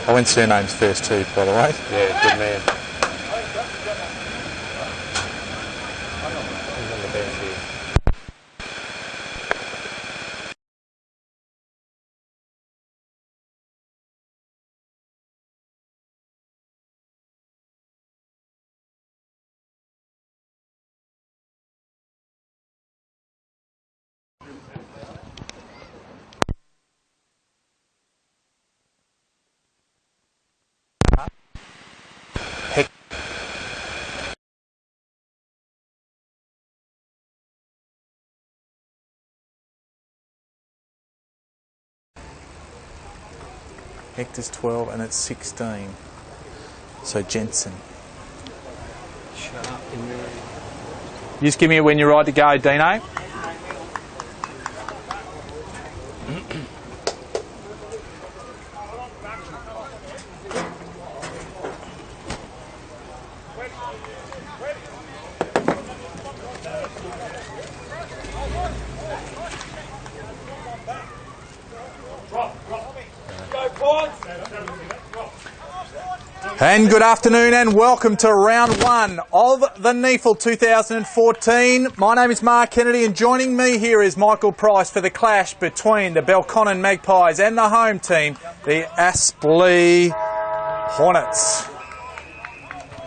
I went surnames first too, by the way. Yeah, good man. Hector's 12 and it's 16. So Jensen. Sharp in there. You just give me when you're right to go, Dino. And good afternoon and welcome to round one of the NEAFL 2014. My name is Mark Kennedy and joining me here is Michael Price for the clash between the Belconnen Magpies and the home team, the Aspley Hornets.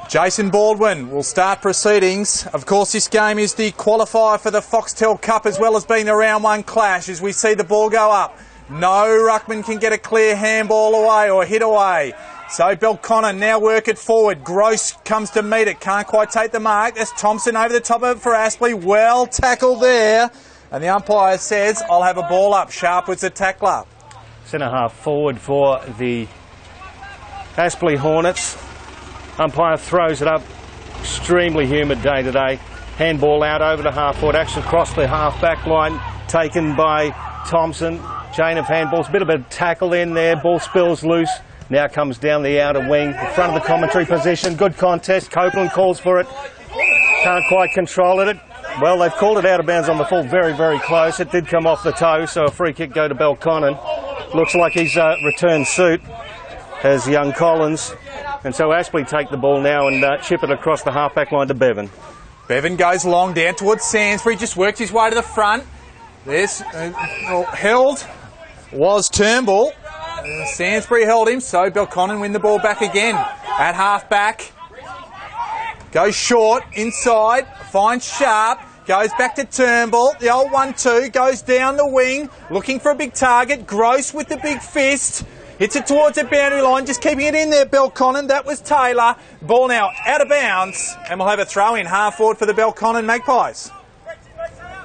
Jason Baldwin will start proceedings. Of course, this game is the qualifier for the Foxtel Cup as well as being the round one clash as we see the ball go up. No ruckman can get a clear handball away or hit away. So Belconnen now work it forward. Gross comes to meet it. Can't quite take the mark. That's Thompson over the top of it for Aspley. Well tackled there. And the umpire says, I'll have a ball up. Sharp was the tackler. Centre half forward for the Aspley Hornets. Umpire throws it up. Extremely humid day today. Handball out over the half forward. Actually across the half back line. Taken by Thompson. Chain of handballs. Bit of a tackle in there. Ball spills loose. Now comes down the outer wing, in front of the commentary position. Good contest. Copeland calls for it. Can't quite control it. Well, they've called it out of bounds on the full. Very, very close. It did come off the toe, so a free kick go to Belconnen. Looks like he's returned suit as young Collins. And so Aspley take the ball now and chip it across the half-back line to Bevan. Bevan goes long down towards Sainsbury. Just works his way to the front. There's held. Was Turnbull. Sainsbury held him, so Belconnen win the ball back again. At half-back. Goes short, inside, finds Sharp, goes back to Turnbull. The old 1-2, goes down the wing, looking for a big target. Gross with the big fist. Hits it towards the boundary line, just keeping it in there, Belconnen. That was Taylor. Ball now out of bounds, and we'll have a throw in half-forward for the Belconnen Magpies.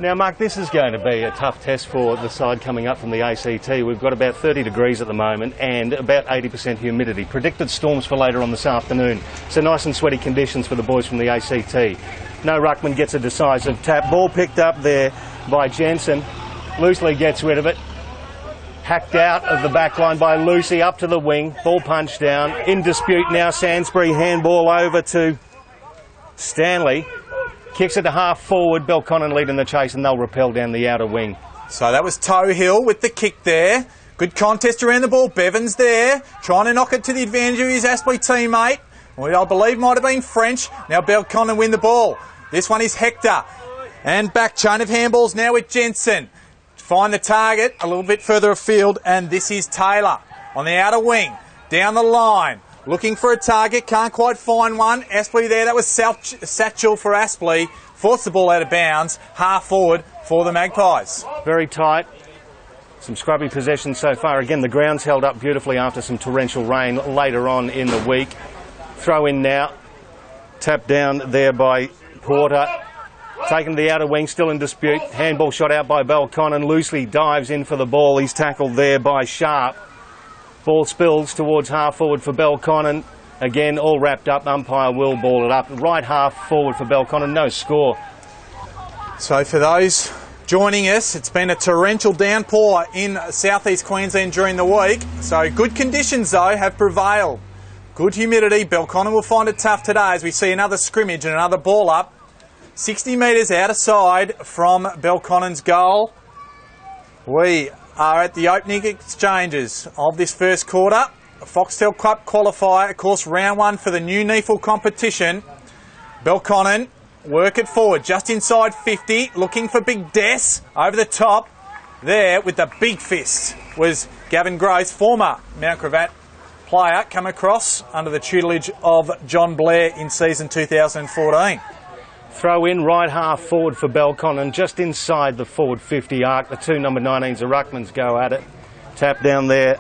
Now, Mark, this is going to be a tough test for the side coming up from the ACT. We've got about 30 degrees at the moment and about 80% humidity. Predicted storms for later on this afternoon. So nice and sweaty conditions for the boys from the ACT. No ruckman gets a decisive tap. Ball picked up there by Jensen. Loosely gets rid of it. Hacked out of the back line by Lucy up to the wing. Ball punched down. In dispute now, Sainsbury handball over to Stanley. Kicks it to half forward. Belconnen leading the chase and they'll repel down the outer wing. So that was Toehill with the kick there. Good contest around the ball. Bevan's there, trying to knock it to the advantage of his Aspley teammate. Well, I believe might have been French. Now Belconnen win the ball. This one is Hector. And back chain of handballs now with Jensen. Find the target a little bit further afield, and this is Taylor on the outer wing. Down the line. Looking for a target, can't quite find one. Aspley there, that was Satchel for Aspley. Forced the ball out of bounds, half forward for the Magpies. Very tight. Some scrubby possession so far. Again, the ground's held up beautifully after some torrential rain later on in the week. Throw in now. Tapped down there by Porter. Taken to the outer wing, still in dispute. Handball shot out by Belconnen. Loosely dives in for the ball. He's tackled there by Sharp. Ball spills towards half forward for Belconnen. Again, all wrapped up. Umpire will ball it up. Right half forward for Belconnen. No score. So for those joining us, it's been a torrential downpour in southeast Queensland during the week. So good conditions, though, have prevailed. Good humidity. Belconnen will find it tough today as we see another scrimmage and another ball up. 60 metres out of side from Belconnen's goal. We are at the opening exchanges of this first quarter. Foxtel Cup qualifier, of course, round one for the new NEFL competition. Belconnen work it forward, just inside 50, looking for Big Des over the top. There with the big fist was Gavin Gross, former Mount Gravatt player, come across under the tutelage of John Blair in season 2014. Throw in right half forward for Belconnen, just inside the forward 50 arc. The two number 19s of Ruckmans go at it. Tap down there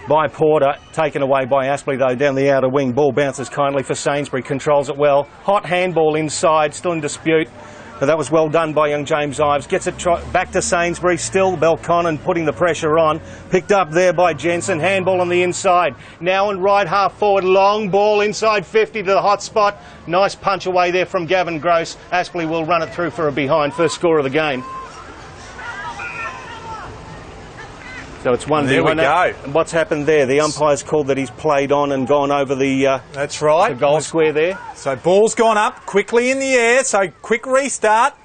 by Porter, taken away by Aspley though down the outer wing. Ball bounces kindly for Sainsbury, controls it well. Hot handball inside, still in dispute. But that was well done by young James Ives. Gets it back to Sainsbury, still Belconnen putting the pressure on. Picked up there by Jensen, handball on the inside. Now in right half forward, long ball inside 50 to the hot spot. Nice punch away there from Gavin Gross. Aspley will run it through for a behind, first score of the game. So it's 1-0. There we go. And what's happened there? The umpire's called that he's played on and gone over the that's right. The goal square there. So ball's gone up quickly in the air, so quick restart.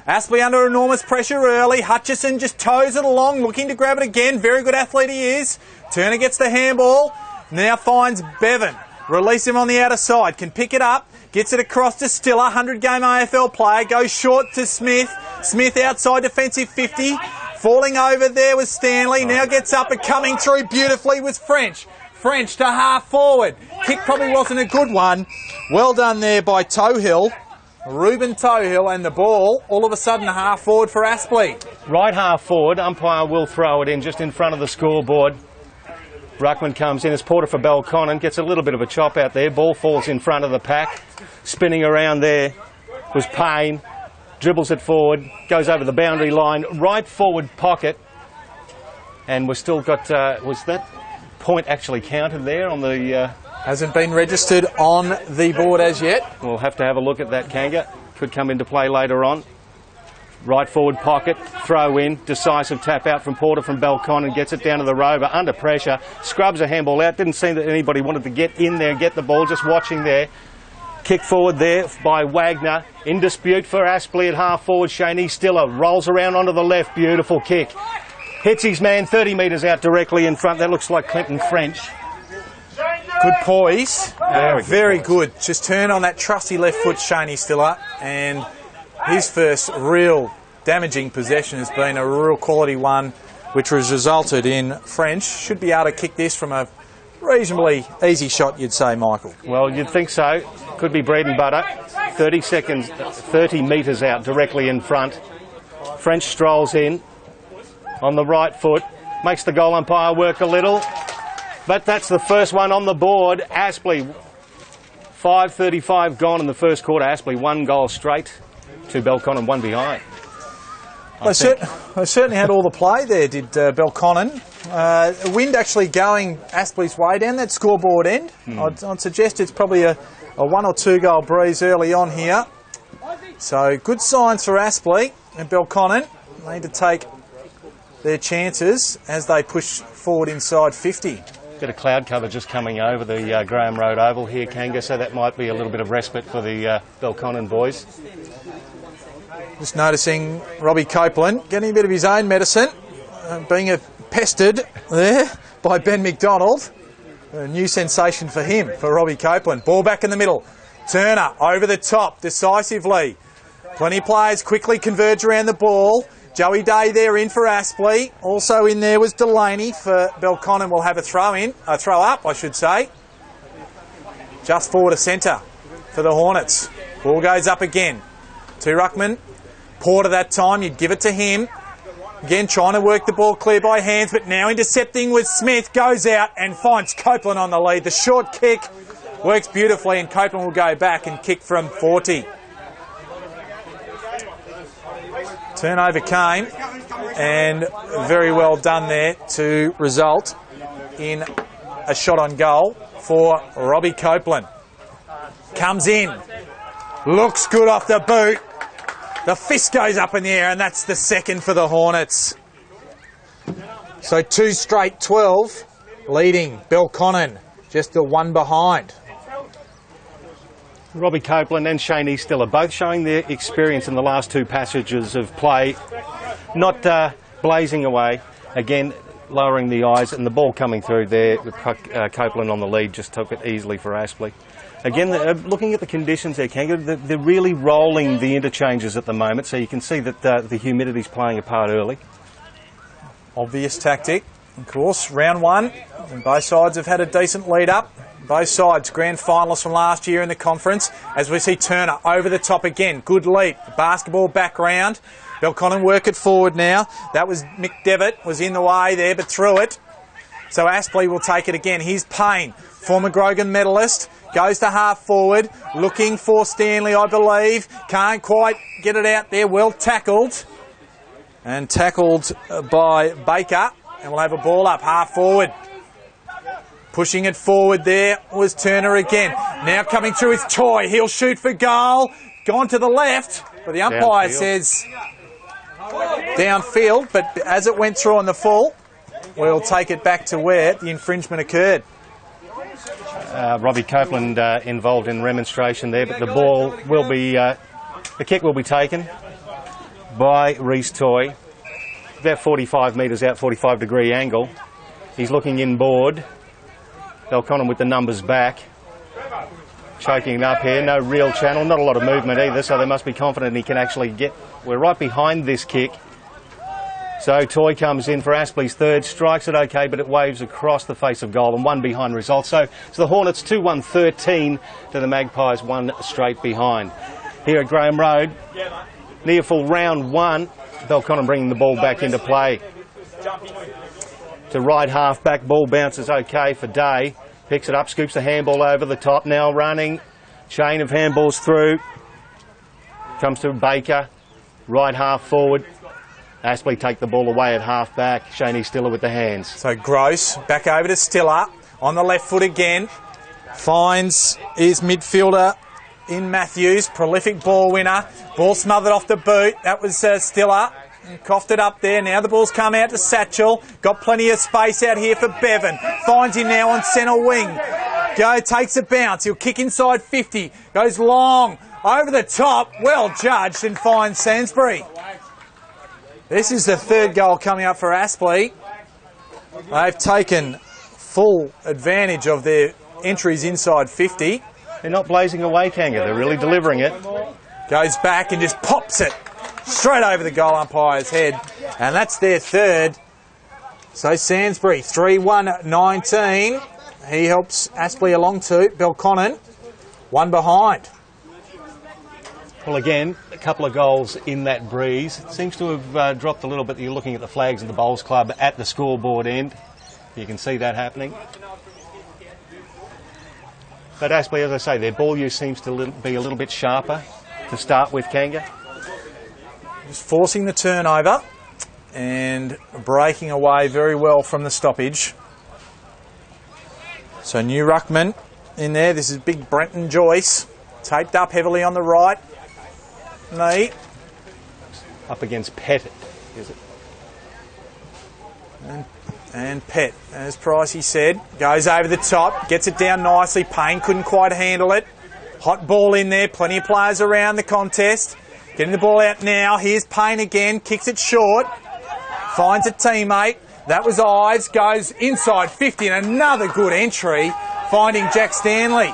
Aspley under enormous pressure early. Hutchison just toes it along, looking to grab it again. Very good athlete he is. Turner gets the handball. Now finds Bevan. Release him on the outer side. Can pick it up. Gets it across to Stiller. 100-game AFL player. Goes short to Smith. Smith outside defensive 50. Falling over there was Stanley. Now gets up and coming through beautifully was French. French to half forward. Kick probably wasn't a good one. Well done there by Tohill. Ruben Tohill, and the ball all of a sudden half forward for Aspley. Right half forward. Umpire will throw it in just in front of the scoreboard. Ruckman comes in as Porter for Belconnen. Gets a little bit of a chop out there. Ball falls in front of the pack. Spinning around there was Payne. Dribbles it forward, goes over the boundary line, right forward pocket, and we've still got, was that point actually counted there on the... Hasn't been registered on the board as yet. We'll have to have a look at that, Kanga. Could come into play later on. Right forward pocket, throw in, decisive tap out from Porter from Belconnen, gets it down to the rover, under pressure, scrubs a handball out. Didn't seem that anybody wanted to get in there and get the ball, just watching there. Kick forward there by Wagner. In dispute for Aspley at half forward. Shaney Stiller rolls around onto the left. Beautiful kick. Hits his man 30 metres out directly in front. That looks like Clinton French. Good poise. Very good. Just turn on that trusty left foot, Shaney Stiller. And his first real damaging possession has been a real quality one, which has resulted in French. Should be able to kick this from a reasonably easy shot, you'd say, Michael. Well, you'd think so. Could be bread and butter. 30 seconds, 30 metres out directly in front. French strolls in on the right foot. Makes the goal umpire work a little. But that's the first one on the board. Aspley, 5:35 gone in the first quarter. Aspley, one goal straight to Belconnen, one behind. They certainly had all the play there, did Belconnen. Wind actually going Aspley's way down that scoreboard end. I'd suggest it's probably a 1 or 2 goal breeze early on here. So good signs for Aspley and Belconnen. They need to take their chances as they push forward inside 50. Bit of cloud cover just coming over the Graham Road Oval here, Kanga, so that might be a little bit of respite for the Belconnen boys. Just noticing Robbie Copeland getting a bit of his own medicine, being pestered there by Ben McDonald. A new sensation for him, for Robbie Copeland. Ball back in the middle. Turner over the top decisively. Plenty of players quickly converge around the ball. Joey Day there in for Aspley. Also in there was Delaney for Belconnen. Will have a throw up, I should say. Just forward to centre for the Hornets. Ball goes up again to Ruckman. Porter that time, you'd give it to him. Again, trying to work the ball clear by hands, but now intercepting with Smith. Goes out and finds Copeland on the lead. The short kick works beautifully, and Copeland will go back and kick from 40. Turnover came, and very well done there to result in a shot on goal for Robbie Copeland. Comes in. Looks good off the boot. The fist goes up in the air, and that's the second for the Hornets. So 2 straight 12, leading Belconnen, just the one behind. Robbie Copeland and Shaney Stiller both showing their experience in the last 2 passages of play, not blazing away. Again, lowering the eyes, and the ball coming through there with Copeland on the lead just took it easily for Aspley. Again, looking at the conditions there, Kanga, they're really rolling the interchanges at the moment, so you can see that the humidity's playing a part early. Obvious tactic. Of course, round one, and both sides have had a decent lead up. Both sides grand finalists from last year in the conference. As we see Turner over the top again. Good leap. Basketball background. Belconnen work it forward now. That was McDevitt, was in the way there, but threw it. So Aspley will take it again. Here's Payne, former Grogan medalist. Goes to half forward, looking for Stanley, I believe. Can't quite get it out there. Well tackled. And tackled by Baker. And we'll have a ball up, half forward. Pushing it forward there was Turner again. Now coming through is Toy. He'll shoot for goal. Gone to the left. But the umpire says downfield. But as it went through on the full, we'll take it back to where the infringement occurred. Robbie Copeland involved in remonstration there, but the ball will be, the kick will be taken by Reece Toy. About 45 metres out, 45-degree angle. He's looking inboard. Belconnen with the numbers back. Choking it up here, no real channel, not a lot of movement either, so they must be confident he can actually get... We're right behind this kick. So Toy comes in for Aspley's third, strikes it okay, but it waves across the face of goal, and one behind result. So the Hornets 2-1-13 to the Magpies, one straight behind. Here at Graham Road, near full round one, Belconnen bringing the ball back into play. To right half back, ball bounces okay for Day. Picks it up, scoops the handball over the top, now running. Chain of handballs through. Comes to Baker, right half forward. Aspley take the ball away at half back. Shaney Stiller with the hands. So Gross back over to Stiller on the left foot again. Finds his midfielder in Matthews, prolific ball winner. Ball smothered off the boot. That was Stiller. Coughed it up there. Now the ball's come out to Satchel. Got plenty of space out here for Bevan. Finds him now on centre wing. Takes a bounce. He'll kick inside 50. Goes long. Over the top. Well judged and finds Sainsbury. This is the third goal coming up for Aspley. They've taken full advantage of their entries inside 50. They're not blazing away, Kanga. They're really delivering it. Goes back and just pops it straight over the goal umpire's head. And that's their third. So Sainsbury, 3-1-19. He helps Aspley along to Belconnen. One behind. Well, again, a couple of goals in that breeze. It seems to have dropped a little bit. You're looking at the flags of the Bowls Club at the scoreboard end. You can see that happening. But Aspley, as I say, their ball use seems to be a little bit sharper to start with, Kanga. Just forcing the turnover and breaking away very well from the stoppage. So new ruckman in there. This is big Brenton Joyce. Taped up heavily on the right knee. Up against Pettit, is it? And Pett, as Pricey said, goes over the top, gets it down nicely. Payne couldn't quite handle it. Hot ball in there, plenty of players around the contest. Getting the ball out now. Here's Payne again, kicks it short. Finds a teammate. That was Ives, goes inside 50 and another good entry, finding Jack Stanley.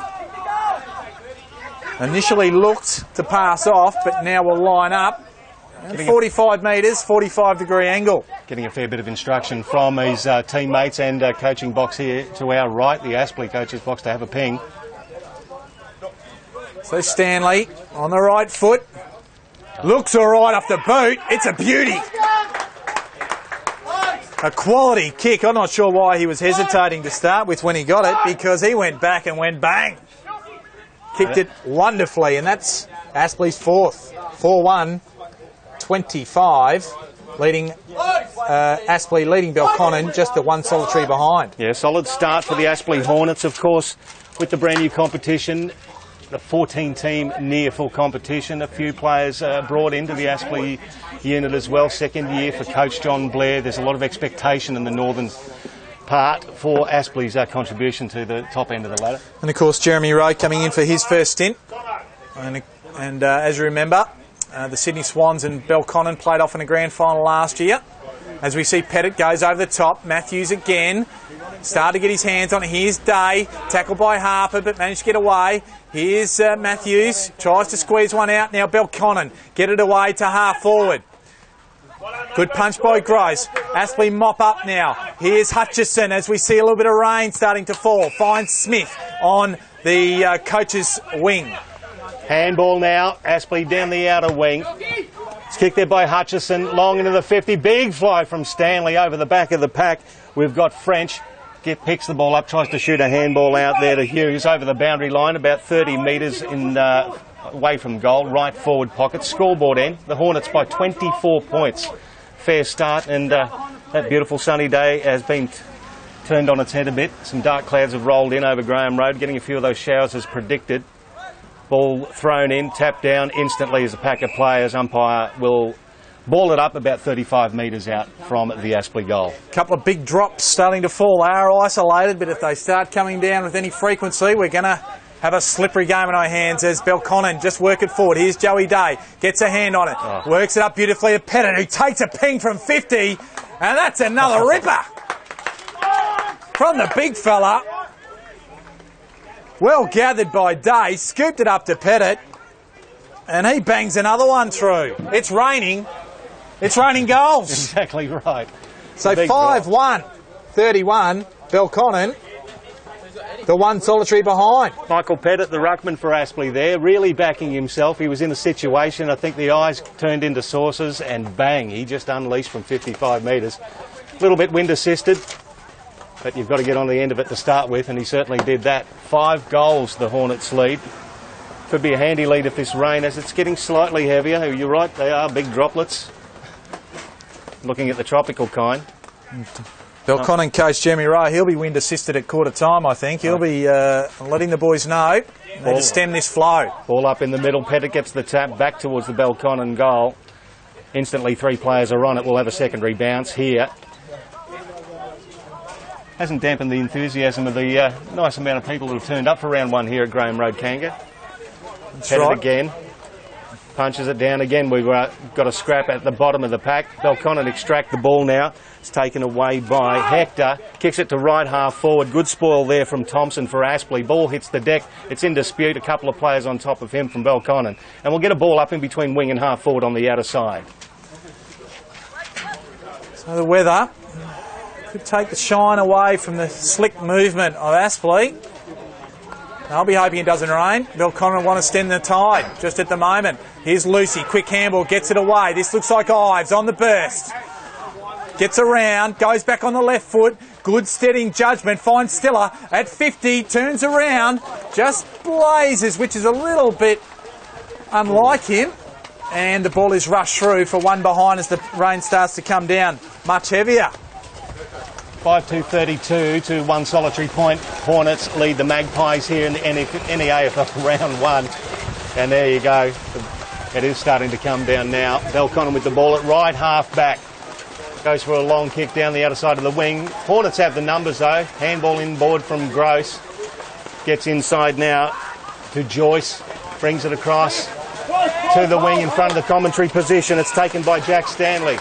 Initially looked to pass off, but now will line up. 45 metres, 45-degree angle. Getting a fair bit of instruction from his teammates and coaching box here to our right, the Aspley coach's box, to have a ping. So Stanley on the right foot. Looks all right off the boot. It's a beauty. A quality kick. I'm not sure why he was hesitating to start with when he got it, because he went back and went bang. Kicked it wonderfully, and that's Aspley's fourth. 4-1-25, leading Aspley leading Belconnen just the one solitary behind. Yeah, solid start for the Aspley Hornets, of course, with the brand new competition. The 14-team near full competition. A few players brought into the Aspley unit as well. Second year for Coach John Blair. There's a lot of expectation in the northern part for Aspley's contribution to the top end of the ladder. And of course Jeremy Rowe coming in for his first stint. And as you remember, the Sydney Swans and Belconnen played off in a grand final last year. as we see Pettit goes over the top. Matthews again. Started to get his hands on it. Here's Day. Tackled by Harper, but managed to get away. Here's Matthews. Tries to squeeze one out. Now Belconnen. Get it away to half forward. Good punch by Gross. Aspley mop up now. Here's Hutchison as we see a little bit of rain starting to fall. Finds Smith on the coach's wing. Handball now. Aspley down the outer wing. It's kicked there by Hutchison. Long into the 50. Big fly from Stanley over the back of the pack. We've got French. Picks the ball up. Tries to shoot a handball out there to Hughes over the boundary line. About 30 metres away from goal. Right forward pocket. Scoreboard end. The Hornets by 24 points. Fair start, and that beautiful sunny day has been turned on its head a bit. Some dark clouds have rolled in over Graham Road, getting a few of those showers as predicted. Ball thrown in, tapped down instantly as a pack of players. Umpire will ball it up about 35 metres out from the Aspley goal. A couple of big drops starting to fall. They are isolated, but if they start coming down with any frequency, we're going to have a slippery game in our hands as Belconnen just work it forward. Here's Joey Day. Gets a hand on it. Works it up beautifully to Pettit, who takes a ping from 50. And that's another ripper from the big fella. Well gathered by Day. Scooped it up to Pettit. And he bangs another one through. It's raining. It's raining goals. Exactly right. So 5-1, 31, Belconnen. The one solitary behind. Michael Pettit, the ruckman for Aspley there, really backing himself. He was in a situation, I think the eyes turned into saucers, and bang, he just unleashed from 55 metres. A little bit wind assisted, but you've got to get on the end of it to start with, and he certainly did that. 5 goals the Hornets lead. Could be a handy lead if this rain, as it's getting slightly heavier. You're right, they are big droplets. Looking at the tropical kind. Belconnen coach Jeremy Rowe, he'll be wind assisted at quarter time, I think. He'll be letting the boys know to stem this flow. Ball up in the middle. Pettit gets the tap back towards the Belconnen goal. Instantly 3 players are on it. We'll have a secondary bounce here. Hasn't dampened the enthusiasm of the nice amount of people who have turned up for round 1 here at Graham Road, Kanga. Pettit right. Again. Punches it down again. We've got a scrap at the bottom of the pack. Belconnen extract the ball now. It's taken away by Hector. Kicks it to right half forward. Good spoil there from Thompson for Aspley. Ball hits the deck. It's in dispute. A couple of players on top of him from Belconnen. And we'll get a ball up in between wing and half forward on the outer side. So the weather could take the shine away from the slick movement of Aspley. I'll be hoping it doesn't rain. Belconnen want to stem the tide just at the moment. Here's Lucy. Quick handball. Gets it away. This looks like Ives on the burst. Gets around. Goes back on the left foot. Good steadying judgment. Finds Stiller at 50. Turns around. Just blazes, which is a little bit unlike him. And the ball is rushed through for one behind as the rain starts to come down. Much heavier. 5-2-32 to 1 solitary point. Hornets lead the Magpies here in the NEAFL round 1. And there you go. It is starting to come down now. Belconnen with the ball at right half back. Goes for a long kick down the outer side of the wing. Hornets have the numbers though. Handball inboard from Gross. Gets inside now to Joyce. Brings it across to the wing in front of the commentary position. It's taken by Jack Stanley.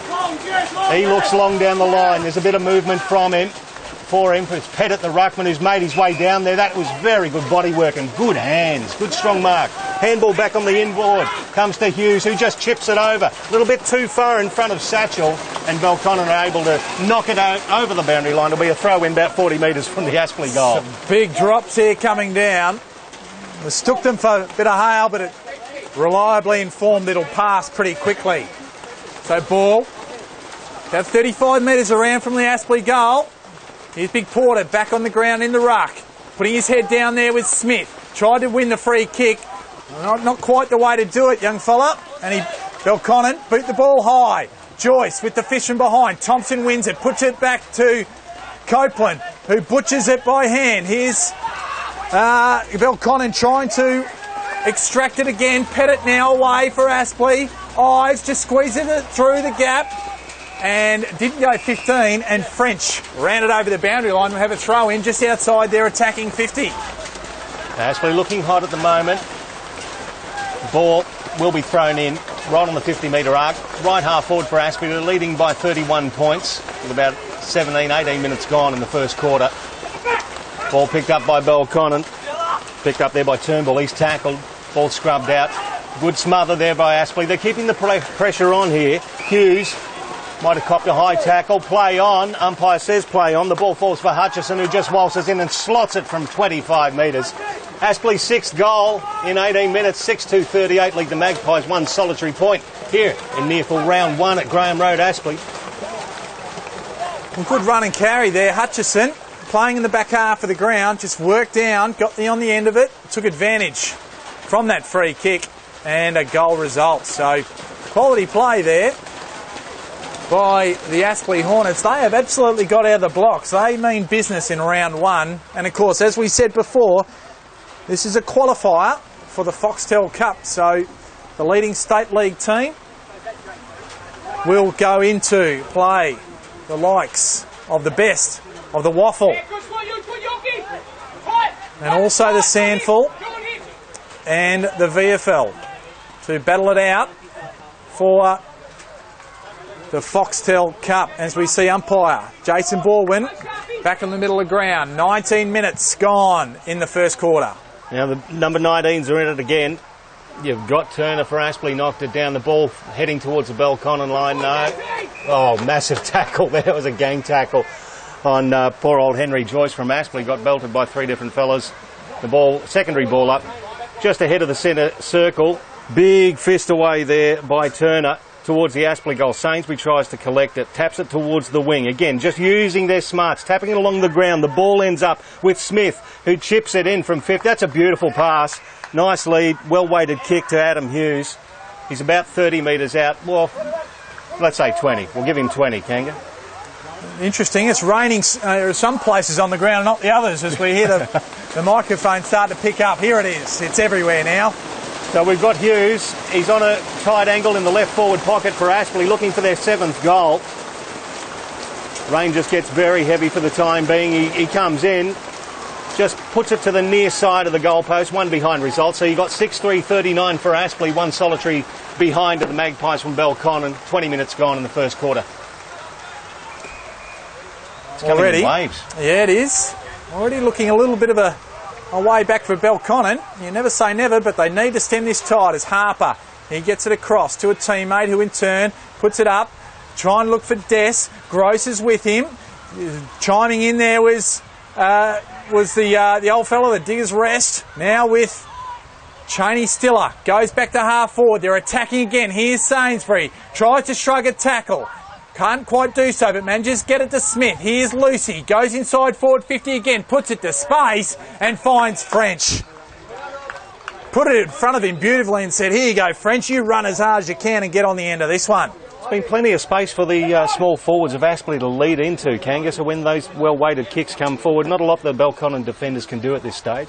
He looks long down the line. There's a bit of movement from him. For him, it's Pettit, the ruckman, who's made his way down there. That was very good body work and good hands. Good strong mark. Handball back on the inboard. Comes to Hughes, who just chips it over. A little bit too far in front of Satchel, and Belconnen are able to knock it out over the boundary line. It'll be a throw in about 40 metres from the Aspley goal. Some big drops here coming down. Mistook them for a bit of hail, but it reliably informed it'll pass pretty quickly. So ball, about 35 metres around from the Aspley goal. Here's Big Porter back on the ground in the ruck. Putting his head down there with Smith. Tried to win the free kick. Not quite the way to do it, young fella. And Belconnen beat the ball high. Joyce with the fish from behind. Thompson wins it. Puts it back to Copeland, who butchers it by hand. Here's Belconnen trying to extract it again. Pettit now away for Aspley. Ives just squeezing it through the gap. And didn't go 15, and French ran it over the boundary line. We'll have a throw in just outside their attacking 50. Aspley looking hot at the moment. Ball will be thrown in. right on the 50-metre arc. Right half forward for Aspley. They're leading by 31 points with about 17, 18 minutes gone in the first quarter. Ball picked up by Belconnen. Picked up there by Turnbull. He's tackled. Ball scrubbed out. Good smother there by Aspley. They're keeping the pressure on here. Hughes might have copped a high tackle. Play on. Umpire says play on. The ball falls for Hutchison, who just waltzes in and slots it from 25 metres. Aspley's sixth goal in 18 minutes. 6-2-38 lead the Magpies. One solitary point here in Nearfield round one at Graham Road, Aspley. Well, good run and carry there. Hutchison playing in the back half of the ground. Just worked down. Got the on the end of it. Took advantage from that free kick. And a goal result. So quality play there by the Aspley Hornets. They have absolutely got out of the blocks. They mean business in round one. And of course, as we said before, this is a qualifier for the Foxtel Cup. So the leading state league team will go into play the likes of the best of the Waffle and also the Sandful and the VFL to battle it out for the Foxtel Cup. As we see umpire Jason Borwin back in the middle of the ground. 19 minutes gone in the first quarter. Now the number 19s are in it again. You've got Turner for Aspley, knocked it down. The ball heading towards the Belconnen line. No. Oh, massive tackle there. It was a gang tackle on poor old Henry Joyce from Aspley. Got belted by three different fellas. The ball, secondary ball up, just ahead of the centre circle. Big fist away there by Turner towards the Aspley goal. Sainsbury tries to collect it, taps it towards the wing. Again, just using their smarts, tapping it along the ground. The ball ends up with Smith, who chips it in from 50. That's a beautiful pass. Nice lead, well-weighted kick to Adam Hughes. He's about 30 metres out. Well, let's say 20. We'll give him 20, Kanga. Interesting. It's raining some places on the ground, not the others, as we hear the microphone start to pick up. Here it is. It's everywhere now. So we've got Hughes. He's on a tight angle in the left forward pocket for Aspley, looking for their seventh goal. Rain just gets very heavy for the time being. He comes in, just puts it to the near side of the goalpost, one behind result. So you got 6-3-39 for Aspley, one solitary behind to the Magpies from Belconnen. 20 minutes gone in the first quarter. It's coming already in waves. Yeah, it is. Already looking a little bit of a way back for Belconnen. You never say never, but they need to stem this tide as Harper. He gets it across to a teammate who in turn puts it up. Try and look for Des. Gross is with him. Chiming in there was the old fellow, the Diggers Rest. Now with Cheney Stiller. Goes back to half forward. They're attacking again. Here's Sainsbury. Tries to shrug a tackle. Can't quite do so, but manages get it to Smith. Here's Lucy. Goes inside forward 50 again. Puts it to space and finds French. Put it in front of him beautifully and said, here you go, French. You run as hard as you can and get on the end of this one. There's been plenty of space for the small forwards of Aspley to lead into, Kanga. So when those well-weighted kicks come forward, not a lot the Belconnen defenders can do at this stage.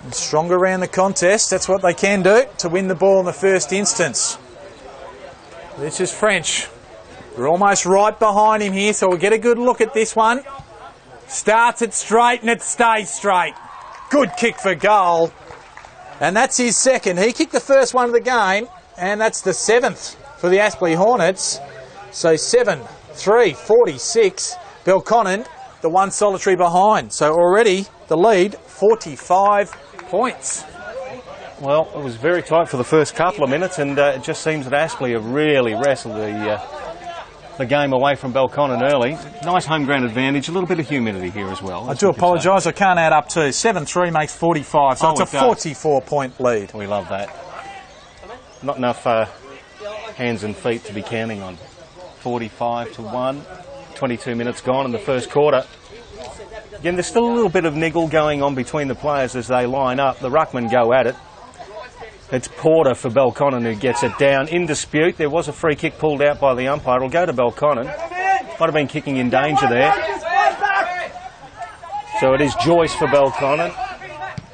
And stronger around the contest. That's what they can do to win the ball in the first instance. This is French. We're almost right behind him here, so we'll get a good look at this one. Starts it straight and it stays straight. Good kick for goal. And that's his second. He kicked the first one of the game, and that's the seventh for the Aspley Hornets. So 7-3-46. Belconnen, the one solitary behind. So already the lead, 45 points. Well, it was very tight for the first couple of minutes, and it just seems that Aspley have really wrestled the game away from Belconnen early. Nice home ground advantage, a little bit of humidity here as well. I do apologise, I can't add up to 7-3 makes 45, so it's a 44-point lead. We love that. Not enough hands and feet to be counting on. 45-1, 22 minutes gone in the first quarter. Again, there's still a little bit of niggle going on between the players as they line up. The ruckmen go at it. It's Porter for Belconnen who gets it down. In dispute, there was a free kick pulled out by the umpire. It'll go to Belconnen. Might have been kicking in danger there. So it is Joyce for Belconnen,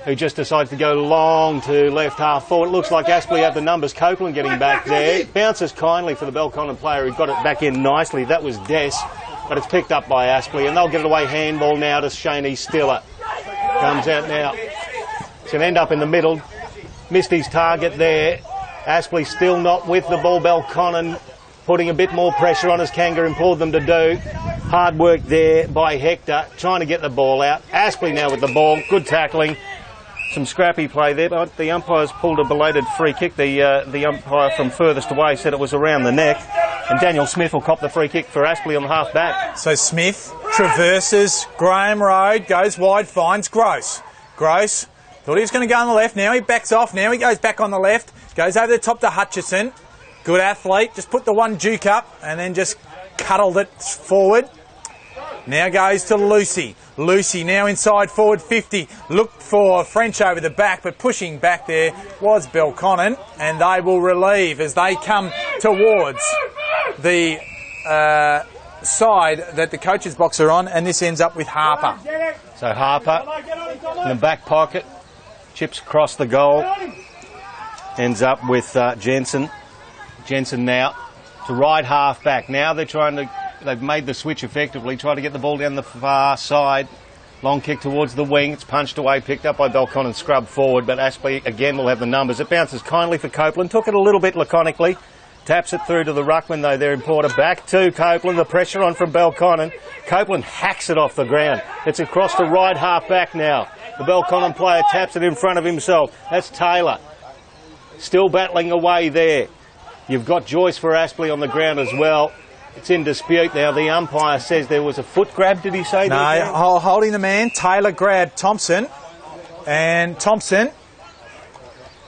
who just decides to go long to left half forward. It looks like Aspley have the numbers. Copeland getting back there. Bounces kindly for the Belconnen player who got it back in nicely. That was Des, but it's picked up by Aspley, and they'll get it away handball now to Shaney Stiller. Comes out now. It's going to end up in the middle. Missed his target there. Aspley still not with the ball. Belconnen putting a bit more pressure on as Kangaroo implored them to do. Hard work there by Hector, trying to get the ball out. Aspley now with the ball. Good tackling. Some scrappy play there, but the umpires pulled a belated free kick. The umpire from furthest away said it was around the neck. And Daniel Smith will cop the free kick for Aspley on the half back. So Smith traverses Graham Road, goes wide, finds Gross. Gross thought he was going to go on the left. Now he backs off. Now he goes back on the left. Goes over the top to Hutchison. Good athlete. Just put the one duke up and then just cuddled it forward. Now goes to Lucy. Lucy now inside forward 50. Looked for French over the back, but pushing back there was Belconnen, and they will relieve as they come towards the side that the coach's box are on, and this ends up with Harper. So Harper in the back pocket, chips across the goal, ends up with Jensen. Jensen now to right half back. Now they've made the switch effectively, trying to get the ball down the far side. Long kick towards the wing. It's punched away, picked up by Belconnen, scrubbed forward, but Aspley again will have the numbers. It bounces kindly for Copeland. Took it a little bit laconically. Taps it through to the ruckman, though, their importer. Back to Copeland. The pressure on from Belconnen. Copeland hacks it off the ground. It's across to right half back now. The Belconnen player taps it in front of himself. That's Taylor. Still battling away there. You've got Joyce for Aspley on the ground as well. It's in dispute now. The umpire says there was a foot grab, did he say? No, holding the man. Taylor grabbed Thompson. And Thompson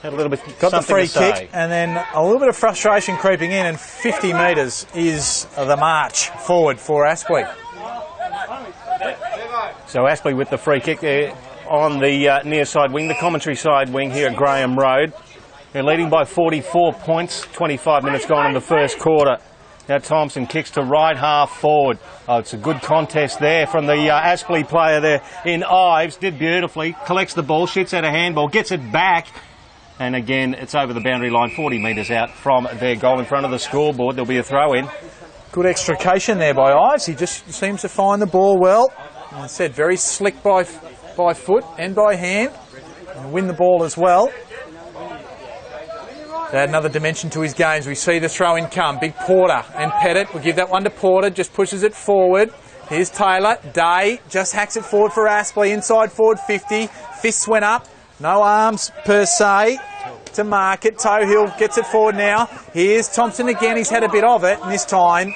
had a little bit got the free kick, and then a little bit of frustration creeping in, and 50 metres is the march forward for Aspley. So Aspley with the free kick there on the near side wing, the commentary side wing here at Graham Road. They're leading by 44 points, 25 minutes gone in the first quarter. Now Thompson kicks to right half forward. Oh, it's a good contest there from the Aspley player there in Ives. Did beautifully. Collects the ball, shoots out a handball, gets it back. And again, it's over the boundary line, 40 metres out from their goal in front of the scoreboard. There'll be a throw in. Good extrication there by Ives. He just seems to find the ball well. As I said, very slick by foot and by hand. And win the ball as well. To add another dimension to his games, we see the throw-in come. Big Porter and Pettit. We'll give that one to Porter, just pushes it forward. Here's Taylor. Day just hacks it forward for Aspley. Inside forward 50. Fists went up. No arms per se to mark it. Toehill gets it forward now. Here's Thompson again. He's had a bit of it, and this time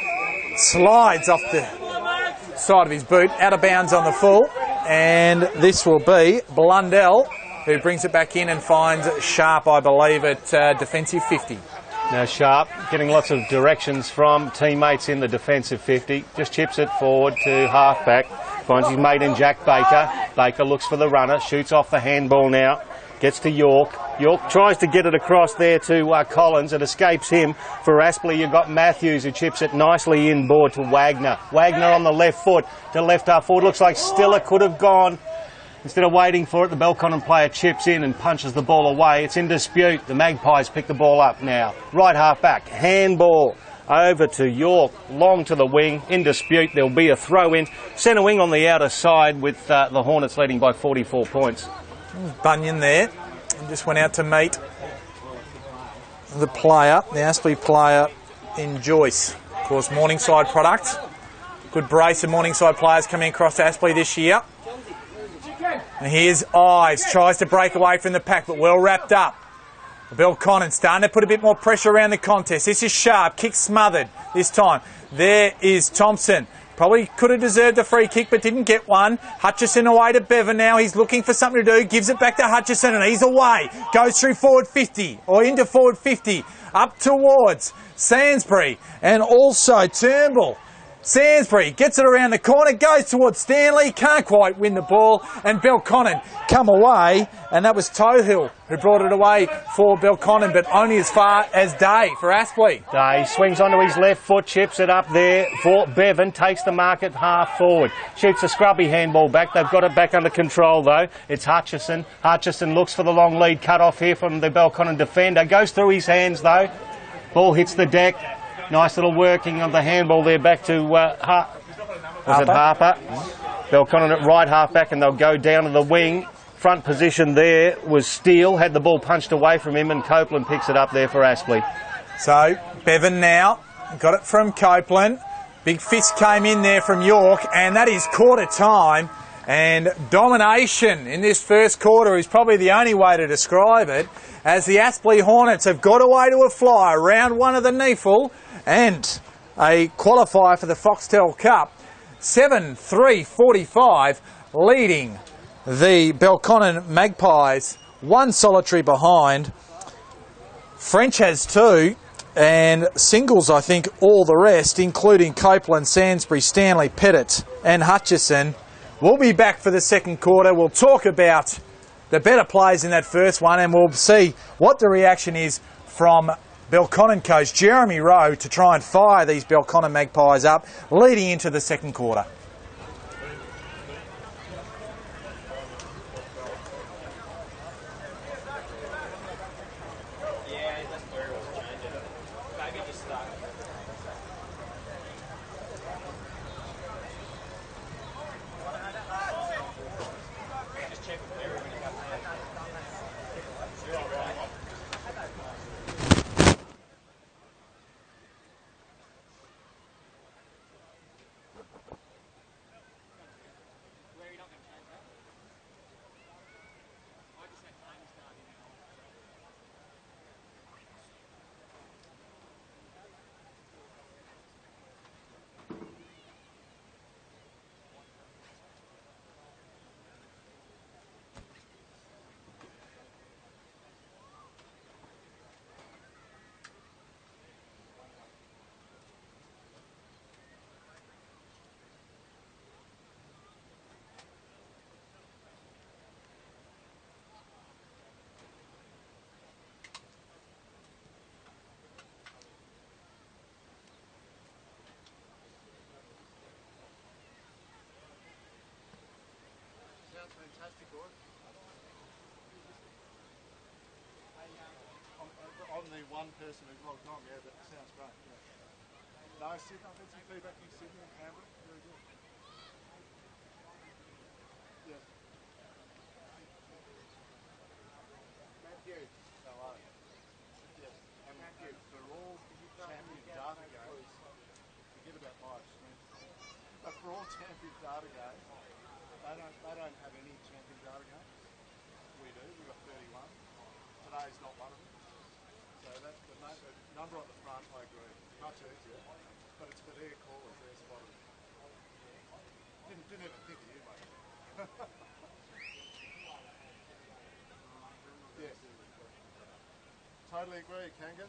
slides off the side of his boot, out of bounds on the full. And this will be Blundell, who brings it back in and finds Sharp, I believe, at defensive 50. Now Sharp getting lots of directions from teammates in the defensive 50. Just chips it forward to half-back. Finds his mate in Jack Baker. Baker looks for the runner, shoots off the handball now. Gets to York. York tries to get it across there to Collins. It escapes him. For Aspley, you've got Matthews, who chips it nicely inboard to Wagner. Wagner on the left foot to left half forward. Looks like Stiller could have gone. Instead of waiting for it, the Belconnen player chips in and punches the ball away. It's in dispute. The Magpies pick the ball up now. Right half back. Handball over to York. Long to the wing. In dispute. There'll be a throw in. Centre wing on the outer side with the Hornets leading by 44 points. Bunyan there. And just went out to meet the player, the Aspley player in Joyce. Of course, Morningside product. Good brace of Morningside players coming across Aspley this year. And here's Ives, tries to break away from the pack, but well wrapped up. Belconnen starting to put a bit more pressure around the contest. This is Sharp, kick smothered this time. There is Thompson. Probably could have deserved a free kick, but didn't get one. Hutchison away to Bevan now. He's looking for something to do. Gives it back to Hutchison, and he's away. Goes through forward 50, or into forward 50. Up towards Sainsbury, and also Turnbull. Sainsbury gets it around the corner, goes towards Stanley, can't quite win the ball, and Belconnen come away, and that was Toehill who brought it away for Belconnen, but only as far as Day for Aspley. Day swings onto his left foot, chips it up there for Bevan, takes the mark at half forward, shoots a scrubby handball back. They've got it back under control though. It's Hutchison. Hutchison looks for the long lead cut off here from the Belconnen defender, goes through his hands though. Ball hits the deck. Nice little working on the handball there back to Harper. Belconnen at right half back, and they'll go down to the wing. front position there was Steele, had the ball punched away from him, and Copeland picks it up there for Aspley. So Bevan now got it from Copeland. Big fist came in there from York, and that is quarter time. And domination in this first quarter is probably the only way to describe it, as the Aspley Hornets have got away to a flyer, round one of the NEFL, and a qualifier for the Foxtel Cup. 7-3-45, leading the Belconnen Magpies, one solitary behind. French has two, and singles, I think, all the rest, including Copeland, Sainsbury, Stanley, Pettit and Hutchison. We'll be back for the second quarter. We'll talk about the better plays in that first one, and we'll see what the reaction is from Belconnen coach Jeremy Rowe to try and fire these Belconnen Magpies up leading into the second quarter. Fantastic, Gordon. I'm the one person who's logged on, yeah, that sounds great. Yeah. No, Sydney, I've had some feedback from Sydney and Canberra. Very good. Yes. Matthew. Hello. Yes. And Matthew, for all champion data games, forget about live stream. But for all champion data games, they don't have any champion data games. We do. We've got 31. Today's not one of them. So that's the number on the front, I agree. Much easier. But it's for their callers, their spotters. Didn't even think of you, mate. Yes. Totally agree, Kanga.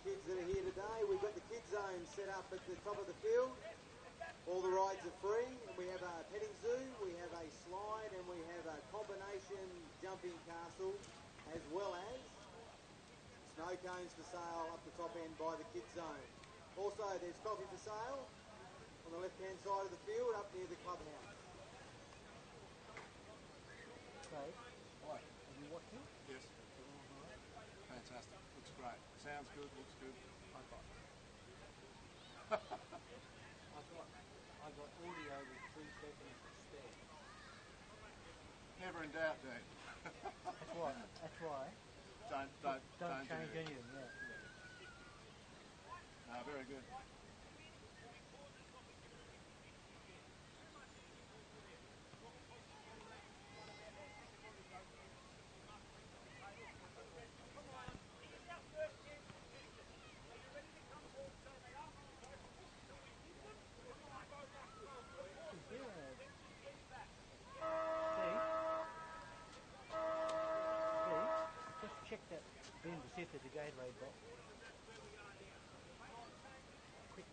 kids that are here today. We've got the kids zone set up at the top of the field. All the rides are free, and we have a petting zoo, we have a slide, and we have a combination jumping castle, as well as snow cones for sale up the top end by the kids zone. Also, there's coffee for sale on the left-hand side of the field, up near the clubhouse. Okay. What? Have you watched it? Yes. Fantastic. Looks great. Sounds good. Looks good. I got audio with 3 seconds spare. Never in doubt, Dean. That's why. Don't change do anything. Yeah. No, very good. Check that bin to see if there's a Gatorade bottle. Quick.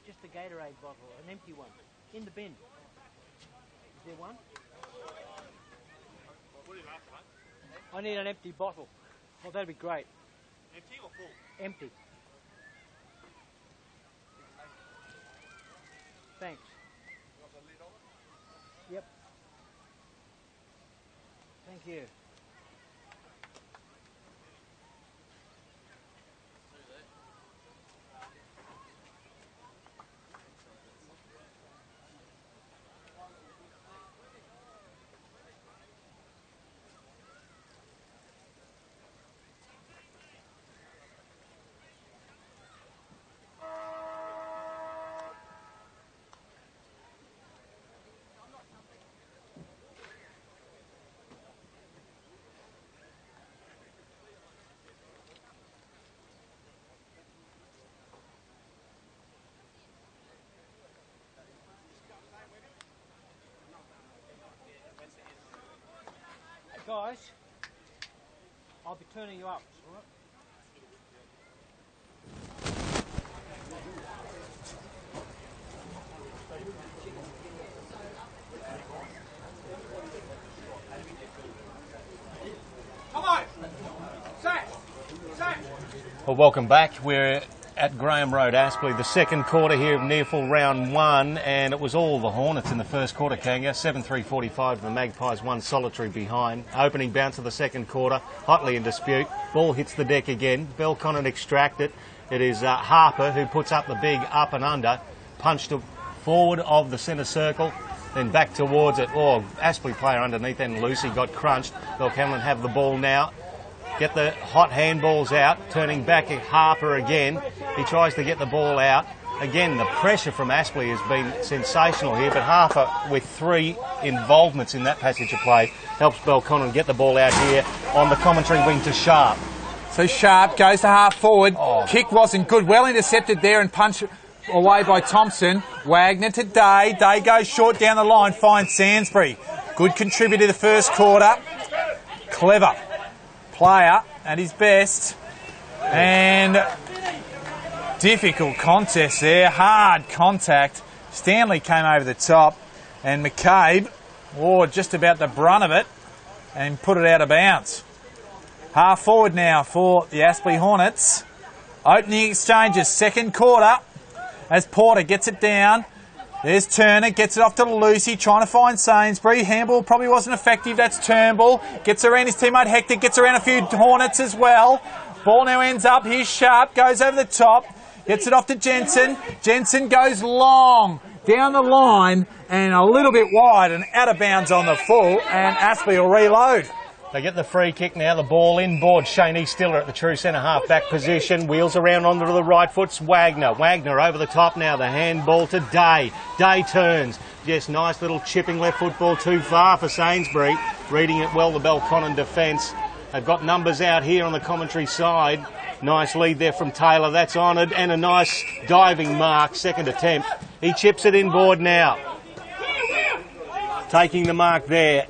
Just a Gatorade bottle, an empty one, in the bin. Is there one? What are you after, mate? I need an empty bottle. Oh, that'd be great. Empty or full? Empty. Thanks. You want the lid on it? Yep. Thank you. Guys, I'll be turning you up, all right? Come on! Sack! Well, welcome back. We're at Graham Road, Aspley, the second quarter here of near full round 1, and it was all the Hornets in the first quarter, Kanga. 7-3-45, the Magpies, 1 solitary behind. Opening bounce of the second quarter, hotly in dispute. Ball hits the deck again. Belconnen extract it. It is Harper who puts up the big up and under, punched it forward of the centre circle, then back towards it. Oh, Aspley player underneath, and Lucy got crunched. Belconnen have the ball now. Get the hot handballs out, turning back at Harper again. He tries to get the ball out. Again, the pressure from Aspley has been sensational here, but Harper, with 3 involvements in that passage of play, helps Belconnen get the ball out here on the commentary wing to Sharp. So Sharp goes to half forward. Kick wasn't good. Well intercepted there and punched away by Thompson. Wagner to Day. Day goes short down the line, finds Sainsbury. Good contributor to the first quarter. Clever player at his best, and difficult contest there, hard contact. Stanley came over the top, and McCabe, just about the brunt of it, and put it out of bounds. Half forward now for the Aspley Hornets. Opening exchanges, second quarter, as Porter gets it down. There's Turner, gets it off to Lucy, trying to find Sainsbury. Handball probably wasn't effective, that's Turnbull. Gets around his teammate Hector, gets around a few Hornets as well. Ball now ends up, here's Sharp, goes over the top. Gets it off to Jensen. Jensen goes long down the line and a little bit wide and out of bounds on the full, and Aspley will reload. They get the free kick now, the ball inboard. Shaney Stiller at the true centre half back position. Wheels around onto the right foot. Wagner over the top now. The handball to Day. Day turns. Yes, nice little chipping left football, too far for Sainsbury. Reading it well, the Belconnen defence. They've got numbers out here on the commentary side. Nice lead there from Taylor. That's honoured. And a nice diving mark. Second attempt. He chips it inboard now. Taking the mark there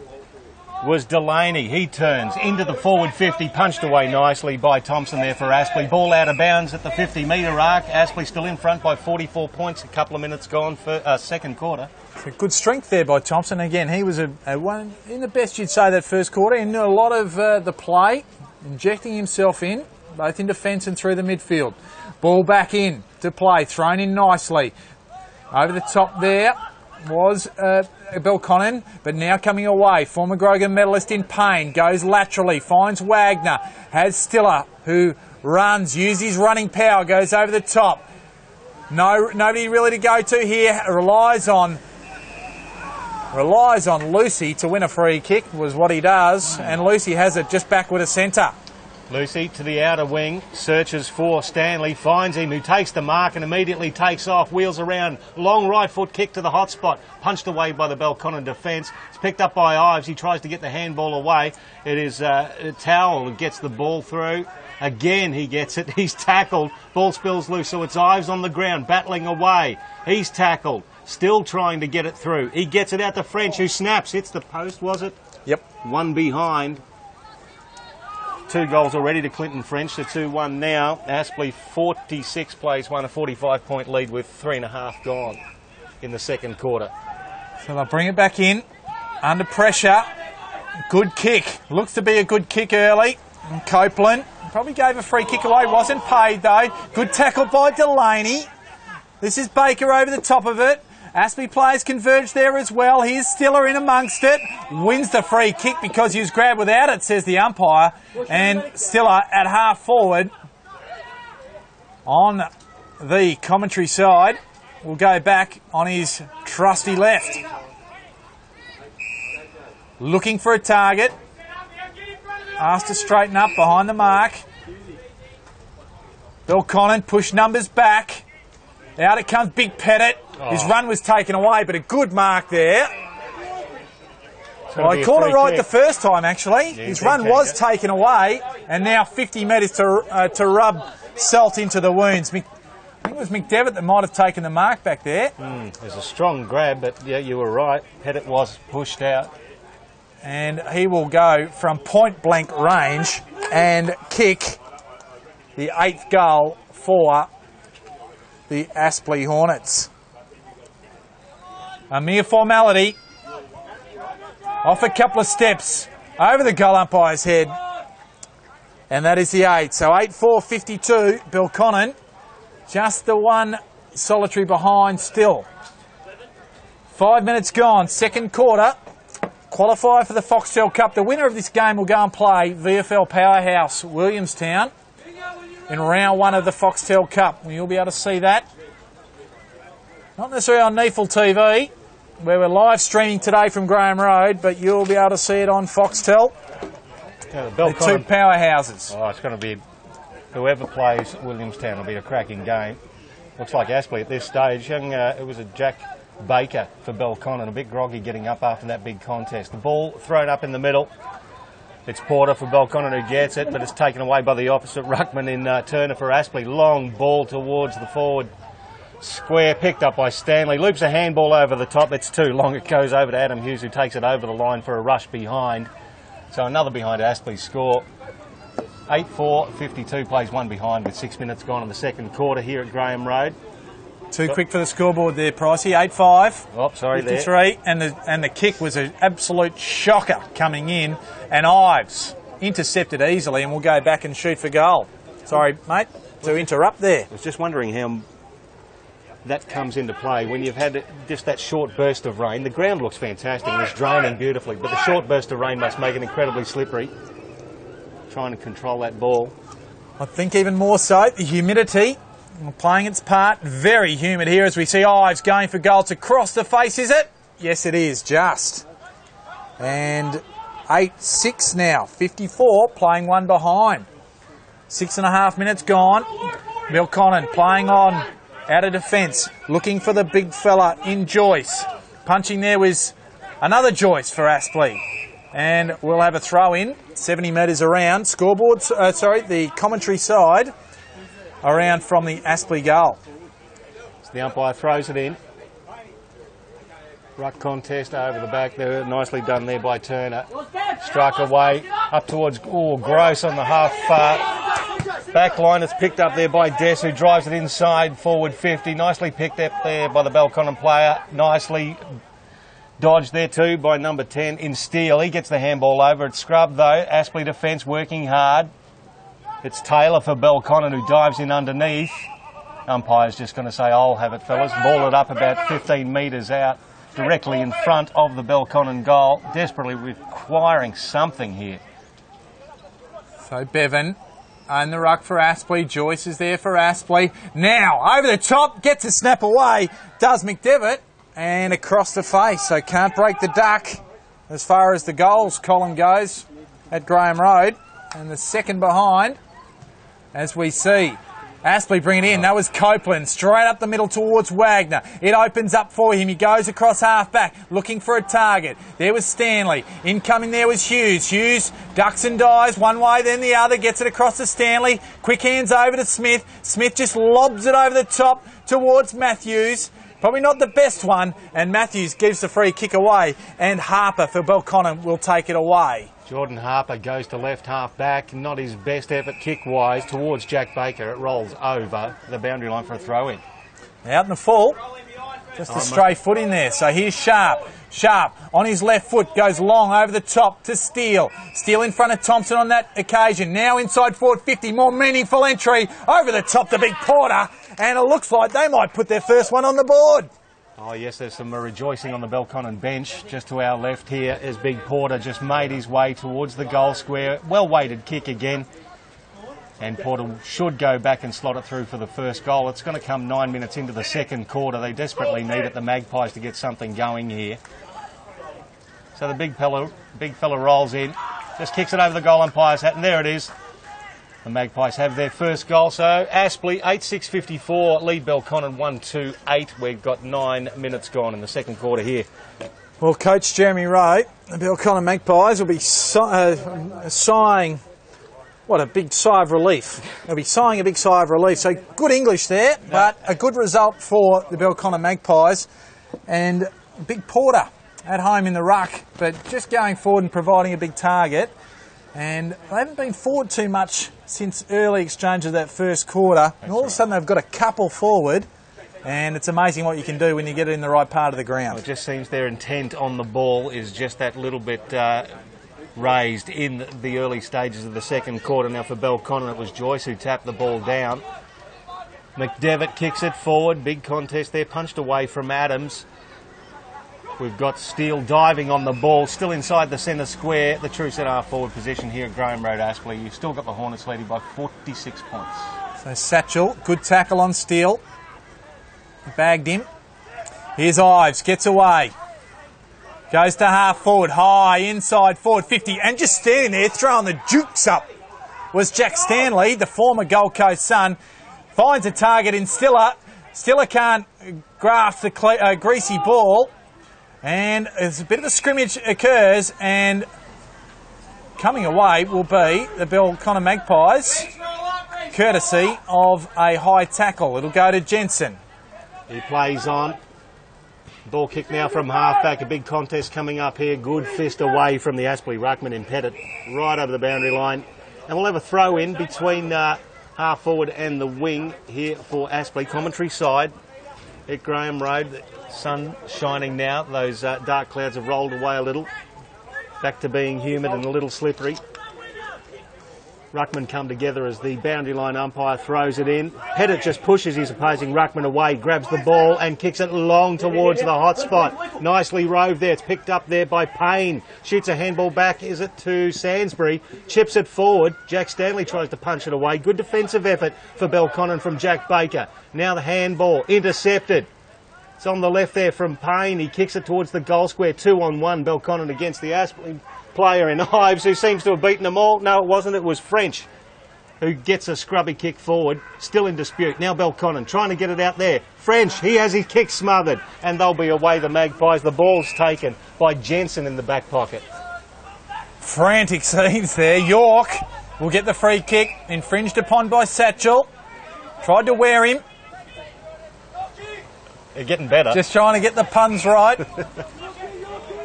was Delaney. He turns into the forward 50, punched away nicely by Thompson there for Aspley. Ball out of bounds at the 50-metre arc. Aspley still in front by 44 points, a couple of minutes gone for second quarter. So good strength there by Thompson. Again, he was a one in the best, you'd say, that first quarter. He knew a lot of the play, injecting himself in, both in defence and through the midfield. Ball back in to play, thrown in nicely. Over the top there was Belconnen, but now coming away. Former Grogan medalist in pain, goes laterally, finds Wagner, has Stiller, who runs, uses his running power, goes over the top. Nobody really to go to here, relies on Lucy to win a free kick, was what he does, and Lucy has it just backward of centre. Lucy to the outer wing, searches for Stanley, finds him, who takes the mark and immediately takes off, wheels around, long right foot kick to the hot spot, punched away by the Belconnen defence. It's picked up by Ives. He tries to get the handball away. It is Towell who gets the ball through. Again, he gets it. He's tackled. Ball spills loose, so it's Ives on the ground, battling away. He's tackled, still trying to get it through. He gets it out to French, who snaps. Hits the post, was it? Yep. One behind. 2 goals already to Clinton French, to 2-1 now. Aspley 46 plays, won a 45-point lead with 3.5 gone in the second quarter. So they'll bring it back in, under pressure. Good kick. Looks to be a good kick early. And Copeland probably gave a free kick away, wasn't paid though. Good tackle by Delaney. This is Baker over the top of it. Aspley players converge there as well. Here's Stiller in amongst it. Wins the free kick because he was grabbed without it, says the umpire. And Stiller at half forward on the commentary side will go back on his trusty left. Looking for a target. Asked to straighten up behind the mark. Belconnen push numbers back. Out it comes Big Pettit. His run was taken away, but a good mark there. Well, I called it right the first time, actually. Yeah, his run was taken away, and now 50 metres to rub salt into the wounds. I think it was McDevitt that might have taken the mark back there. There's a strong grab, but yeah, you were right. Pettit was pushed out. And he will go from point-blank range and kick the 8th goal for the Aspley Hornets. A mere formality. Off a couple of steps over the goal umpire's head. And that is the 8. So 8-4-52. Belconnen just the one solitary behind still. 5 minutes gone. Second quarter. Qualifier for the Foxtel Cup. The winner of this game will go and play VFL powerhouse Williamstown in round 1 of the Foxtel Cup. You'll be able to see that. Not necessarily on Neefle TV, where we're live streaming today from Graham Road, but you'll be able to see it on Foxtel. Yeah, the 2 powerhouses. Oh, it's going to be, whoever plays Williamstown will be a cracking game. Looks like Aspley at this stage. It was a Jack Baker for Belconnen, a bit groggy getting up after that big contest. The ball thrown up in the middle. It's Porter for Belconnen who gets it, but it's taken away by the opposite ruckman in Turner for Aspley. Long ball towards the forward square, picked up by Stanley. Loops a handball over the top. It's too long. It goes over to Adam Hughes, who takes it over the line for a rush behind. So another behind Aspley's score. 8-4-52, plays 1 behind with 6 minutes gone in the second quarter here at Graham Road. Too quick for the scoreboard there, Pricey. 8-5. Oh, sorry 53, there. And the kick was an absolute shocker coming in. And Ives intercepted easily and will go back and shoot for goal. Sorry, mate, to interrupt there. I was just wondering how that comes into play when you've had just that short burst of rain. The ground looks fantastic and it's draining beautifully, but the short burst of rain must make it incredibly slippery. Trying to control that ball. I think even more so, the humidity playing its part. Very humid here as we see Ives going for goal. It's across the face, is it? Yes, it is, just. And 8-6 now, 54, playing 1 behind. 6.5 minutes gone. Belconnen playing on, out of defence, looking for the big fella in Joyce. Punching there was another Joyce for Aspley. And we'll have a throw in, 70 metres around. Scoreboard, the commentary side, around from the Aspley goal. So the umpire throws it in. Ruck contest over the back there, nicely done there by Turner. Struck away up towards, Gross on the half back line. It's picked up there by Des, who drives it inside, forward 50. Nicely picked up there by the Belconnen player. Nicely dodged there too by number 10 in Steele. He gets the handball over. It's scrubbed though. Aspley defence working hard. It's Taylor for Belconnen who dives in underneath. Umpire's just going to say, I'll have it, fellas. Ball it up about 15 metres out, directly in front of the Belconnen goal. Desperately requiring something here. So Bevan and the ruck for Aspley. Joyce is there for Aspley. Now, over the top, gets a snap away. Does McDevitt. And across the face. So can't break the duck as far as the goals column goes at Graham Road. And the second behind, as we see. Aspley bringing it in. That was Copeland. Straight up the middle towards Wagner. It opens up for him. He goes across half back, looking for a target. There was Stanley. Incoming there was Hughes. Hughes ducks and dives one way, then the other. Gets it across to Stanley. Quick hands over to Smith. Smith just lobs it over the top towards Matthews. Probably not the best one. And Matthews gives the free kick away. And Harper for Belconnen will take it away. Jordan Harper goes to left half back, not his best effort kick-wise, towards Jack Baker. It rolls over the boundary line for a throw-in. Out in the full, just a stray foot in there. So here's Sharp. Sharp on his left foot goes long over the top to Steele. Steele in front of Thompson on that occasion. Now inside forward 50, more meaningful entry over the top to Big Porter. And it looks like they might put their first one on the board. Oh yes, there's some rejoicing on the Belconnen bench. Just to our left here as Big Porter just made his way towards the goal square. Well-weighted kick again. And Porter should go back and slot it through for the first goal. It's going to come 9 minutes into the second quarter. They desperately need it, the Magpies, to get something going here. So the big fella rolls in. Just kicks it over the goal umpire's hat, and there it is. The Magpies have their first goal. So Aspley 8-6-54, lead Belconnen 1-2-8. We've got 9 minutes gone in the second quarter here. Well, Coach Jeremy Rowe, the Belconnen Magpies will be sighing, what a big sigh of relief. They'll be sighing a big sigh of relief. So good English there, but a good result for the Belconnen Magpies. And Big Porter at home in the ruck, but just going forward and providing a big target. And they haven't been forward too much since early exchange of that first quarter. And all of a sudden they've got a couple forward. And it's amazing what you can do when you get it in the right part of the ground. Well, it just seems their intent on the ball is just that little bit raised in the early stages of the second quarter. Now for Belconnen, it was Joyce who tapped the ball down. McDevitt kicks it forward. Big contest there, punched away from Adams. We've got Steele diving on the ball, still inside the centre square, the true centre-half forward position here at Graham Road, Aspley. You've still got the Hornets leading by 46 points. So Satchel, good tackle on Steele. Bagged him. Here's Ives, gets away. Goes to half forward, high, inside forward 50, and just standing there throwing the jukes up was Jack Stanley, the former Gold Coast son. Finds a target in Stiller. Stiller can't graft the greasy ball. And as a bit of a scrimmage occurs, and coming away will be the Belconnen Magpies, courtesy of a high tackle. It'll go to Jensen. He plays on. Ball kick now from half-back. A big contest coming up here. Good fist away from the Aspley ruckman in Pettit, right over the boundary line. And we'll have a throw-in between half-forward and the wing here for Aspley. Commentary side at Graham Road. The sun shining now. Those dark clouds have rolled away a little. Back to being humid and a little slippery. Ruckman come together as the boundary line umpire throws it in. Pettit just pushes his opposing ruckman away, grabs the ball and kicks it long towards the hot spot. Nicely roved there. It's picked up there by Payne. Shoots a handball back. Is it to Sainsbury? Chips it forward. Jack Stanley tries to punch it away. Good defensive effort for Belconnen from Jack Baker. Now the handball intercepted. It's on the left there from Payne. He kicks it towards the goal square. 2-on-1 Belconnen against the Aspley player in Ives, who seems to have beaten them all. No, it wasn't. It was French who gets a scrubby kick forward. Still in dispute. Now Belconnen trying to get it out there. French, he has his kick smothered. And they'll be away, the Magpies. The ball's taken by Jensen in the back pocket. Frantic scenes there. York will get the free kick. Infringed upon by Satchel. Tried to wear him. They're getting better. Just trying to get the puns right.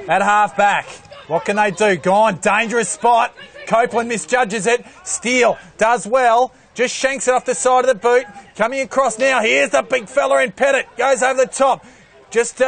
At half back. What can they do? Gone. Dangerous spot. Copeland misjudges it. Steele does well. Just shanks it off the side of the boot. Coming across now. Here's the big fella in Pettit. Goes over the top. Just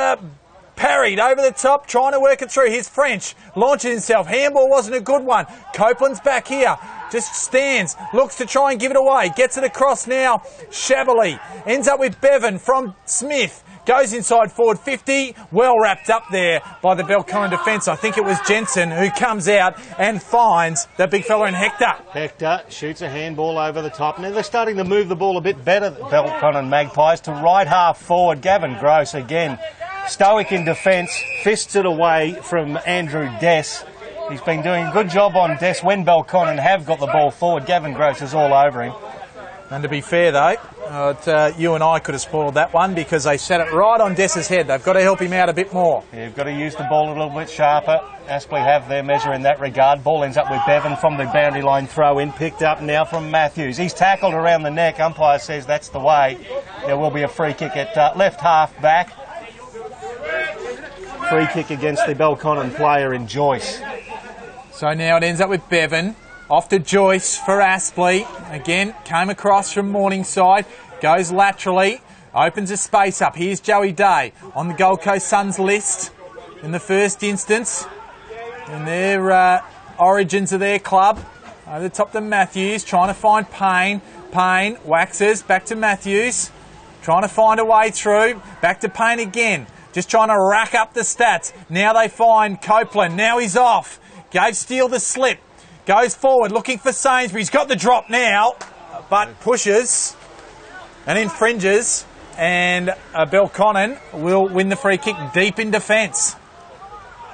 parried over the top, trying to work it through. Here's French. Launches himself. Handball wasn't a good one. Copeland's back here. Just stands. Looks to try and give it away. Gets it across now. Shabbily. Ends up with Bevan from Smith. Goes inside forward 50. Well wrapped up there by the Belconnen defence. I think it was Jensen who comes out and finds the big fella in Hector. Hector shoots a handball over the top. Now they're starting to move the ball a bit better, the Belconnen Magpies, to right half forward. Gavin Gross again. Stoic in defence. Fists it away from Andrew Dess. He's been doing a good job on Dess when Belconnen have got the ball forward. Gavin Gross is all over him. And to be fair, though, you and I could have spoiled that one because they set it right on Dess's head. They've got to help him out a bit more. Yeah, you've got to use the ball a little bit sharper. Aspley have their measure in that regard. Ball ends up with Bevan from the boundary line throw in. Picked up now from Matthews. He's tackled around the neck. Umpire says that's the way. There will be a free kick at left half back. Free kick against the Belconnen player in Joyce. So now it ends up with Bevan. Off to Joyce for Aspley. Again, came across from Morningside. Goes laterally. Opens a space up. Here's Joey Day on the Gold Coast Suns list in the first instance. In their origins of their club. Over the top to Matthews. Trying to find Payne. Payne waxes. Back to Matthews. Trying to find a way through. Back to Payne again. Just trying to rack up the stats. Now they find Copeland. Now he's off. Gave Steele the slip. Goes forward, looking for Sainsbury. He's got the drop now, but pushes and infringes, and Belconnen will win the free kick deep in defence.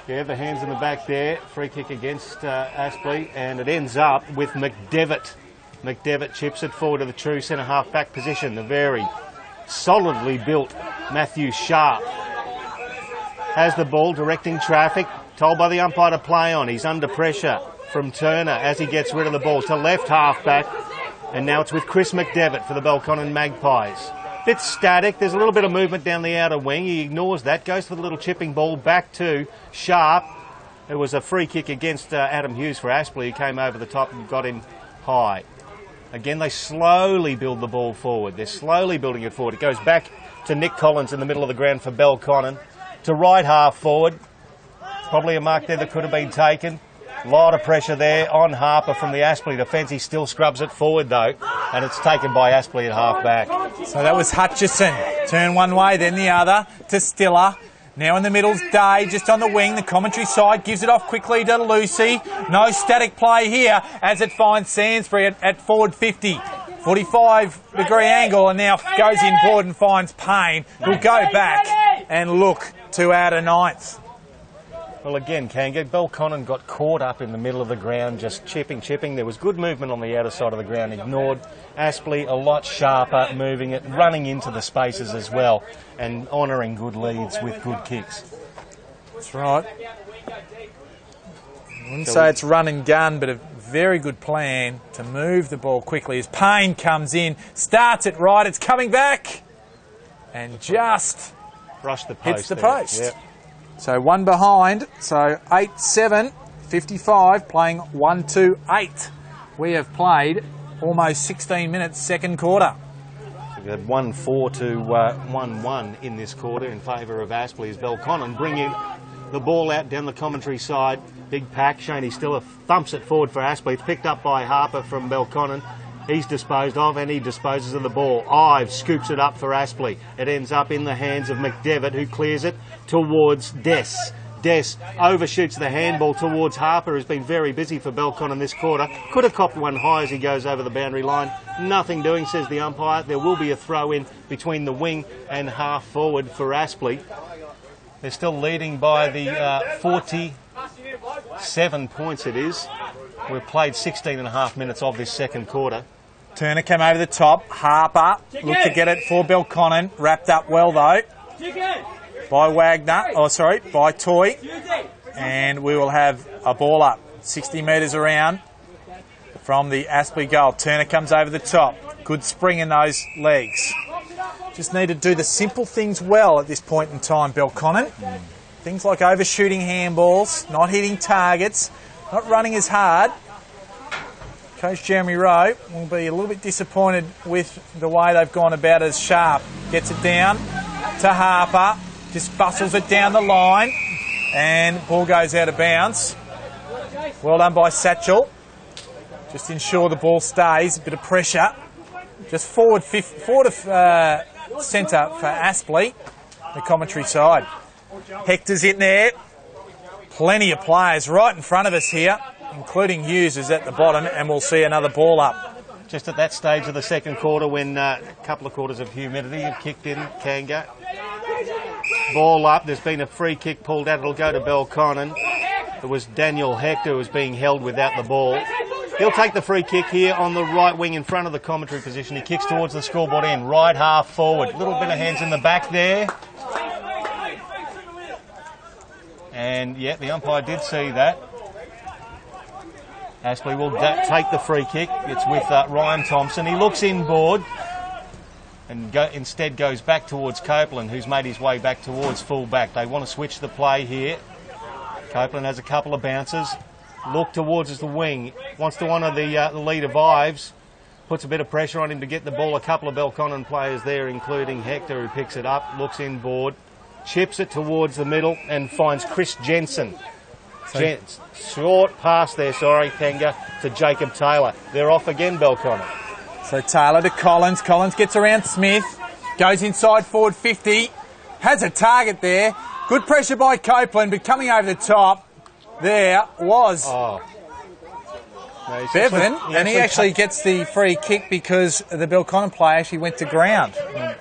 Yeah, the hands in the back there. Free kick against Aspley, and it ends up with McDevitt. McDevitt chips it forward to the true centre-half back position. The very solidly built Matthew Sharp has the ball, directing traffic. Told by the umpire to play on. He's under pressure from Turner as he gets rid of the ball to left half back, and now it's with Chris McDevitt for the Belconnen Magpies. Bit static, there's a little bit of movement down the outer wing. He ignores that, goes for the little chipping ball back to Sharp. It was a free kick against Adam Hughes for Aspley, who came over the top and got him high. Again, they slowly build the ball forward. They're slowly building it forward. It goes back to Nick Collins in the middle of the ground for Belconnen. To right half forward. Probably a mark there that could have been taken. A lot of pressure there on Harper from the Aspley defence. He still scrubs it forward though, and it's taken by Aspley at half back. So that was Hutchison. Turn one way, then the other to Stiller. Now in the middle's Day, just on the wing. The commentary side gives it off quickly to Lucy. No static play here as it finds Sainsbury at forward 50. 45-degree angle, and now goes in forward and finds Payne, who'll go back and look to add a ninth. Well, again, Kanga, Belconnen got caught up in the middle of the ground, just chipping. There was good movement on the outer side of the ground, ignored. Aspley a lot sharper, moving it, running into the spaces as well, and honouring good leads with good kicks. That's right. I wouldn't say it's run and gun, but a very good plan to move the ball quickly as Payne comes in, starts it right, it's coming back, and just brushed the post. Hits the post. Yep. So one behind, so 8-7, 55, playing 1-2-8. We have played almost 16 minutes, second quarter. So we had 1-4 to 1-1 in this quarter in favour of Aspley as Belconnen bringing the ball out down the commentary side. Big pack, Shaney Stiller thumps it forward for Aspley. It's picked up by Harper from Belconnen. He's disposed of, and he disposes of the ball. Ives scoops it up for Aspley. It ends up in the hands of McDevitt, who clears it towards Dess. Dess overshoots the handball towards Harper, who's been very busy for Belconnen this quarter. Could have copped one high as he goes over the boundary line. Nothing doing, says the umpire. There will be a throw in between the wing and half forward for Aspley. They're still leading by the 47 points it is. We've played 16 and a half minutes of this second quarter. Turner came over the top. Harper looked to get it for Belconnen. Wrapped up well though by by Toy. And we will have a ball up 60 metres around from the Aspley goal. Turner comes over the top. Good spring in those legs. Just need to do the simple things well at this point in time, Belconnen. Things like overshooting handballs, not hitting targets, not running as hard. Coach Jeremy Rowe will be a little bit disappointed with the way they've gone about as Sharp gets it down to Harper, just bustles it down the line, and ball goes out of bounds. Well done by Satchel. Just ensure the ball stays, a bit of pressure. Just forward of centre for Aspley, the commentary side. Hector's in there. Plenty of players right in front of us here, including Hughes is at the bottom, and we'll see another ball up. Just at that stage of the second quarter when a couple of quarters of humidity have kicked in, Kanga. Ball up, there's been a free kick pulled out, it'll go to Belconnen. It was Daniel Hector who was being held without the ball. He'll take the free kick here on the right wing in front of the commentary position. He kicks towards the scoreboard end, right half forward. Little bit of hands in the back there. And yeah, the umpire did see that. Aspley will take the free kick. It's with Ryan Thompson. He looks inboard and instead goes back towards Copeland, who's made his way back towards full back. They want to switch the play here. Copeland has a couple of bounces. Look towards the wing. Wants to honour the lead of Ives. Puts a bit of pressure on him to get the ball. A couple of Belconnen players there, including Hector, who picks it up. Looks inboard. Chips it towards the middle and finds Chris Jensen. Short pass there, Kanga, to Jacob Taylor. They're off again, Belconnen. So Taylor to Collins. Collins gets around Smith. Goes inside forward 50. Has a target there. Good pressure by Copeland, but coming over the top there was Bevan, and he actually gets the free kick because the Belconnen player actually went to ground.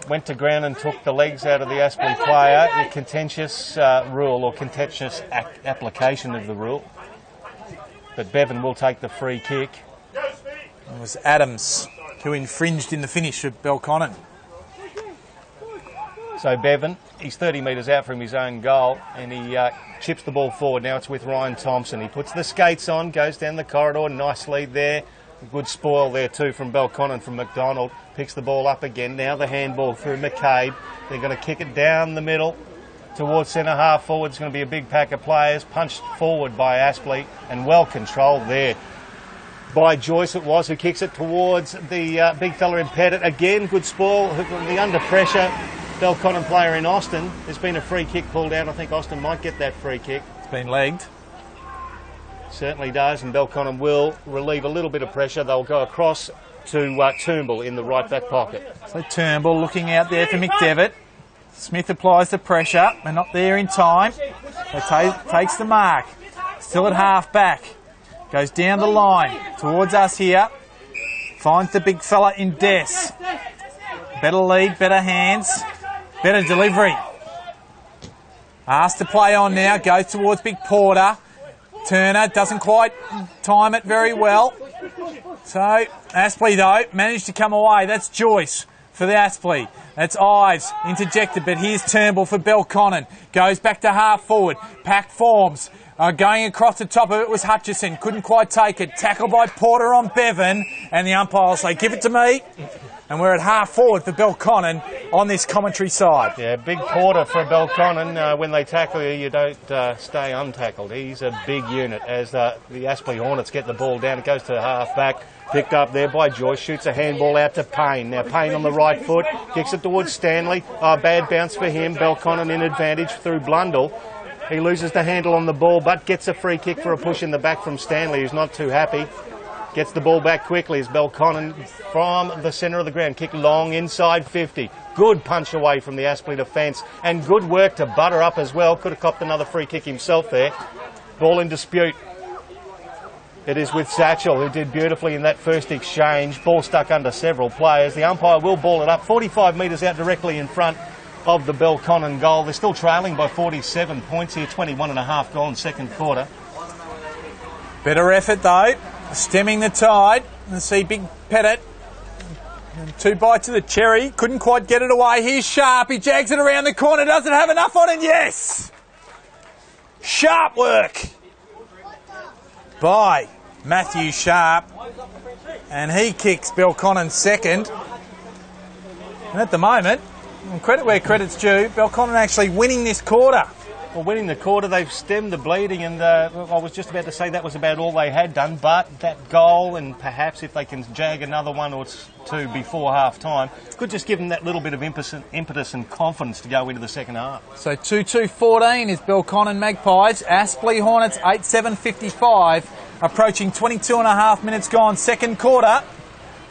Went to ground and took the legs out of the Aspley player. A contentious rule or contentious application of the rule. But Bevan will take the free kick. It was Adams who infringed in the finish of Belconnen. So Bevan, he's 30 metres out from his own goal and he chips the ball forward. Now it's with Ryan Thompson. He puts the skates on, goes down the corridor, nice lead there. A good spoil there too from Belconnen, from McDonald. Picks the ball up again. Now the handball through McCabe. They're going to kick it down the middle towards centre half forward. It's going to be a big pack of players. Punched forward by Aspley and well controlled there by Joyce it was, who kicks it towards the big fella in Pettit. Again, good spoil. The under pressure Belconnen player in Austin. There's been a free kick pulled out. I think Austin might get that free kick. It's been legged. Certainly does, and Belconnen will relieve a little bit of pressure. They'll go across to Turnbull in the right back pocket. So Turnbull looking out there for McDevitt. Smith applies the pressure. They're not there in time. Takes the mark. Still at half back. Goes down the line towards us here. Finds the big fella in Des. Better lead, better hands, better delivery. Asked to play on now. Goes towards Big Porter. Turner doesn't quite time it very well. So Aspley, though, managed to come away. That's Joyce for the Aspley. That's Ives interjected, but here's Turnbull for Belconnen. Goes back to half forward. Pack forms. Going across the top of it was Hutchison. Couldn't quite take it. Tackled by Porter on Bevan. And the umpire will say, give it to me. And we're at half forward for Belconnen on this commentary side. Yeah, big Porter for Belconnen. When they tackle you, you don't stay untackled. He's a big unit. As the Aspley Hornets get the ball down, it goes to half back. Picked up there by Joyce. Shoots a handball out to Payne. Now Payne on the right foot. Kicks it towards Stanley. Bad bounce for him. Belconnen in advantage through Blundell. He loses the handle on the ball, but gets a free kick for a push in the back from Stanley, who's not too happy. Gets the ball back quickly as Belconnen from the centre of the ground. Kick long inside 50. Good punch away from the Aspley defence. And good work to butter up as well. Could have copped another free kick himself there. Ball in dispute. It is with Satchel, who did beautifully in that first exchange. Ball stuck under several players. The umpire will ball it up 45 metres out directly in front of the Belconnen goal. They're still trailing by 47 points here. 21.5 gone second quarter. Better effort, though. Stemming the tide. And see Big Pettit. And 2 bites of the cherry. Couldn't quite get it away. Here's Sharp. He jags it around the corner. Doesn't have enough on it. Yes! Sharp work by Matthew Sharp. And he kicks Belconnen second. And at the moment, credit where credit's due, Belconnen actually winning this quarter. Well, winning the quarter, they've stemmed the bleeding, and I was just about to say that was about all they had done, but that goal, and perhaps if they can jag another one or two before half-time, could just give them that little bit of impetus and confidence to go into the second half. So 2-2-14 is Belconnen Magpies. Aspley Hornets 8-7-55. Approaching 22 and a half minutes gone, second quarter.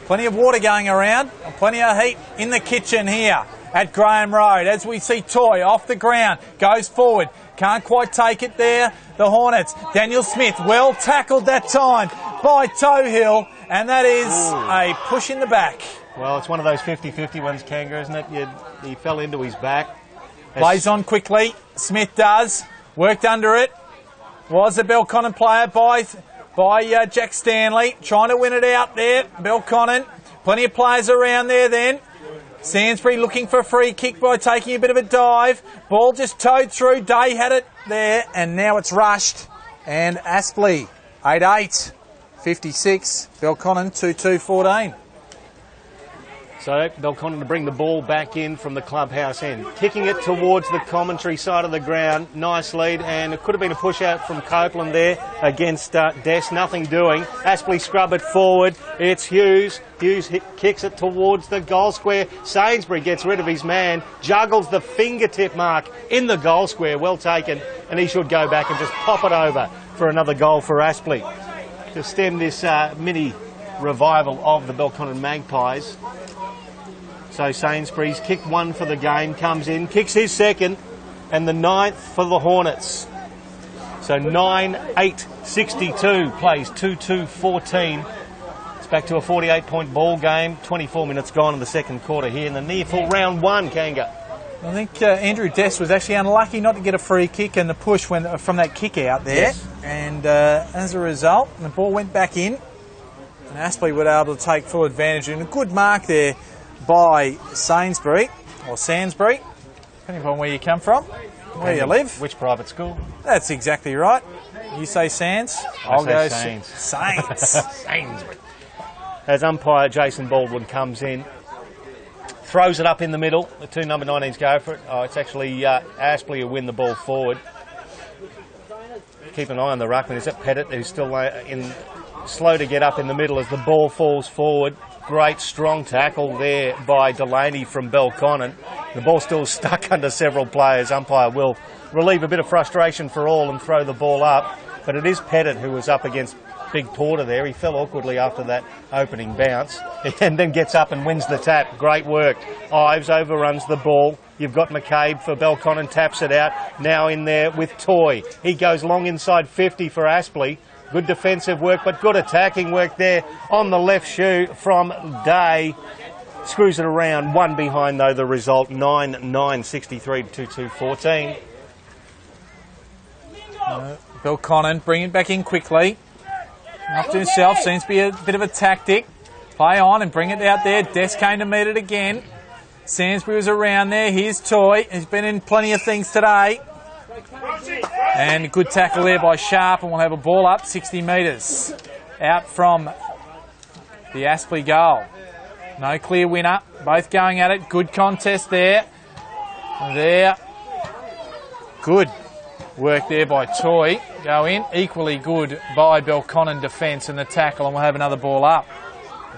Plenty of water going around, and plenty of heat in the kitchen here at Graham Road. As we see Toy off the ground, goes forward, can't quite take it there. The Hornets, Daniel Smith, well tackled that time by Toehill, and that is a push in the back. Well, it's one of those 50-50 ones, Kanga, isn't it? He fell into his back. Plays on quickly, Smith does, worked under it. Was a Belconnen player by Jack Stanley, trying to win it out there. Belconnen, plenty of players around there then. Sainsbury looking for a free kick by taking a bit of a dive. Ball just towed through. Day had it there, and now it's rushed. And Aspley, 8-8, 56. Belconnen, 2-2-14. So Belconnen to bring the ball back in from the clubhouse end. Kicking it towards the commentary side of the ground. Nice lead, and it could have been a push out from Copeland there against Des. Nothing doing. Aspley scrub it forward. It's Hughes. Hughes kicks it towards the goal square. Sainsbury gets rid of his man. Juggles the fingertip mark in the goal square. Well taken, and he should go back and just pop it over for another goal for Aspley to stem this mini revival of the Belconnen Magpies. So Sainsbury's kicked one for the game, comes in, kicks his second, and the 9th for the Hornets. So 9-8-62 plays 2-2-14. It's back to a 48-point ball game. 24 minutes gone in the second quarter here in the near full round one, Kanga. I think Andrew Dess was actually unlucky not to get a free kick and the push from that kick out there. Yes. And as a result, the ball went back in, and Aspley were able to take full advantage. And a good mark there by Sainsbury, or Sansbury, depending upon where you come from, where you live. Which private school? That's exactly right. You say Sans, I'll go Sains. Saints. Sainsbury. As umpire Jason Baldwin comes in, throws it up in the middle. The two number 19s go for it. Oh, it's actually Aspley who win the ball forward. Keep an eye on the ruckman. Is that Pettit who's still slow to get up in the middle as the ball falls forward? Great strong tackle there by Delaney from Belconnen. The ball still stuck under several players. Umpire will relieve a bit of frustration for all and throw the ball up. But it is Pettit who was up against Big Porter there. He fell awkwardly after that opening bounce and then gets up and wins the tap. Great work. Ives overruns the ball. You've got McCabe for Belconnen, taps it out. Now in there with Toy. He goes long inside 50 for Aspley. Good defensive work, but good attacking work there on the left shoe from Day. Screws it around. One behind, though, the result. 9-9-63 to 2-2-14. Belconnen, bring it back in quickly. Up to himself, seems to be a bit of a tactic. Play on and bring it out there. Des came to meet it again. Sansbury was around there. Here's Toy. He's been in plenty of things today. And a good tackle there by Sharp, and we'll have a ball up 60 metres out from the Aspley goal. No clear winner. Both going at it. Good contest there. There. Good work there by Toy. Go in. Equally good by Belconnen defence and the tackle, and we'll have another ball up.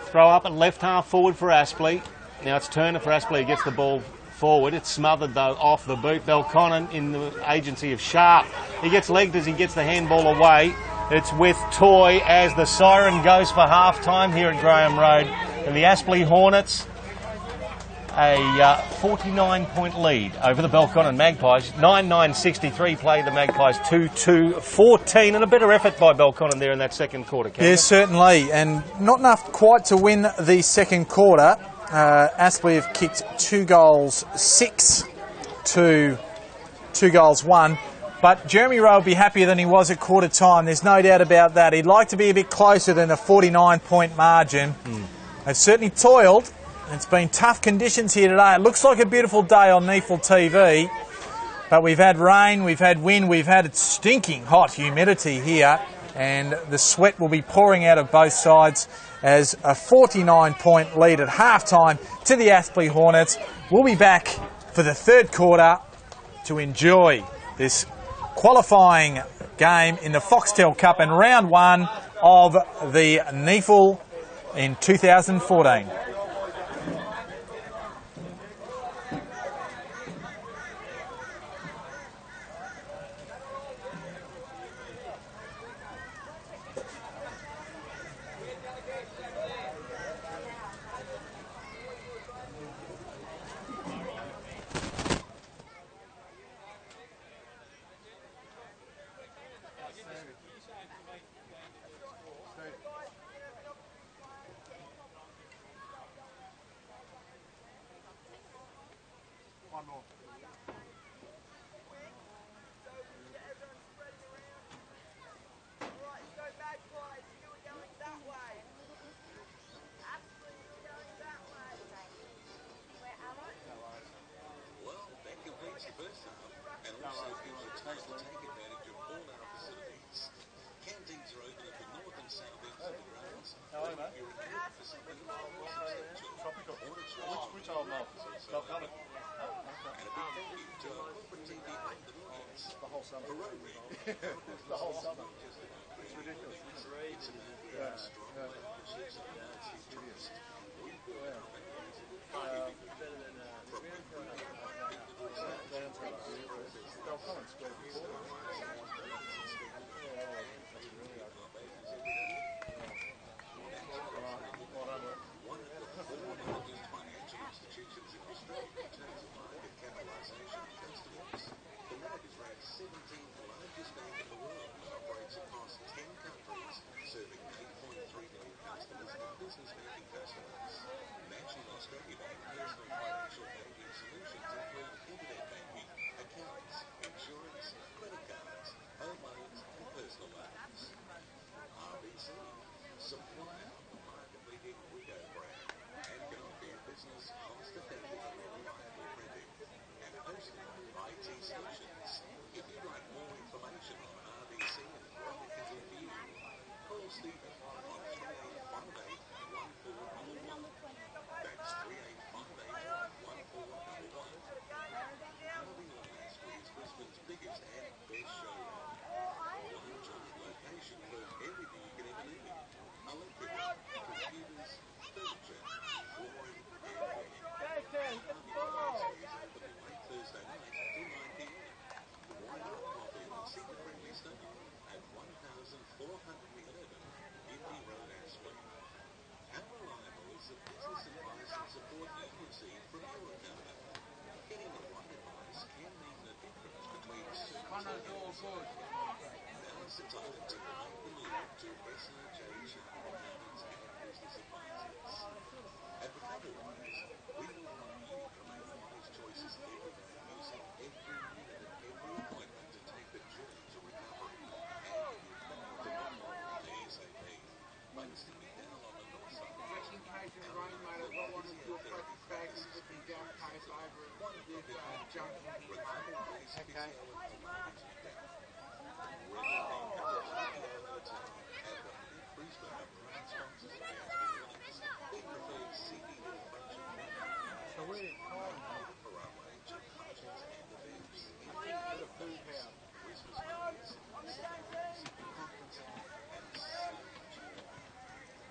Throw up at left half forward for Aspley. Now it's Turner for Aspley who gets the ball forward. It's smothered, though, off the boot. Belconnen in the agency of Sharp. He gets legged as he gets the handball away. It's with Toy as the siren goes for half-time here at Graham Road. And the Aspley Hornets, a 49-point lead over the Belconnen Magpies. 9-9-63 play the Magpies 2-2-14. And a better effort by Belconnen there in that second quarter. Yes, certainly. And not enough quite to win the second quarter. Aspley have kicked 2 goals 6 to 2 goals 1. But Jeremy Rowe will be happier than he was at quarter time. There's no doubt about that. He'd like to be a bit closer than a 49-point margin. They've certainly toiled. It's been tough conditions here today. It looks like a beautiful day on Neefle TV. But we've had rain, we've had wind, we've had stinking hot humidity here. And the sweat will be pouring out of both sides as a 49-point lead at half-time to the Aspley Hornets. We'll be back for the third quarter to enjoy this qualifying game in the Foxtel Cup and round one of the NEFL in 2014. One more. Alright, so Magpies, you were going that way. Aspley, you're going that way. Where am I? Well, that completes the first half and also gives you time to take advantage of all our facilities. Canteens are open at the north and south ends of the grounds. You're in for something Tropical. Hornets Which old mob? Belconnen. and a big thank you to our corporate TV and the Hornets. The whole summer. For Rotary, The whole summer. It's ridiculous. it's about strong relationships and relative trust. We build our families Belconnen square one of the four largest financial institutions in Australia in terms of market capitalisation and customers. The NAB is ranked 17th largest bank in the world and operates across 10 countries, serving 8.3 million customers and business banking customers. National Australia Bank personal financial banking solutions include internet banking, accounts, insurance, credit cards, home loans and personal loans. RBC, supplier of the market-leading Rico brand and can offer your business cost-effective and reliable printing. And hosting IT Solutions. If you'd like more information on RBC and what we can do for you, call Stephen on 3858 1411. That's 3858 1411. RB Aspley is Brisbane's biggest and best showroom. One giant location for everything you can ever need. Electrical, computers, furniture, flooring, and bedding. RB Aspley is open late Thursday night till 9 p.m. Why not pop in and see the friendly staff at 1411 Indy Road, Aspley? How reliable is the business advice and support you receive from your company? Getting the right advice can mean the difference between certainty and uncertainty. Now's the time to make the move to SRJ Chartered Accountants and Business Advisors. At Recover Wise, we will help you to make wise choices every day using every minute of every appointment to take the journey to recovery and get you back to normal ASAP. Based in McDowell on the north side of Just in case it rains, mate, I've got one of your plastic bags and put some junk case over it. This junk in here, mate. Okay. So where is The food house.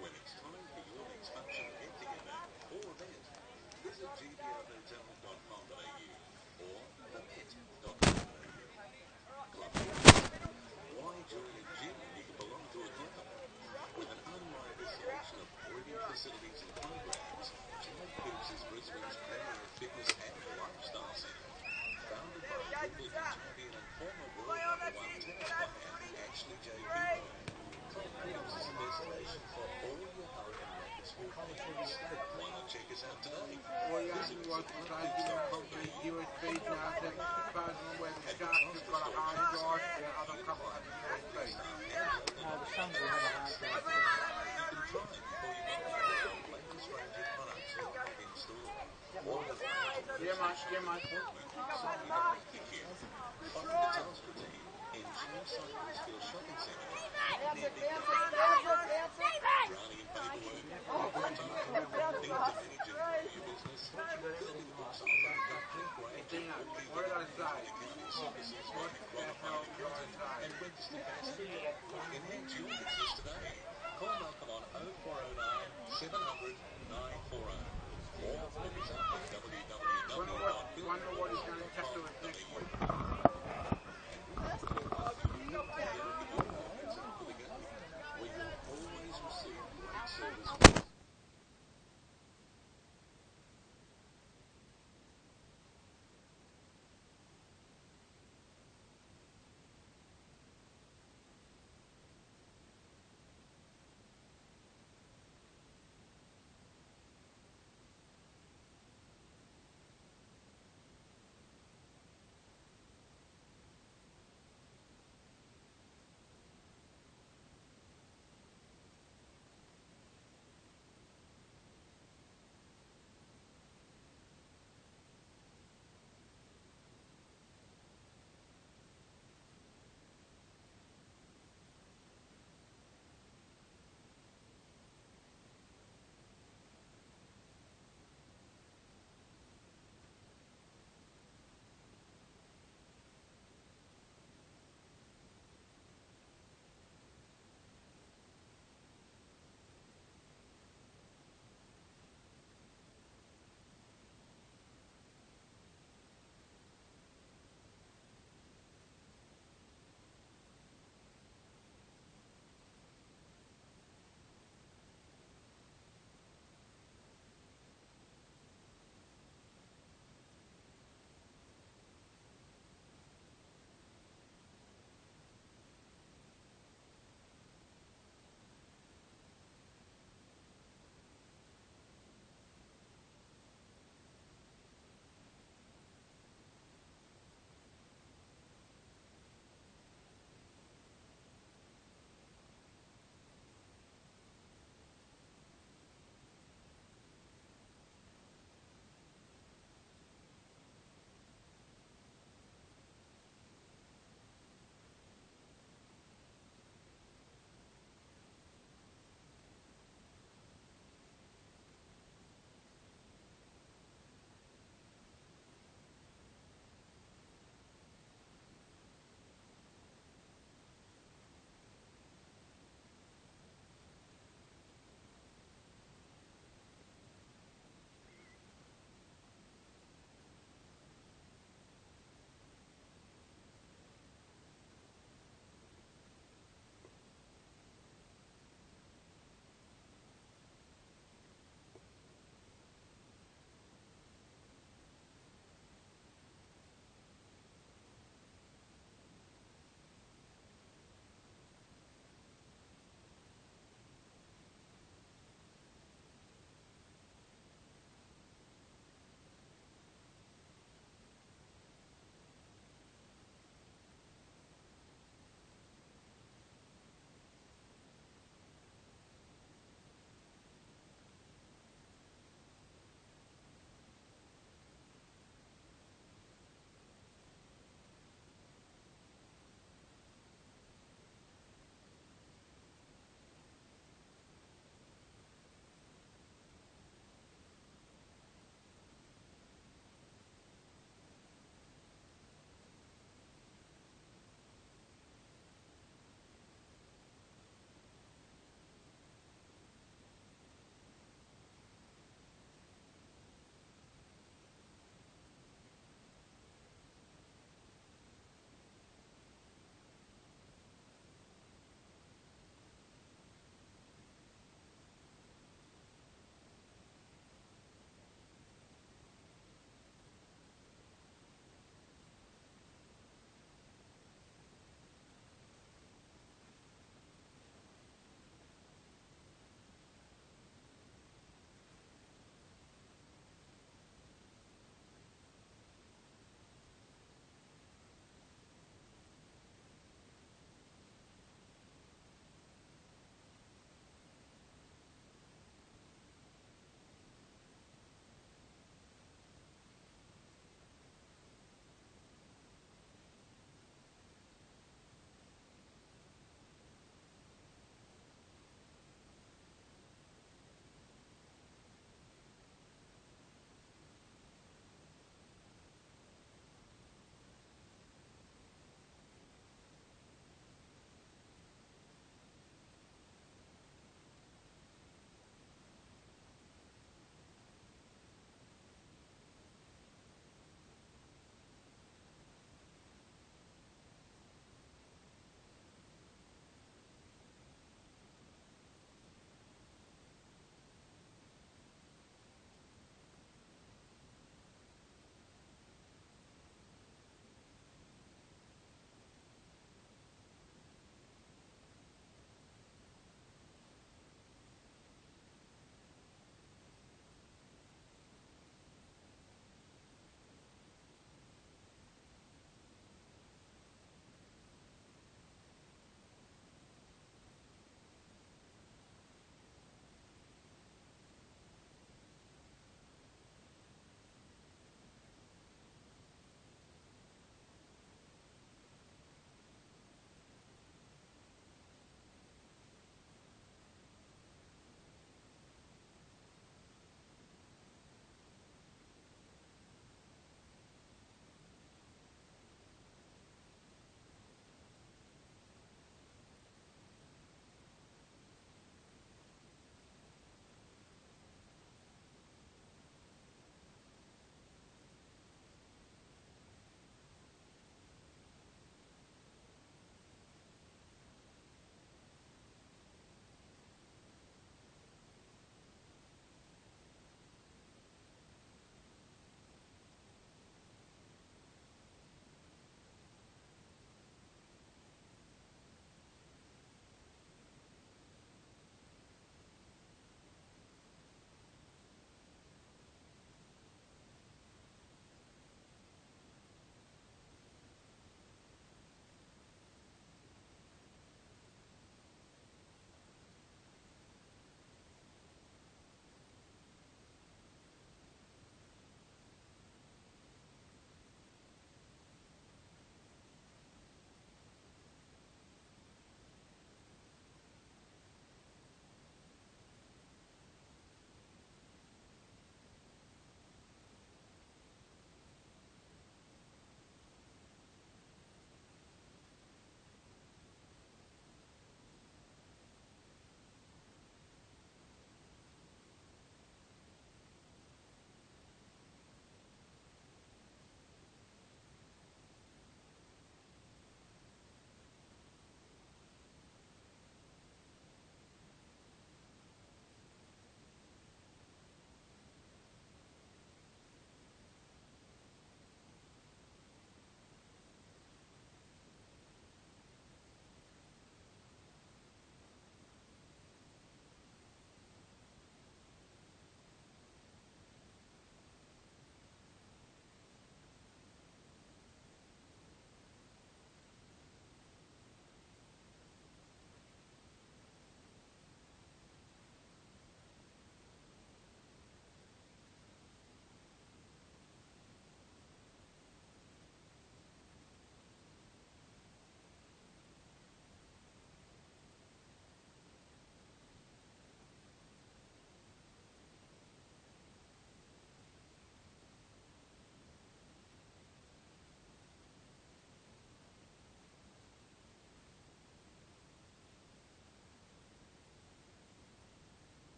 When it's time for your next function, get together or event, visit gbhotel.com.au or thepit.com.au. Club. Why join a gym when you can belong to a club? With an unrivaled selection of brilliant facilities and programs, Magpies is Brisbane's premier fitness and lifestyle centre. Founded by Wimbledon champion and former world number one tennis player Ashley J. Cooper, Magpies is a destination for all your home and racket sport needs. Why not check us out today? All you have to do is decide you want to use USB now to expose them where the shark has got a hard drive and other couple of USB. the sun will have a hard time. You can try before you buy our latest range of products live in store. Yeah, mate. Thank you. Find the Telstra team in Cheapside Westfield Shopping Centre. Brownie and paperwork. Need to manage and grow your business? Building blocks are great. Dino, what did I say? services by qualified accountants and registered gas engineer. Enhance your business today. Call Malcolm on 0409 700 940 or look us up at Wonder what he's going to tackle us next week. where you'll always receive great service.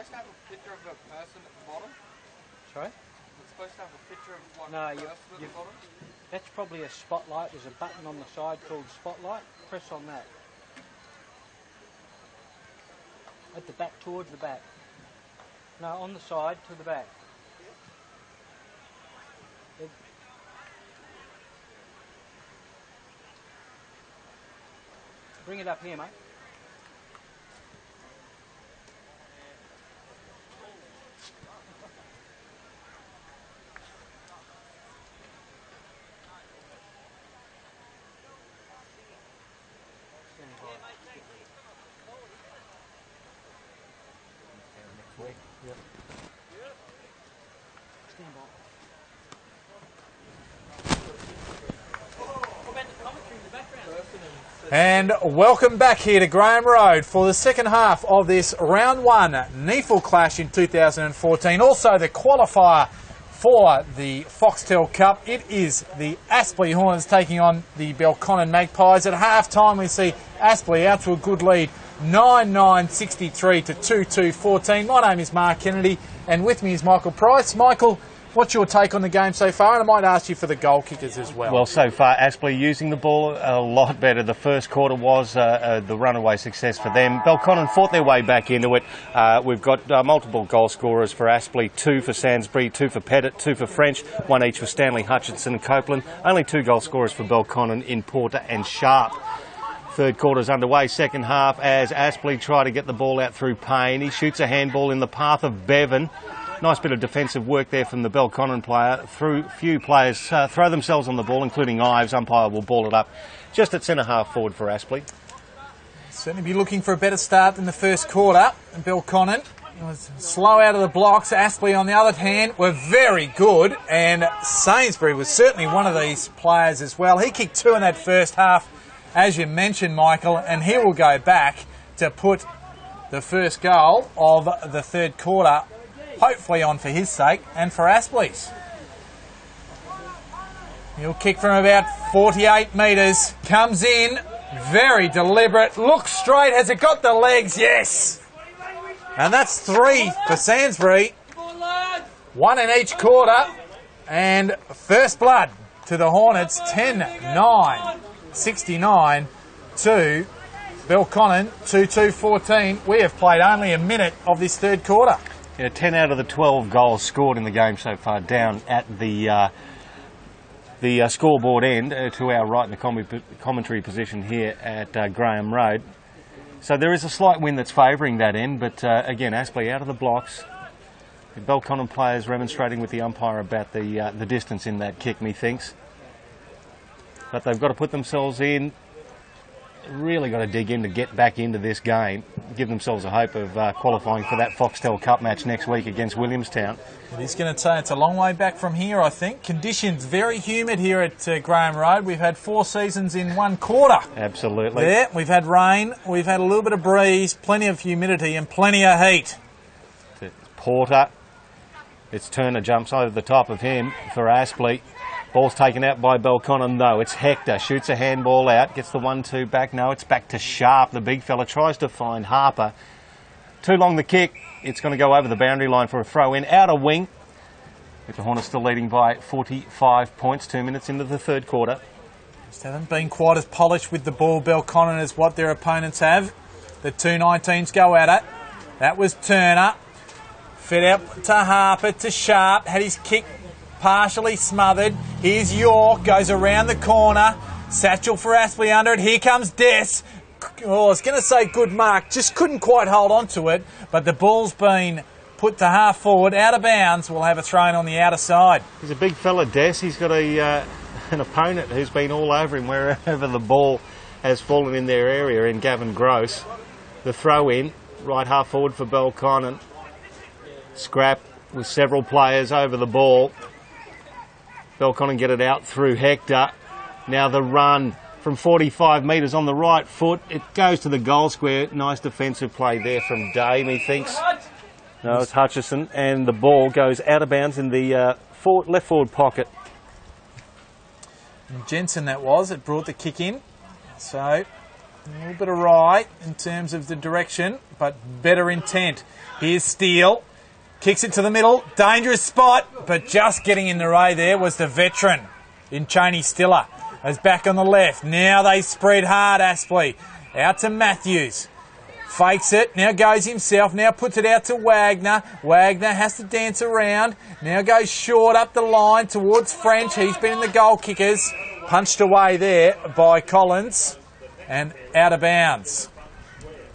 supposed to have a picture of a person at the bottom? Sorry? It's supposed to have a picture of one No, person at the bottom? that's probably a spotlight. There's a button on the side called spotlight. Press on that. At the back, towards the back. No, on the side to the back. Bring it up here, mate. Stand by. And welcome back here to Graham Road for the second half of this round one NEFL clash in 2014. Also the qualifier for the Foxtel Cup. It is the Aspley Hornets taking on the Belconnen Magpies. At half time we see Aspley out to a good lead, 9-9-63 to 2-2-14. My name is Mark Kennedy and with me is Michael Price. Michael, what's your take on the game so far? And I might ask you for the goal kickers as well. Well, so far, Aspley using the ball a lot better. The first quarter was the runaway success for them. Belconnen fought their way back into it. We've got multiple goal scorers for Aspley, 2 for Sainsbury, 2 for Pettit, 2 for French, 1 each for Stanley, Hutchinson and Copeland. Only 2 goal scorers for Belconnen in Porter and Sharp. Third quarter's underway, second half, as Aspley try to get the ball out through Payne. He shoots a handball in the path of Bevan. Nice bit of defensive work there from the Belconnen player. Few players throw themselves on the ball, including Ives. Umpire will ball it up just at centre-half forward for Aspley. Certainly be looking for a better start than the first quarter. And Belconnen was slow out of the blocks. Aspley, on the other hand, were very good. And Sainsbury was certainly one of these players as well. He kicked 2 in that first half, as you mentioned, Michael, and he will go back to put the first goal of the third quarter hopefully on for his sake and for Aspley's. He'll kick from about 48 metres, comes in, very deliberate, looks straight, has it got the legs? Yes! And that's 3 for Sainsbury, 1 in each quarter, and first blood to the Hornets, 10-9-69 to Belconnen, 2-2-14. We have played only a minute of this third quarter. Yeah, 10 out of the 12 goals scored in the game so far down at the scoreboard end to our right in the commentary position here at Graham Road. So there is a slight wind that's favouring that end, but again, Aspley out of the blocks. The Belconnen players remonstrating with the umpire about the distance in that kick, methinks. But they've got to put themselves in. Really got to dig in to get back into this game, give themselves a hope of qualifying for that Foxtel Cup match next week against Williamstown. It is going to say it's a long way back from here, I think. Conditions very humid here at Graham Road. We've had 4 seasons in 1 quarter. Absolutely. There, we've had rain, we've had a little bit of breeze, plenty of humidity and plenty of heat. Porter, it's Turner jumps over the top of him for Aspley. Ball's taken out by Belconnen though. It's Hector, shoots a handball out, gets the 1-2 back. No, it's back to Sharp. The big fella tries to find Harper. Too long the kick. It's going to go over the boundary line for a throw in. Outer wing. With the Hornets still leading by 45 points, 2 minutes into the third quarter. Just haven't been quite as polished with the ball, Belconnen, as what their opponents have. The 2-19s go at it. That was Turner. Fed out to Harper, to Sharp. Had his kick partially smothered. Here's York, goes around the corner. Satchel for Aspley under it. Here comes Des. Oh, I was going to say good mark. Just couldn't quite hold on to it. But the ball's been put to half forward, out of bounds. We'll have a throw in on the outer side. He's a big fella, Des. He's got an opponent who's been all over him wherever the ball has fallen in their area in Gavin Gross. The throw in, right half forward for Belconnen. Scrap with several players over the ball. Belconnen get it out through Hector. Now the run from 45 metres on the right foot. It goes to the goal square. Nice defensive play there from Day, methinks. No, it's Hutchison. And the ball goes out of bounds in the left forward pocket. And Jensen that was. It brought the kick in. So A little bit of right in terms of the direction, but better intent. Here's Steele. Kicks it to the middle. Dangerous spot, but just getting in the way there was the veteran in Cheney Stiller. As back on the left. Now they spread hard, Aspley. Out to Matthews. Fakes it. Now goes himself. Now puts it out to Wagner. Wagner has to dance around. Now goes short up the line towards French. He's been in the goal kickers. Punched away there by Collins. And out of bounds.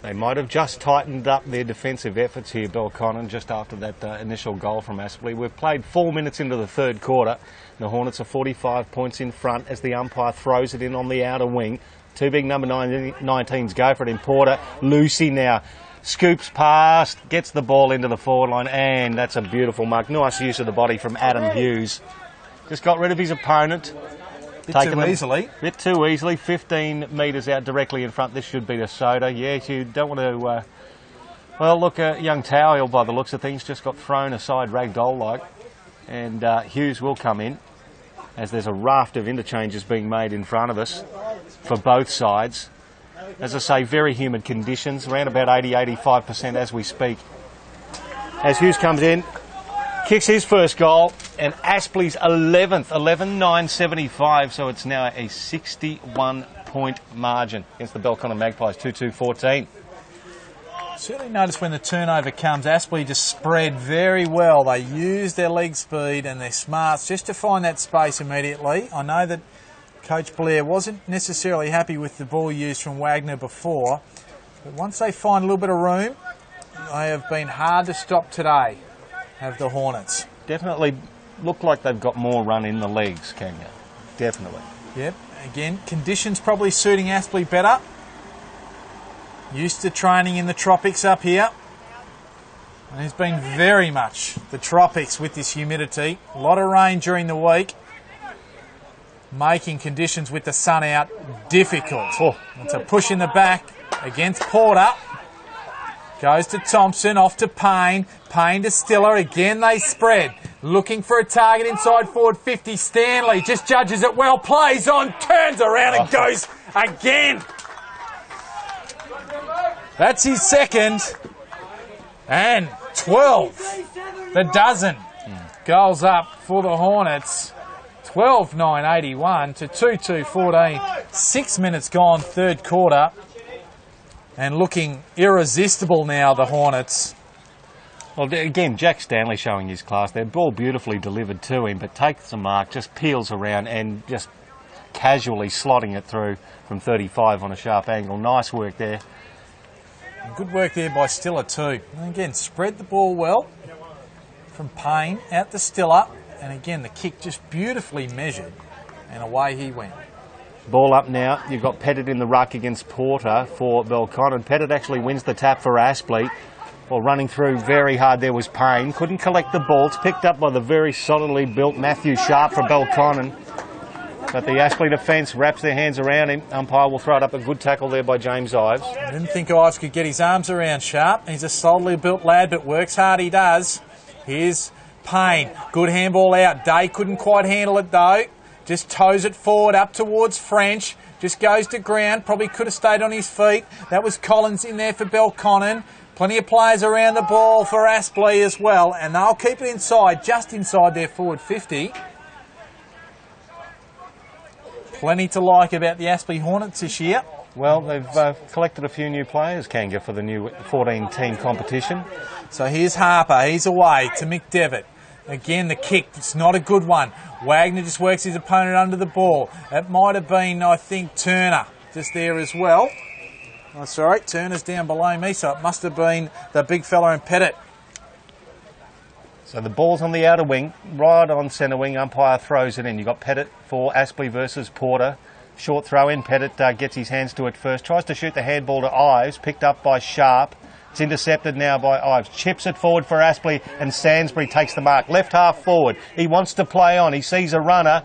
They might have just tightened up their defensive efforts here, Belconnen, just after that initial goal from Aspley. We've played 4 minutes into the third quarter. The Hornets are 45 points in front as the umpire throws it in on the outer wing. Two big number 19s go for it in Porter. Lucy now scoops past, gets the ball into the forward line, and that's a beautiful mark. Nice use of the body from Adam Hughes. Just got rid of his opponent. Bit too easily. 15 metres out directly in front. This should be the soda. Yes, you don't want to... well, look, young Towell, by the looks of things, just got thrown aside ragdoll-like. And Hughes will come in as there's a raft of interchanges being made in front of us for both sides. As I say, very humid conditions, around about 80-85% as we speak. As Hughes comes in, kicks his first goal, and Aspley's 11th, 11-9-75, so it's now a 61-point margin against the Belconnen Magpies, 2-2-14. Certainly notice when the turnover comes, Aspley just spread very well. They use their leg speed and their smarts just to find that space immediately. I know that Coach Blair wasn't necessarily happy with the ball used from Wagner before, but once they find a little bit of room, they have been hard to stop today, have the Hornets. Definitely look like they've got more run in the legs, can you? Definitely. Yep, again, conditions probably suiting Aspley better. Used to training in the tropics up here. And it's been very much the tropics with this humidity. A lot of rain during the week, making conditions with the sun out difficult. Oh. It's a push in the back against Porter. Goes to Thompson, off to Payne. Payne to Stiller. Again they spread. Looking for a target inside forward 50. Stanley just judges it well. Plays on, turns around and goes again. That's his second. And 12. The dozen. Goals up for the Hornets. 12-9-81 to 2-2-14. 6 minutes gone, third quarter. And looking irresistible now, the Hornets. Well, again, Jack Stanley showing his class there. Ball beautifully delivered to him, but takes the mark, just peels around and just casually slotting it through from 35 on a sharp angle. Nice work there. Good work there by Stiller too. And again, spread the ball well from Payne out to Stiller. And again, the kick just beautifully measured. And away he went. Ball up now. You've got Pettit in the ruck against Porter for Belconnen. Pettit actually wins the tap for Aspley. Well, running through very hard there was Payne. Couldn't collect the ball. It's picked up by the very solidly built Matthew Sharp for Belconnen. But the Aspley defence wraps their hands around him. Umpire will throw it up. A good tackle there by James Ives. I didn't think Ives could get his arms around Sharp. He's a solidly built lad, but works hard, he does. Here's Payne. Good handball out. Day couldn't quite handle it though. Just toes it forward up towards French. Just goes to ground. Probably could have stayed on his feet. That was Collins in there for Belconnen. Plenty of players around the ball for Aspley as well. And they'll keep it inside, just inside their forward 50. Plenty to like about the Aspley Hornets this year. Well, they've collected a few new players, Kanga, for the new 14-team competition. So here's Harper. He's away to McDevitt. Again, the kick, it's not a good one. Wagner just works his opponent under the ball. It might have been, I think, Turner just there as well. Oh, sorry, Turner's down below me, so it must have been the big fella in Pettit. So the ball's on the outer wing, right on centre wing. Umpire throws it in. You've got Pettit for Aspley versus Porter. Short throw in. Pettit gets his hands to it first. Tries to shoot the handball to Ives. Picked up by Sharp. It's intercepted now by Ives. Chips it forward for Aspley, and Sainsbury takes the mark. Left half forward. He wants to play on. He sees a runner.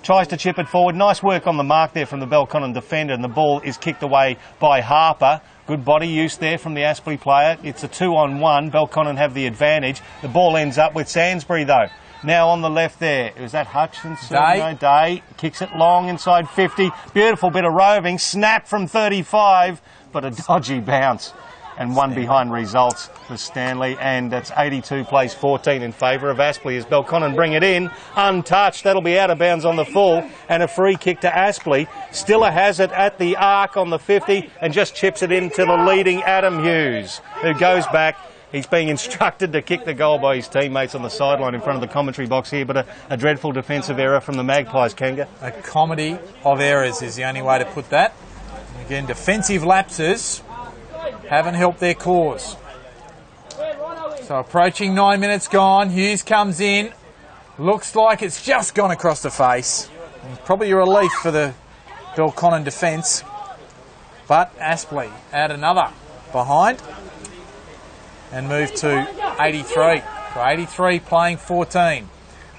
Tries to chip it forward. Nice work on the mark there from the Belconnen defender, and the ball is kicked away by Harper. Good body use there from the Aspley player. It's a 2-on-1. Belconnen have the advantage. The ball ends up with Sainsbury though. Now on the left there, is that Hutchinson? Day. No, Day. Kicks it long inside 50. Beautiful bit of roving. Snap from 35, but a dodgy bounce. And one behind results for Stanley, and that's 82 plays 14 in favour of Aspley as Belconnen bring it in, untouched. That'll be out of bounds on the full, and a free kick to Aspley. Stiller has it at the arc on the 50 and just chips it into the leading Adam Hughes, who goes back. He's being instructed to kick the goal by his teammates on the sideline in front of the commentary box here, but a dreadful defensive error from the Magpies, Kanga. A comedy of errors is the only way to put that. Again, defensive lapses haven't helped their cause. So approaching 9 minutes gone, Hughes comes in. Looks like it's just gone across the face. Probably a relief for the Belconnen defence. But Aspley add another behind and move to 83. So 83 playing 14.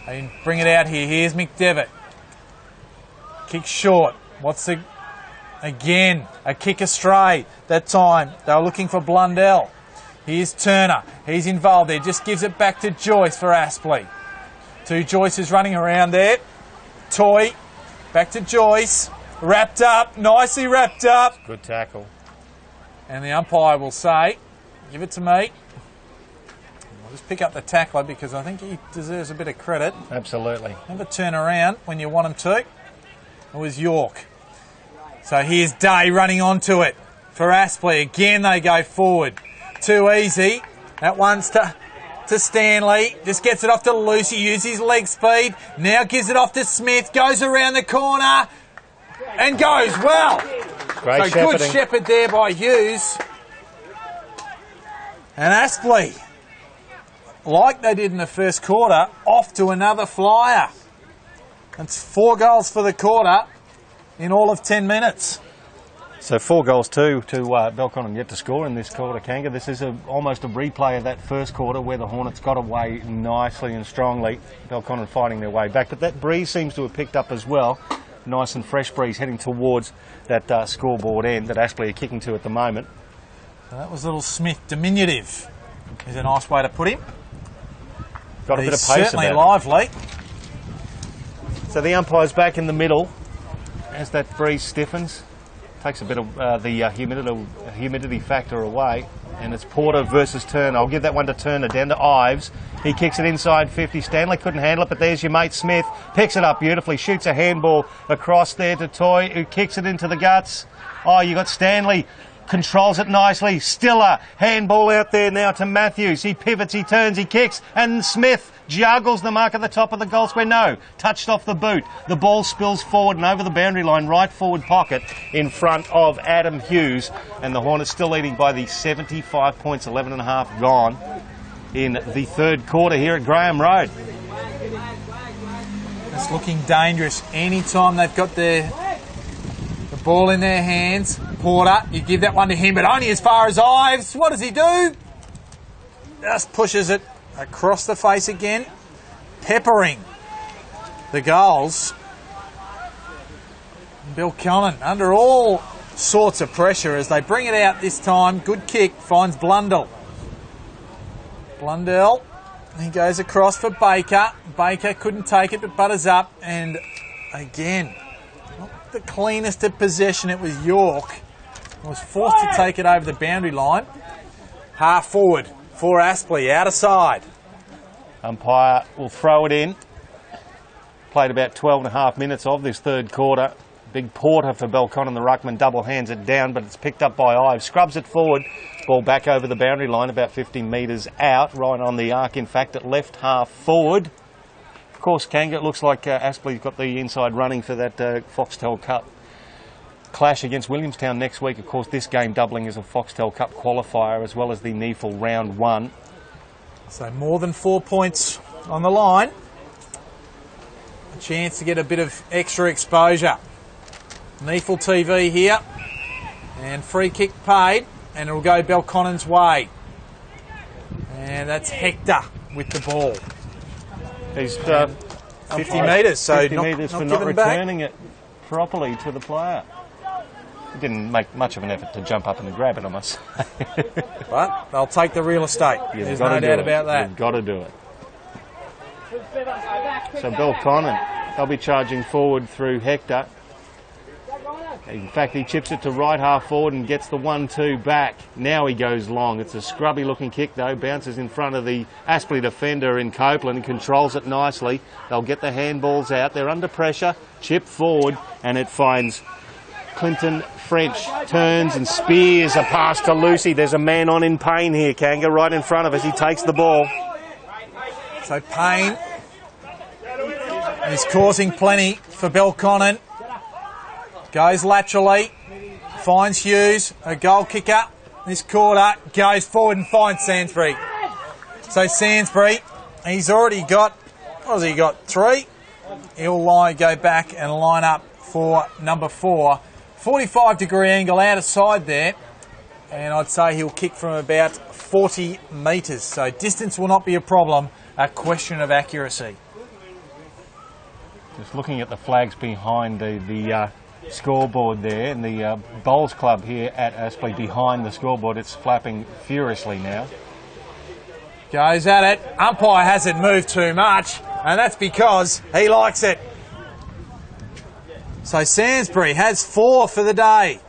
They bring it out here. Here's McDevitt. Kick short. What's the... Again, a kick astray. That time, they were looking for Blundell. Here's Turner. He's involved there. Just gives it back to Joyce for Aspley. Two Joyces running around there. Toy. Back to Joyce. Wrapped up. Nicely wrapped up. Good tackle. And the umpire will say, give it to me. I'll just pick up the tackler because I think he deserves a bit of credit. Absolutely. Never turn around when you want him to. It was York. So here's Day running onto it for Aspley. Again, they go forward. Too easy. That one's to Stanley. Just gets it off to Lucy. Uses his leg speed. Now gives it off to Smith. Goes around the corner and goes well. Great so good shepherd there by Hughes. And Aspley, like they did in the first quarter, off to another flyer. That's 4 goals for the quarter in all of 10 minutes. So 4 goals to Belconnen yet to score in this quarter, Kanga. This is almost a replay of that first quarter where the Hornets got away nicely and strongly. Belconnen fighting their way back. But that breeze seems to have picked up as well. Nice and fresh breeze heading towards that scoreboard end that Aspley are kicking to at the moment. So that was little Smith diminutive. Is a nice way to put him. Got a bit of pace certainly about lively. So the umpire's back in the middle as that breeze stiffens. Takes a bit of the humidity factor away, and it's Porter versus Turner. I'll give that one to Turner, down to Ives. He kicks it inside 50. Stanley couldn't handle it, but there's your mate Smith. Picks it up beautifully, shoots a handball across there to Toy, who kicks it into the guts. Oh, you got Stanley. Controls it nicely. Stiller, handball out there now to Matthews. He pivots, he turns, he kicks, and Smith juggles the mark at the top of the goal square. No, touched off the boot. The ball spills forward and over the boundary line, right forward pocket in front of Adam Hughes. And the Hornets still leading by the 75 points, 11.5 gone in the third quarter here at Graham Road. It's looking dangerous. Anytime they've got the ball in their hands, Porter, you give that one to him, but only as far as Ives. What does he do? Just pushes it across the face again, peppering the goals. Belconnen under all sorts of pressure as they bring it out this time. Good kick, finds Blundell. Blundell, he goes across for Baker. Baker couldn't take it, but butters up, and again, not the cleanest of possession. It was York. Was forced to take it over the boundary line. Half forward for Aspley, out of side. Umpire will throw it in. Played about 12.5 minutes of this third quarter. Big Porter for Belconnen. The ruckman double hands it down, but it's picked up by Ives. Scrubs it forward. Ball back over the boundary line, about 50 metres out, right on the arc, in fact, at left half forward. Of course, Kanga, it looks like Aspley's got the inside running for that Foxtel Cup clash against Williamstown next week. Of course, this game doubling as a Foxtel Cup qualifier as well as the NEAFL round 1. So more than 4 points on the line. A chance to get a bit of extra exposure. NEAFL TV here. And free kick paid. And it'll go Belconnen's way. And that's Hector with the ball. He's 50 metres, so 50 metres for not returning it properly to the player. He didn't make much of an effort to jump up and grab it, I must say. But they'll take the real estate. There's no doubt about that. You've got to do it. So Belconnen, they'll be charging forward through Hector. In fact, he chips it to right half forward and gets the 1-2 back. Now he goes long. It's a scrubby looking kick though. Bounces in front of the Aspley defender in Copeland and controls it nicely. They'll get the handballs out. They're under pressure. Chip forward and it finds Clinton French. Turns and spears a pass to Lucy. There's a man on in pain here, Kanga, right in front of us. He takes the ball. So Payne is causing plenty for Belconnen. Goes laterally, finds Hughes, a goal kicker. This quarter goes forward and finds Sainsbury. So Sainsbury, he's already got, what has he got, 3? He'll go back and line up for number 4. 45-degree angle out of side there, and I'd say he'll kick from about 40 metres. So distance will not be a problem, a question of accuracy. Just looking at the flags behind the scoreboard there, and the Bowls Club here at Aspley behind the scoreboard, it's flapping furiously now. Goes at it. Umpire hasn't moved too much, and that's because he likes it. So Sainsbury has 4 for the day.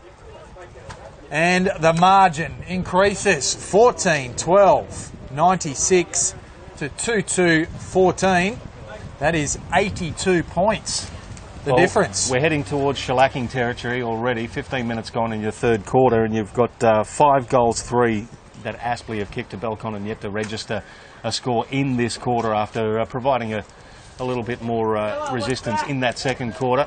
And the margin increases 14-12, 96 to 2-2-14. That is 82 points. The difference. We're heading towards shellacking territory already. 15 minutes gone in your third quarter, and you've got 5 goals, 3 that Aspley have kicked to Belconnen, yet to register a score in this quarter after providing a little bit more resistance in that second quarter.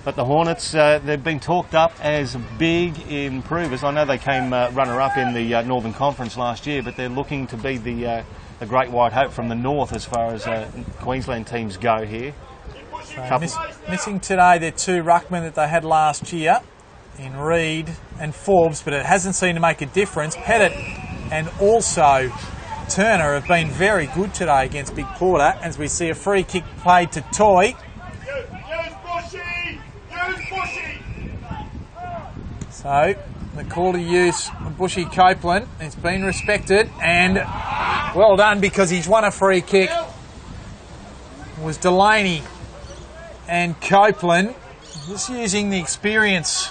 But the Hornets, they've been talked up as big improvers. I know they came runner-up in the Northern Conference last year, but they're looking to be the great white hope from the north as far as Queensland teams go here. Missing today their 2 ruckmen that they had last year in Reed and Forbes, but it hasn't seemed to make a difference. Pettit and also Turner have been very good today against Big Porter, as we see a free kick played to Toy. So the call to use Bushy Copeland has been respected, and well done, because he's won a free kick. It was Delaney and Copeland, just using the experience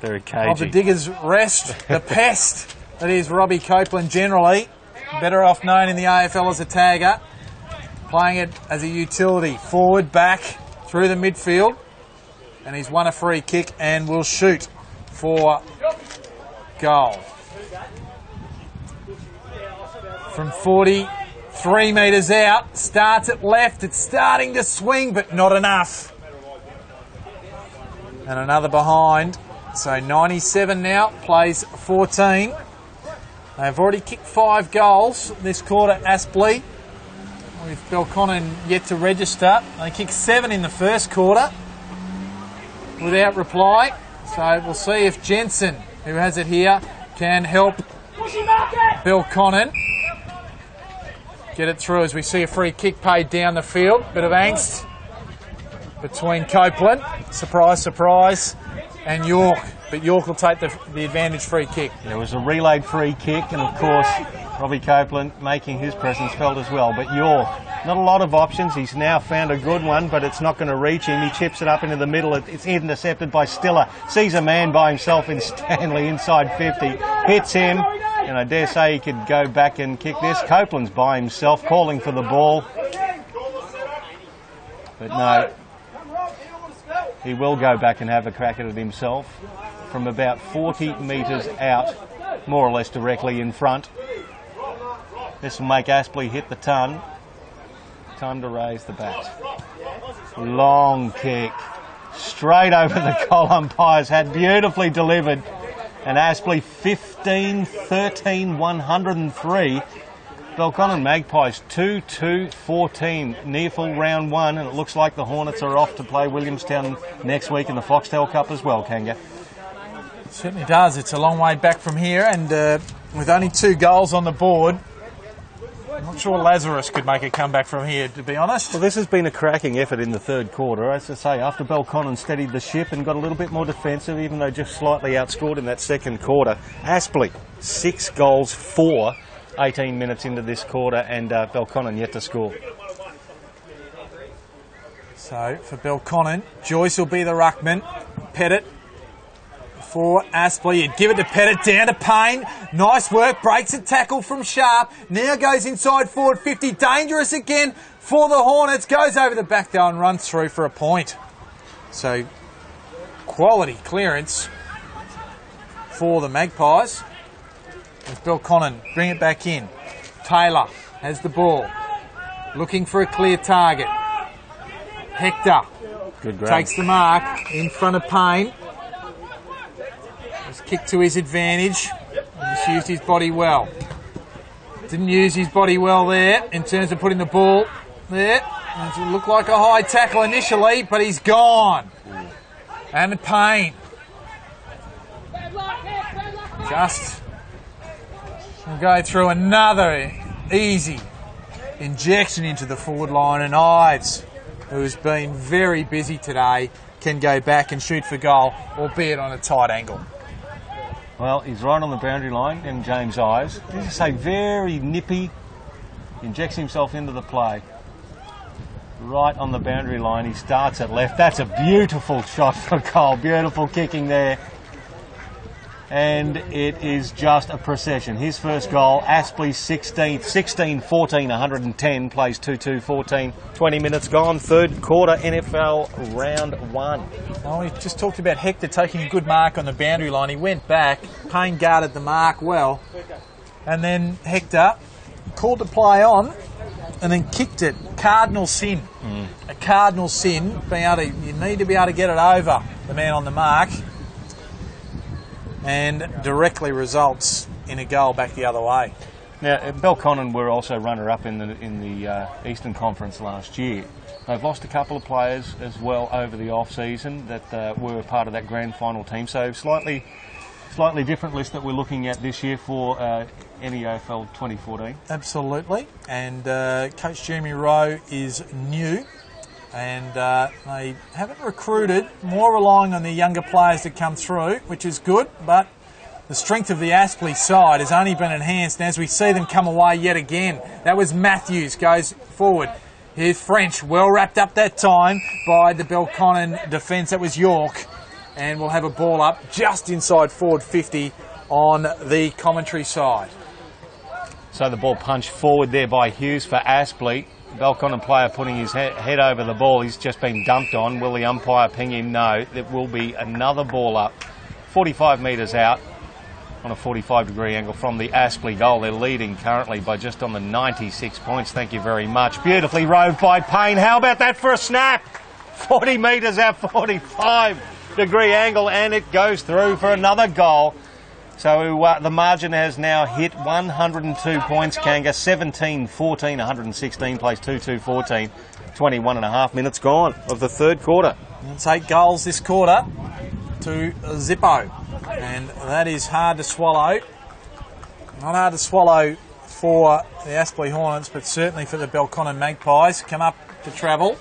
very cagey of the Diggers' Rest, the pest that is Robbie Copeland generally, better off known in the AFL as a tagger, playing it as a utility, forward, back, through the midfield, and he's won a free kick and will shoot for goal. From 43 metres out, starts at left, it's starting to swing, but not enough. And another behind, so 97 now, plays 14. They've already kicked 5 goals this quarter, Aspley, with Belconnen yet to register. They kicked 7 in the first quarter without reply. So we'll see if Jensen, who has it here, can help Belconnen get it through, as we see a free kick paid down the field. Bit of angst between Copeland, surprise, surprise, and York. But York will take the advantage free kick. There was a relayed free kick, and of course Robbie Copeland making his presence felt as well. But York, not a lot of options. He's now found a good one, but it's not going to reach him. He chips it up into the middle. It's intercepted by Stiller. Sees a man by himself in Stanley inside 50. Hits him, and I dare say he could go back and kick this. Copeland's by himself, calling for the ball. But no, he will go back and have a crack at it himself from about 40 metres out, more or less directly in front. This will make Aspley hit the ton. Time to raise the bat. Long kick. Straight over the goal. Umpires had beautifully delivered. And Aspley 15-13, 103. Belconnen Magpies 2-2-14. Near full round 1. And it looks like the Hornets are off to play Williamstown next week in the Foxtel Cup as well, Kanga. It certainly does. It's a long way back from here, and with only 2 goals on the board, I'm not sure Lazarus could make a comeback from here, to be honest. Well, this has been a cracking effort in the third quarter. As I say, after Belconnen steadied the ship and got a little bit more defensive, even though just slightly outscored in that second quarter. Aspley, 6 goals, 4, 18 minutes into this quarter, and Belconnen yet to score. So for Belconnen, Joyce will be the ruckman. Pettit for Aspley. He'd give it to Pettit, down to Payne. Nice work, breaks a tackle from Sharp. Now goes inside forward 50. Dangerous again for the Hornets. Goes over the back though and runs through for a point. So quality clearance for the Magpies. As Belconnen bring it back in. Taylor has the ball. Looking for a clear target. Hector Good grab. takes the mark in front of Payne. Just kicked to his advantage. Just used his body well. Didn't use his body well there in terms of putting the ball there. It looked like a high tackle initially, but he's gone. And Payne. Just go through another easy injection into the forward line, and Ives, who has been very busy today, can go back and shoot for goal, albeit on a tight angle. Well, he's right on the boundary line, and James Ives, as you say, very nippy, injects himself into the play. Right on the boundary line, he starts at left. That's a beautiful shot for goal, beautiful kicking there. And it is just a procession. His first goal, Aspley 16-14, 110, plays 2-2-14. 20 minutes gone, third quarter NFL round 1. Well, we just talked about Hector taking a good mark on the boundary line. He went back, Payne guarded the mark well, and then Hector called the play on and then kicked it. Cardinal sin. A cardinal sin. You need to be able to get it over the man on the mark, and directly results in a goal back the other way. Now, Belconnen were also runner-up in the Eastern Conference last year. They've lost a couple of players as well over the off-season that were part of that grand final team. So slightly different list that we're looking at this year for NEAFL 2014. Absolutely. And Coach Jeremy Rowe is new. And they haven't recruited, more relying on the younger players to come through, which is good, but the strength of the Aspley side has only been enhanced, and as we see them come away yet again. That was Matthews, goes forward. Here's French, well wrapped up that time by the Belconnen defence. That was York, and we'll have a ball up just inside forward 50 on the commentary side. So the ball punched forward there by Hughes for Aspley. Belconnen player putting his head over the ball. He's just been dumped on. Will the umpire ping him? No. There will be another ball up. 45 metres out on a 45-degree angle from the Aspley goal. They're leading currently by just on the 96 points. Thank you very much. Beautifully roved by Payne. How about that for a snap? 40 metres out, 45-degree angle, and it goes through for another goal. So the margin has now hit 102 points, Kanga. 17-14, 116 plays 2-2-14. 21 and a half minutes gone of the third quarter. It's 8 goals this quarter to Zippo. And that is hard to swallow. Not hard to swallow for the Aspley Hornets, but certainly for the Belconnen Magpies. Come up to travel,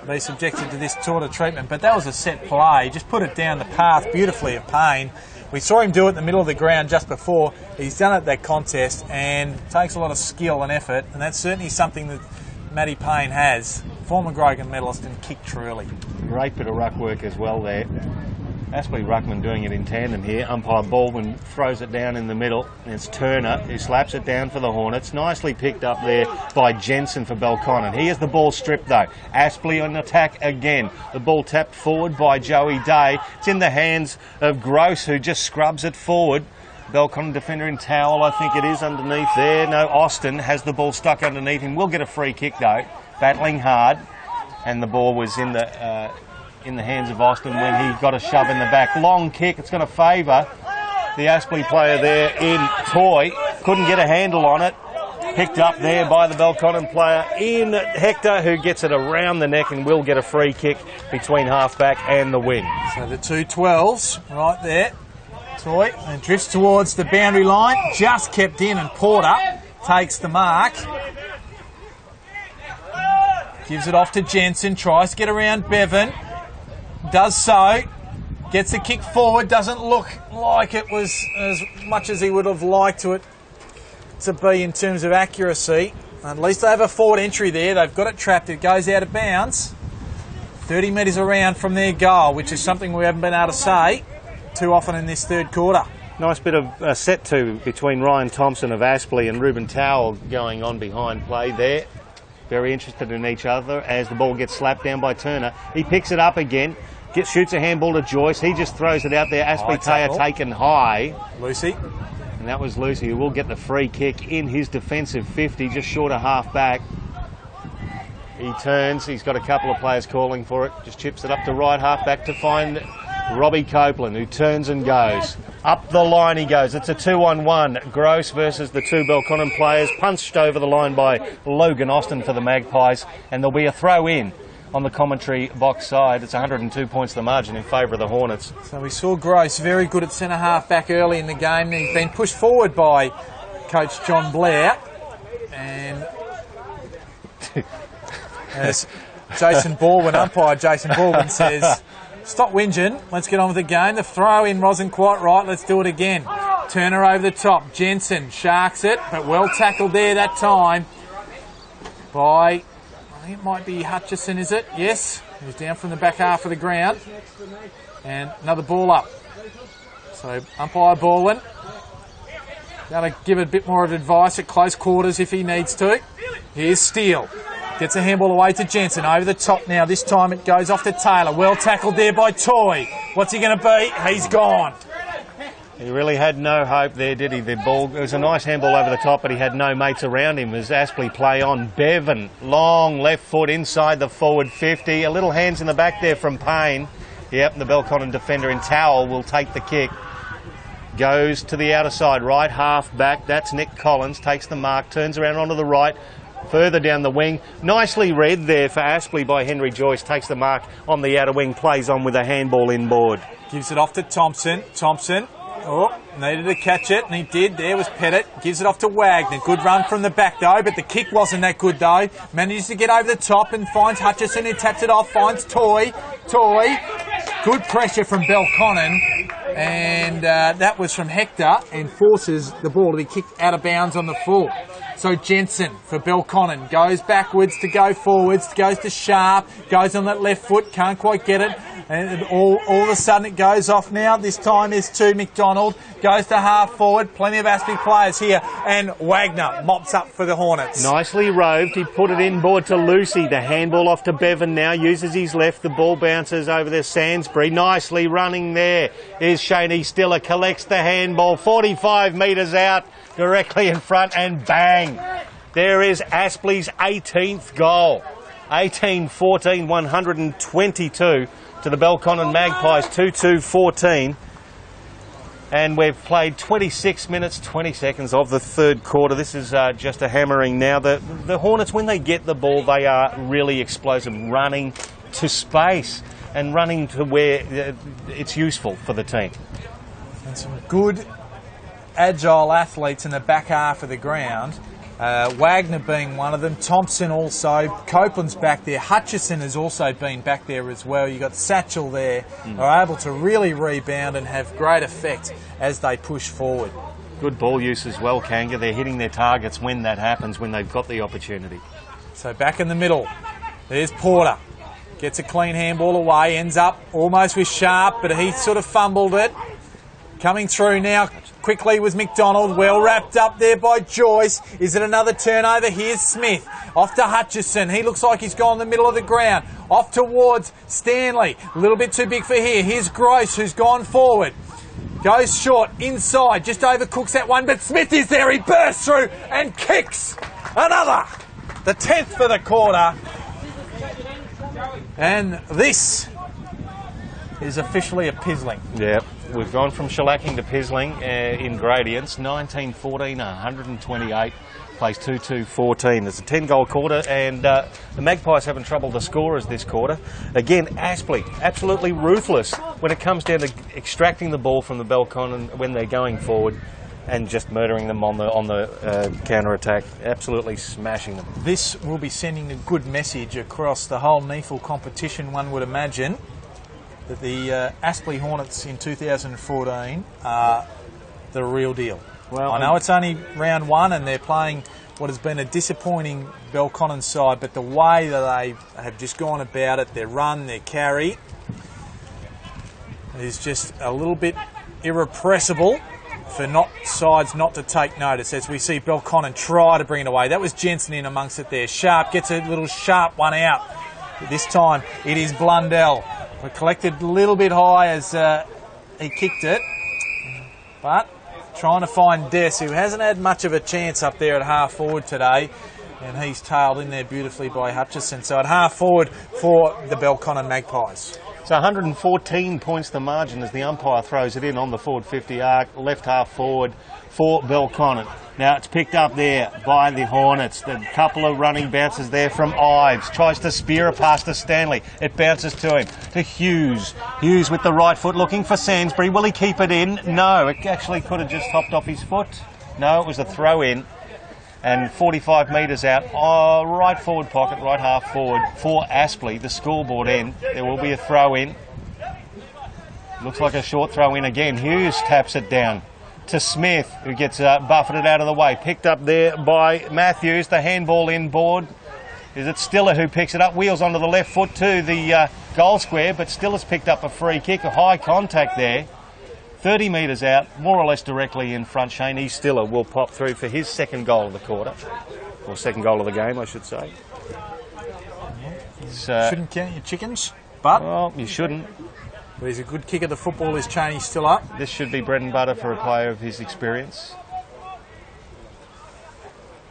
be subjected to this sort of treatment. But that was a set play. Just put it down the path beautifully of Payne. We saw him do it in the middle of the ground just before. He's done it at that contest and takes a lot of skill and effort, and that's certainly something that Matty Payne has. Former Grogan medalist and kicked truly. Great bit of ruck work as well there. Aspley ruckman doing it in tandem here. Umpire Baldwin throws it down in the middle. And it's Turner who slaps it down for the Hornets. Nicely picked up there by Jensen for Belconnen. He has the ball stripped though. Aspley on attack again. The ball tapped forward by Joey Day. It's in the hands of Gross, who just scrubs it forward. Belconnen defender in towel, I think it is, underneath there. No, Austin has the ball stuck underneath him. Will get a free kick though. Battling hard. And the ball was in the hands of Austin when he got a shove in the back. Long kick, it's going to favour the Aspley player there in Toy. Couldn't get a handle on it. Picked up there by the Belconnen player in Hector, who gets it around the neck and will get a free kick between half-back and the win. So the 2 12s right there. Toy and drifts towards the boundary line. Just kept in, and Porter takes the mark. Gives it off to Jensen. Tries to get around Bevan. Does so, gets a kick forward, doesn't look like it was as much as he would have liked it to be in terms of accuracy. At least they have a forward entry there, they've got it trapped, it goes out of bounds. 30 metres around from their goal, which is something we haven't been able to say too often in this third quarter. Nice bit of set to between Ryan Thompson of Aspley and Ruben Towell going on behind play there. Very interested in each other as the ball gets slapped down by Turner. He picks it up again, shoots a handball to Joyce. He just throws it out there. Aspley Taya taken high. Lucy. And that was Lucy, who will get the free kick in his defensive 50, just short of half back. He turns, he's got a couple of players calling for it, just chips it up to right half back to find Robbie Copeland, who turns and goes. Up the line he goes. It's a 2-on-1. Gross versus the two Belconnen players, punched over the line by Logan Austin for the Magpies, and there'll be a throw in on the commentary box side. It's 102 points the margin in favour of the Hornets. So we saw Gross very good at centre half back early in the game. He's been pushed forward by coach John Blair, and as umpire Jason Baldwin says, stop whinging, let's get on with the game. The throw in wasn't quite right, let's do it again. Turner over the top, Jensen sharks it, but well tackled there that time by, I think it might be Hutchison, is it? Yes, he's down from the back half of the ground. And another ball up. So umpire Baldwin, going to give a bit more of advice at close quarters if he needs to. Here's Steele. Gets a handball away to Jensen. Over the top now. This time it goes off to Taylor. Well tackled there by Toy. What's he going to be? He's gone. He really had no hope there, did he? The ball, it was a nice handball over the top, but he had no mates around him as Aspley play on. Bevan, long left foot inside the forward 50. A little hands in the back there from Payne. Yep, the Belconnen defender in Towell will take the kick. Goes to the outer side, right half back. That's Nick Collins. Takes the mark, turns around onto the right. Further down the wing, nicely read there for Aspley by Henry Joyce. Takes the mark on the outer wing, plays on with a handball inboard. Gives it off to Thompson. Thompson, needed to catch it, and he did. There was Pettit. Gives it off to Wagner. Good run from the back though, but the kick wasn't that good though. Manages to get over the top and finds Hutchison, who taps it off. Finds Toy. Good pressure from Belconnen, and that was from Hector, and forces the ball to be kicked out of bounds on the full. So Jensen for Belconnen goes backwards to go forwards, goes to Sharp, goes on that left foot, can't quite get it, and all of a sudden it goes off now. This time is to McDonald, goes to half forward, plenty of Aspley players here, and Wagner mops up for the Hornets. Nicely roved, he put it inboard to Lucy, the handball off to Bevan now, uses his left, the ball bounces over to Sainsbury, nicely running there is Shaney Stiller, collects the handball, 45 metres out, directly in front, and bang! There is Aspley's 18th goal. 18-14, 122 to the Belconnen Magpies, 2-2-14. And we've played 26 minutes, 20 seconds of the third quarter. This is just a hammering now. The Hornets, when they get the ball, they are really explosive, running to space and running to where it's useful for the team. And some good agile athletes in the back half of the ground. Wagner being one of them. Thompson also. Copeland's back there. Hutchison has also been back there as well. You've got Satchel there. Are able to really rebound and have great effect as they push forward. Good ball use as well, Kanga. They're hitting their targets when that happens, when they've got the opportunity. So back in the middle. There's Porter. Gets a clean handball away. Ends up almost with Sharp, but he sort of fumbled it. Coming through now quickly was McDonald. Well wrapped up there by Joyce. Is it another turnover? Here's Smith. Off to Hutchison. He looks like he's gone in the middle of the ground. Off towards Stanley. A little bit too big for here. Here's Gross, who's gone forward. Goes short, inside. Just overcooks that one, but Smith is there. He bursts through and kicks another. The 10th for the quarter. And this is officially a pizzling. Yep. We've gone from shellacking to pizzling in gradients. 19-14, 128, plays 2-2-14. It's a 10-goal quarter, and the Magpies having trouble to scorers this quarter. Again, Aspley, absolutely ruthless when it comes down to extracting the ball from the Belconnen when they're going forward and just murdering them on the counter-attack, absolutely smashing them. This will be sending a good message across the whole NEFL competition, one would imagine, that the Aspley Hornets in 2014 are the real deal. Well, I know it's only round one and they're playing what has been a disappointing Belconnen side, but the way that they have just gone about it, their run, their carry, is just a little bit irrepressible for sides not to take notice, as we see Belconnen try to bring it away. That was Jensen in amongst it there. Sharp gets a little sharp one out. This time it is Blundell. We collected a little bit high as he kicked it, but trying to find Des, who hasn't had much of a chance up there at half forward today, and he's tailed in there beautifully by Hutchison. So at half forward for the Belconnen Magpies. So 114 points the margin as the umpire throws it in on the forward 50 arc, left half forward for Belconnen. Now it's picked up there by the Hornets. A couple of running bounces there from Ives. Tries to spear a pass to Stanley. It bounces to him, to Hughes. Hughes with the right foot looking for Sainsbury. Will he keep it in? No, it actually could have just hopped off his foot. No, it was a throw in. And 45 metres out, right forward pocket, right half forward for Aspley, the scoreboard end. There will be a throw in. Looks like a short throw in again. Hughes taps it down to Smith, who gets buffeted out of the way. Picked up there by Matthews, the handball inboard. Is it Stiller who picks it up? Wheels onto the left foot to the goal square, but Stiller's picked up a free kick, a high contact there. 30 metres out, more or less directly in front. Shane Stiller will pop through for his second goal of the quarter, or second goal of the game, I should say. Shouldn't count your chickens, but... Well, you shouldn't. But he's a good kicker. The football is Cheney still up. This should be bread and butter for a player of his experience.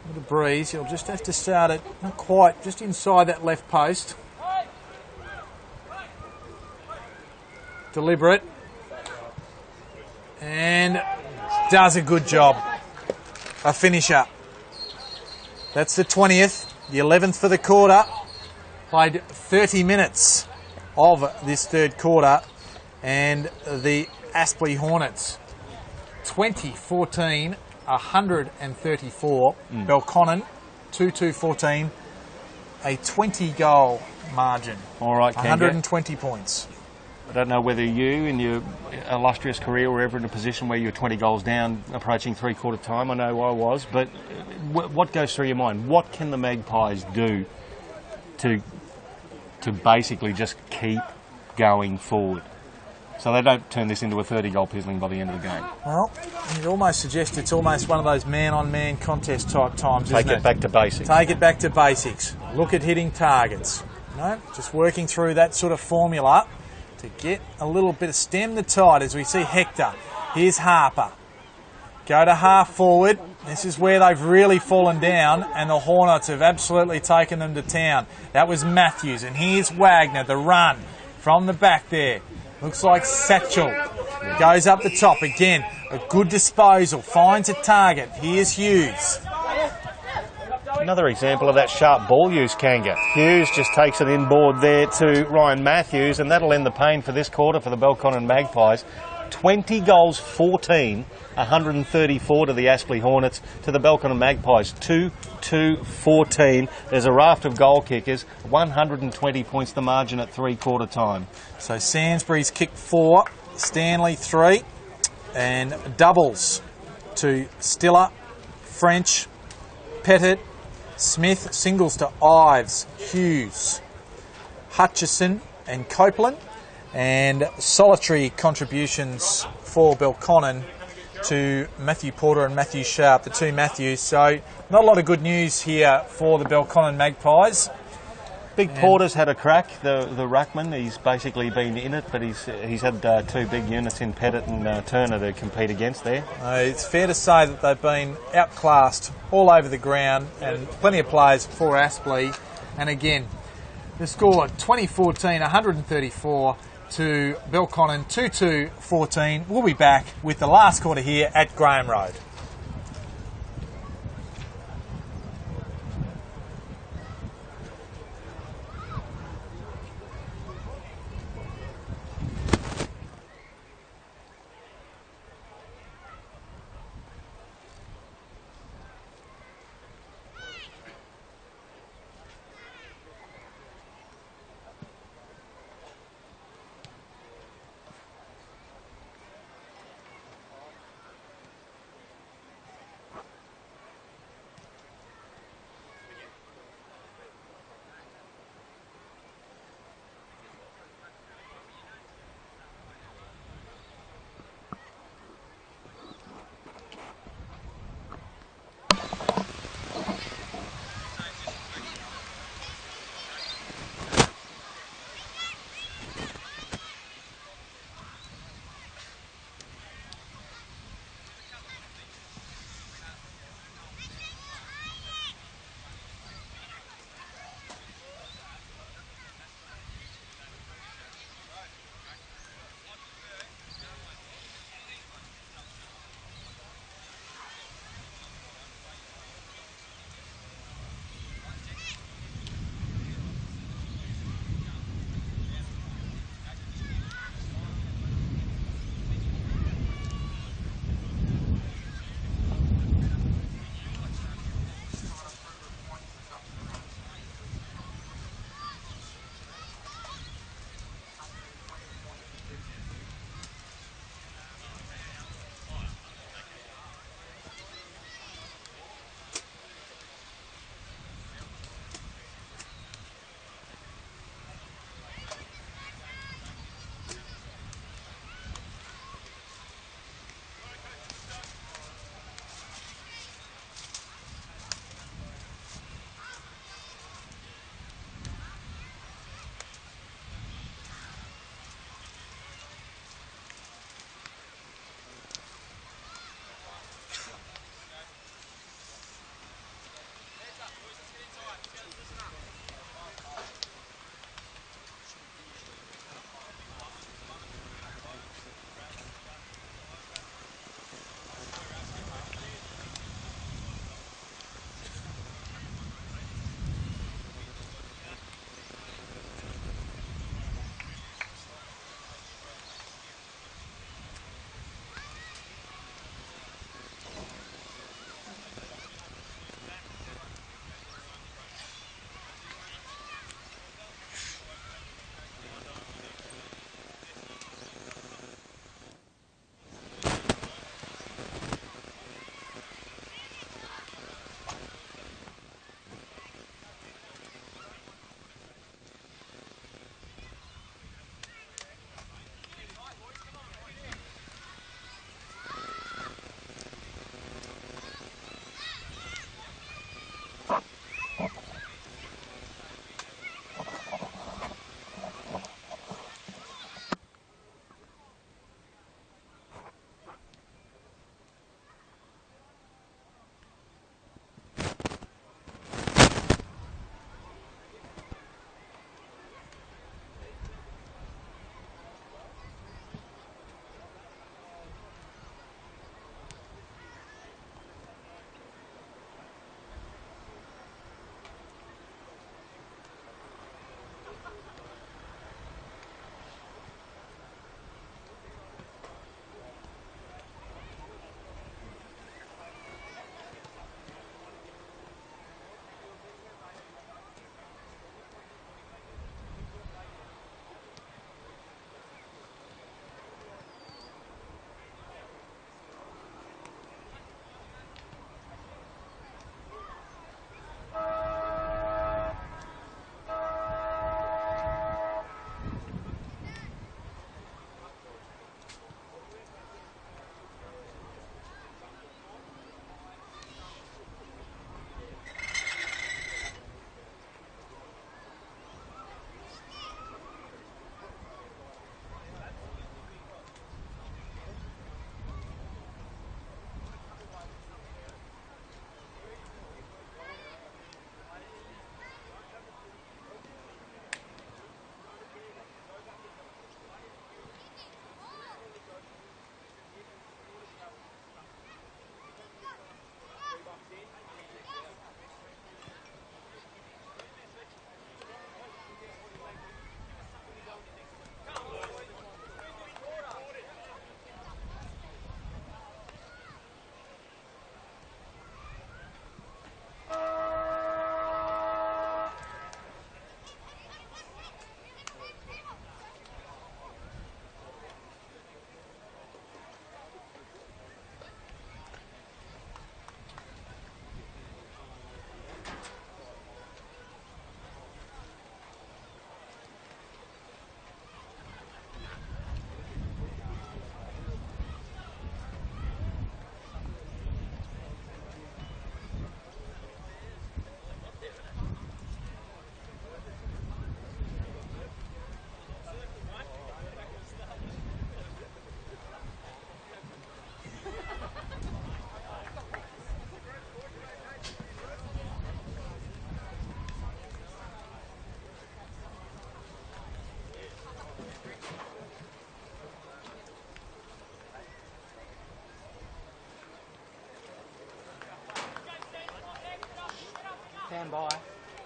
With a breeze, he'll just have to start it, not quite, just inside that left post. Deliberate. And does a good job. A finisher. That's the 20th, the 11th for the quarter. Played 30 minutes of this third quarter. And the Aspley Hornets, 20-14, 134. Belconnen, 2-2-14, a 20-goal margin. All right, 120 points. I don't know whether you, in your illustrious career, were ever in a position where you're 20 goals down, approaching three-quarter time. I know I was, but what goes through your mind? What can the Magpies do to basically just keep going forward, so they don't turn this into a 30-goal pizzling by the end of the game? Well, you'd almost suggest it's almost one of those man-on-man contest type times, isn't it? Take it back to basics. Take it back to basics. Look at hitting targets. Just working through that sort of formula to get a little bit of stem the tide as we see Hector. Here's Harper. Go to half forward. This is where they've really fallen down, and the Hornets have absolutely taken them to town. That was Matthews, and here's Wagner, the run from the back there. Looks like Satchel. Goes up the top again. A good disposal. Finds a target. Here's Hughes. Another example of that sharp ball use, Kanga. Hughes just takes it inboard there to Ryan Matthews, and that'll end the pain for this quarter for the Belconnen Magpies. 20 goals, 14, 134 to the Aspley Hornets, to the Belconnen Magpies, 2-2-14. There's a raft of goal kickers, 120 points the margin at three-quarter time. So Sainsbury's kicked 4, Stanley 3, and doubles to Stiller, French, Pettit, Smith, singles to Ives, Hughes, Hutchison and Copeland, and solitary contributions for Belconnen to Matthew Porter and Matthew Sharp, the two Matthews. So not a lot of good news here for the Belconnen Magpies. Big Porter's had a crack, the ruckman. He's basically been in it, but he's had two big units in Pettit and Turner to compete against there. It's fair to say that they've been outclassed all over the ground, and plenty of players for Aspley. And again, the score 2014, 134 to Belconnen, 2-2-14. We'll be back with the last quarter here at Graham Road. stand by.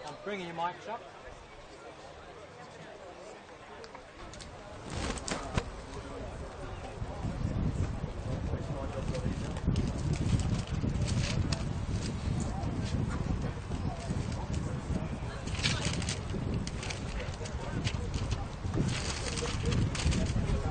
I'm bringing your mics up.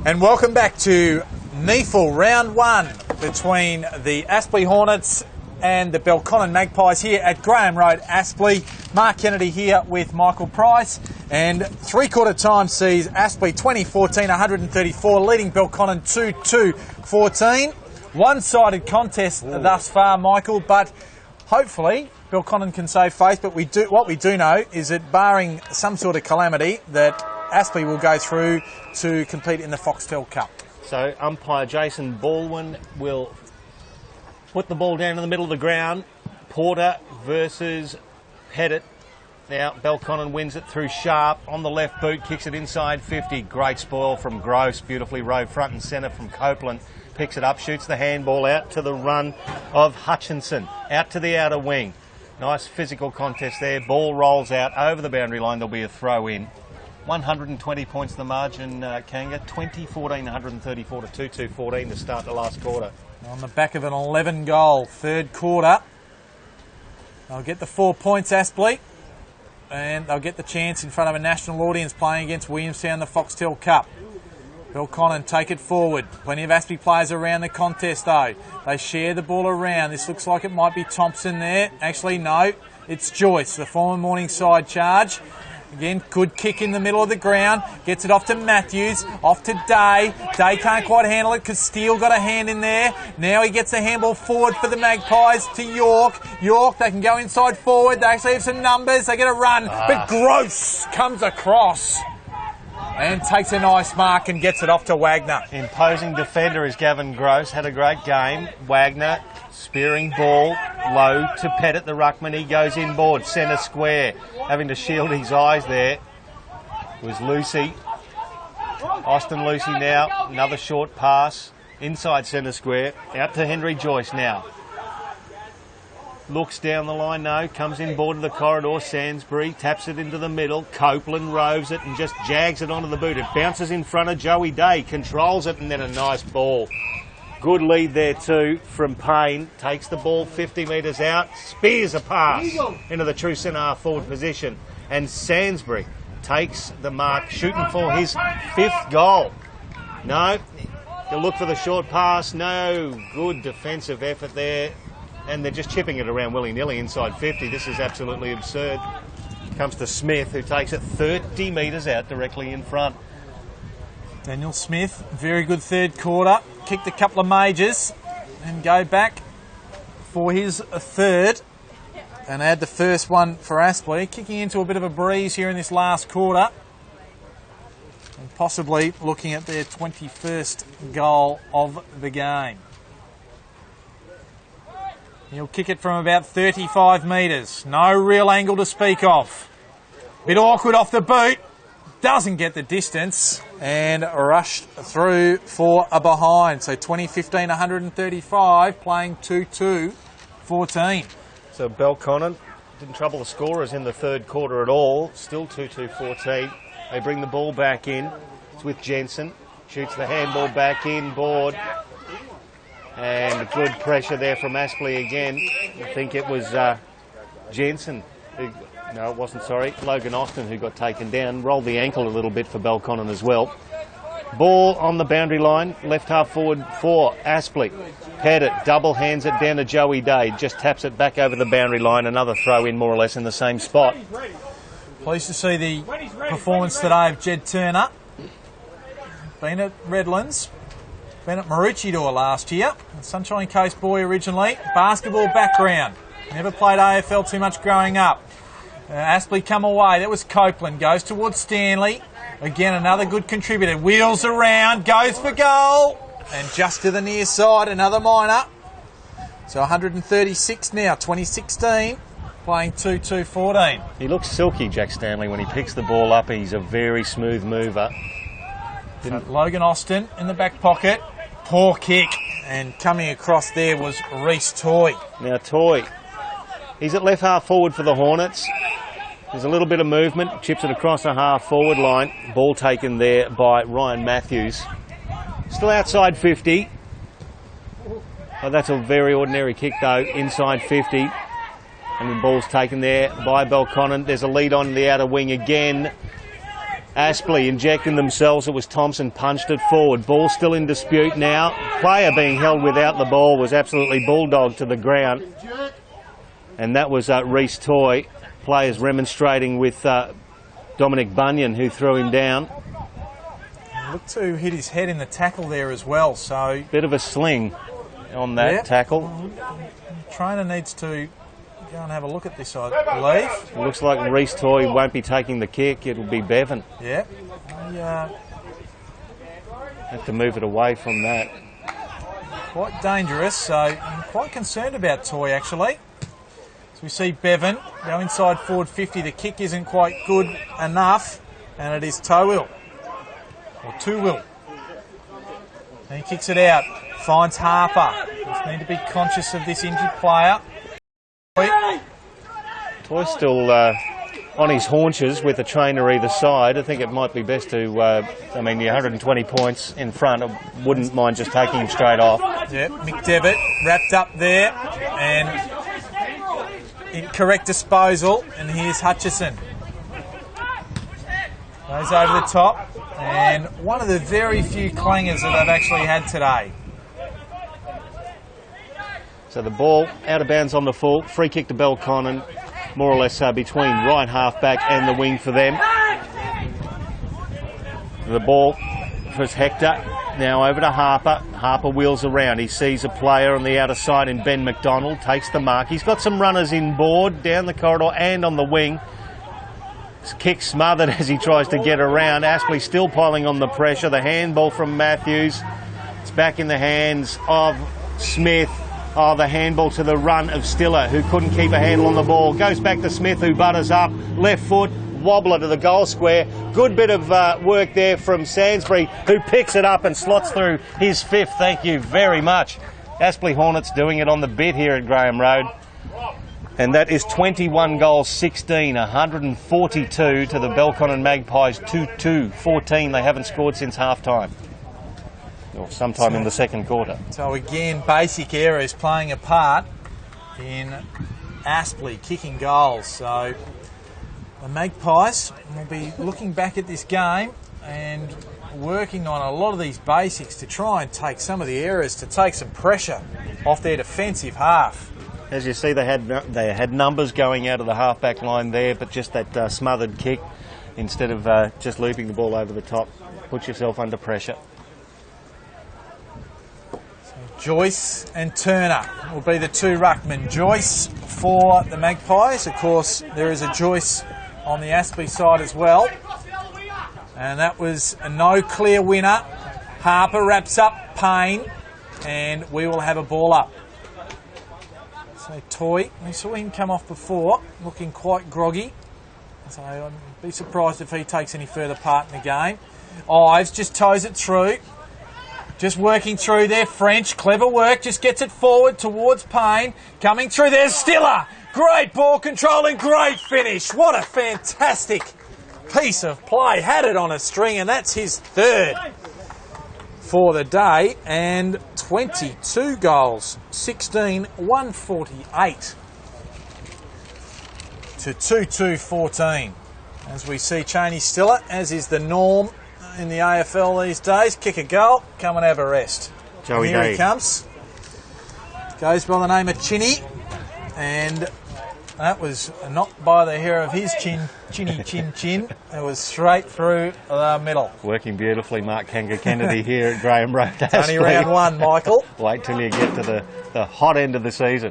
And welcome back to NEFL round one between the Aspley Hornets and the Belconnen Magpies here at Graham Road, Aspley. Mark Kennedy here with Michael Price, and three-quarter time sees Aspley 20-14, 134, leading Belconnen 2-2-14. One-sided contest thus far, Michael, but hopefully Belconnen can save face. But what we do know is that barring some sort of calamity, that Aspley will go through to compete in the Foxtel Cup. So umpire Jason Baldwin will put the ball down in the middle of the ground. Porter versus Pettit. Now Belconnen wins it through Sharp on the left boot, kicks it inside 50. Great spoil from Gross, beautifully rowed front and centre from Copeland. Picks it up, shoots the handball out to the run of Hutchinson, out to the outer wing. Nice physical contest there. Ball rolls out over the boundary line. There'll be a throw in. 120 points the margin, Kanga. 20-14, 134 to 2-2-14 to start the last quarter. On the back of an 11-goal third quarter. They'll get the 4 points, Aspley, and they'll get the chance in front of a national audience playing against Williamstown in the Foxtel Cup. Belconnen take it forward. Plenty of Aspley players around the contest though. They share the ball around. This looks like it might be Thompson there. Actually, no, it's Joyce, the former Morningside charge. Again, good kick in the middle of the ground. Gets it off to Matthews. Off to Day. Day can't quite handle it because Steele got a hand in there. Now he gets the handball forward for the Magpies to York. York, they can go inside forward. They actually have some numbers. They get a run. But Gross comes across and takes a nice mark and gets it off to Wagner. Imposing defender is Gavin Gross. Had a great game. Wagner spearing ball low to Pettit, the ruckman. He goes inboard, centre square. Having to shield his eyes there was Lucy. Austin Lucy now. Another short pass inside centre square. Out to Henry Joyce now. Looks down the line, no. Comes inboard to the corridor. Sainsbury taps it into the middle. Copeland roves it and just jags it onto the boot. It bounces in front of Joey Day. Controls it and then a nice ball. Good lead there too from Payne. Takes the ball 50 metres out. Spears a pass into the true centre half forward position. And Sainsbury takes the mark, shooting for his 5th goal. No, he'll look for the short pass. No, good defensive effort there. And they're just chipping it around willy-nilly inside 50. This is absolutely absurd. Comes to Smith, who takes it 30 metres out directly in front. Daniel Smith, very good third quarter. Kicked a couple of majors and go back for his third and add the first one for Aspley. Kicking into a bit of a breeze here in this last quarter and possibly looking at their 21st goal of the game. He'll kick it from about 35 metres. No real angle to speak of. Bit awkward off the boot. Doesn't get the distance and rushed through for a behind. So 20-15, 135, playing 2-2-14. So Belconnen didn't trouble the scorers in the third quarter at all. Still 2-2-14. They bring the ball back in. It's with Jensen. Shoots the handball back in, board. And good pressure there from Aspley again. I think it was Jensen. No, it wasn't, sorry. Logan Austin who got taken down. Rolled the ankle a little bit for Belconnen as well. Ball on the boundary line. Left half forward for Aspley. Pettit double hands it down to Joey Day. Just taps it back over the boundary line. Another throw in more or less in the same spot. Pleased to see the performance today of Jed Turner. Been at Redlands. Been at Maroochydore last year. Sunshine Coast boy originally. Basketball background. Never played AFL too much growing up. Aspley come away. That was Copeland. Goes towards Stanley. Again, another good contributor. Wheels around. Goes for goal. And just to the near side, another minor. So 136 now. 2016. Playing 2-2-14. He looks silky, Jack Stanley, when he picks the ball up. He's a very smooth mover. Logan Austin in the back pocket. Poor kick. And coming across there was Reece Toy. Now Toy He's at left half forward for the Hornets. There's a little bit of movement, chips it across the half forward line. Ball taken there by Ryan Matthews. Still outside 50. Oh, that's a very ordinary kick though, inside 50. And the ball's taken there by Belconnen. There's a lead on the outer wing again. Aspley injecting themselves. It was Thompson punched it forward. Ball still in dispute now. Player being held without the ball was absolutely bulldogged to the ground. And that was Reece Toy. Players remonstrating with Dominic Bunyan, who threw him down. Looked to hit his head in the tackle there as well, so... Bit of a sling on that tackle. The trainer needs to go and have a look at this, I believe. It looks like Reece Toy won't be taking the kick. It'll be Bevan. Yeah. Have to move it away from that. Quite dangerous, so I'm quite concerned about Toy, actually. So we see Bevan go inside forward 50. The kick isn't quite good enough, and it is Towill. Or Two-Will. And he kicks it out. Finds Harper. Just need to be conscious of this injured player. Toy's still on his haunches with the trainer either side. I think it might be best to, I mean, the 120 points in front, I wouldn't mind just taking him straight off. Yeah, McDevitt wrapped up there, and incorrect disposal, and here's Hutchison. Goes over the top, and one of the very few clangers that they've actually had today. So the ball out of bounds on the full, free kick to Belconnen, more or less between right half back and the wing for them. The ball for Hector, now over to Harper. Harper wheels around, he sees a player on the outer side in Ben McDonald, takes the mark. He's got some runners inboard, down the corridor and on the wing. His kick smothered as he tries to get around. Aspley still piling on the pressure. The handball from Matthews. It's back in the hands of Smith. Oh, the handball to the run of Stiller, who couldn't keep a handle on the ball. Goes back to Smith, who butters up. Left foot, wobbler to the goal square. Good bit of work there from Sansbury, who picks it up and slots through his fifth. Thank you very much. Aspley Hornets doing it on the bit here at Graham Road. And that is 21 goals, 16, 142 to the Belconnen Magpies, 2-2, 14. They haven't scored since half-time, or sometime in the second quarter. So again, basic errors playing a part in Aspley kicking goals. So the Magpies will be looking back at this game and working on a lot of these basics to try and take some of the errors, to take some pressure off their defensive half. As you see, they had numbers going out of the half-back line there, but just that smothered kick instead of just looping the ball over the top. Put yourself under pressure. Joyce and Turner will be the two ruckmen. Joyce for the Magpies. Of course, there is a Joyce on the Aspley side as well. And that was a no clear winner. Harper wraps up Payne, and we will have a ball up. So Toy, we saw him come off before, looking quite groggy. So I'd be surprised if he takes any further part in the game. Ives just toes it through. Just working through there, French, clever work, just gets it forward towards Payne. Coming through, there's Stiller. Great ball control and great finish. What a fantastic piece of play. Had it on a string, and that's his third for the day. And 22 goals, 16, 148 to 2-2-14. As we see Cheney Stiller, as is the norm in the AFL these days, kick a goal, come and have a rest. Joey Here Day. he comes. Goes by the name of Chinny, and that was not by the hair of his chin. It was straight through the middle. Working beautifully, Mark Kennedy here at Graham Road. It's only round one, Michael. Wait till you get to the hot end of the season.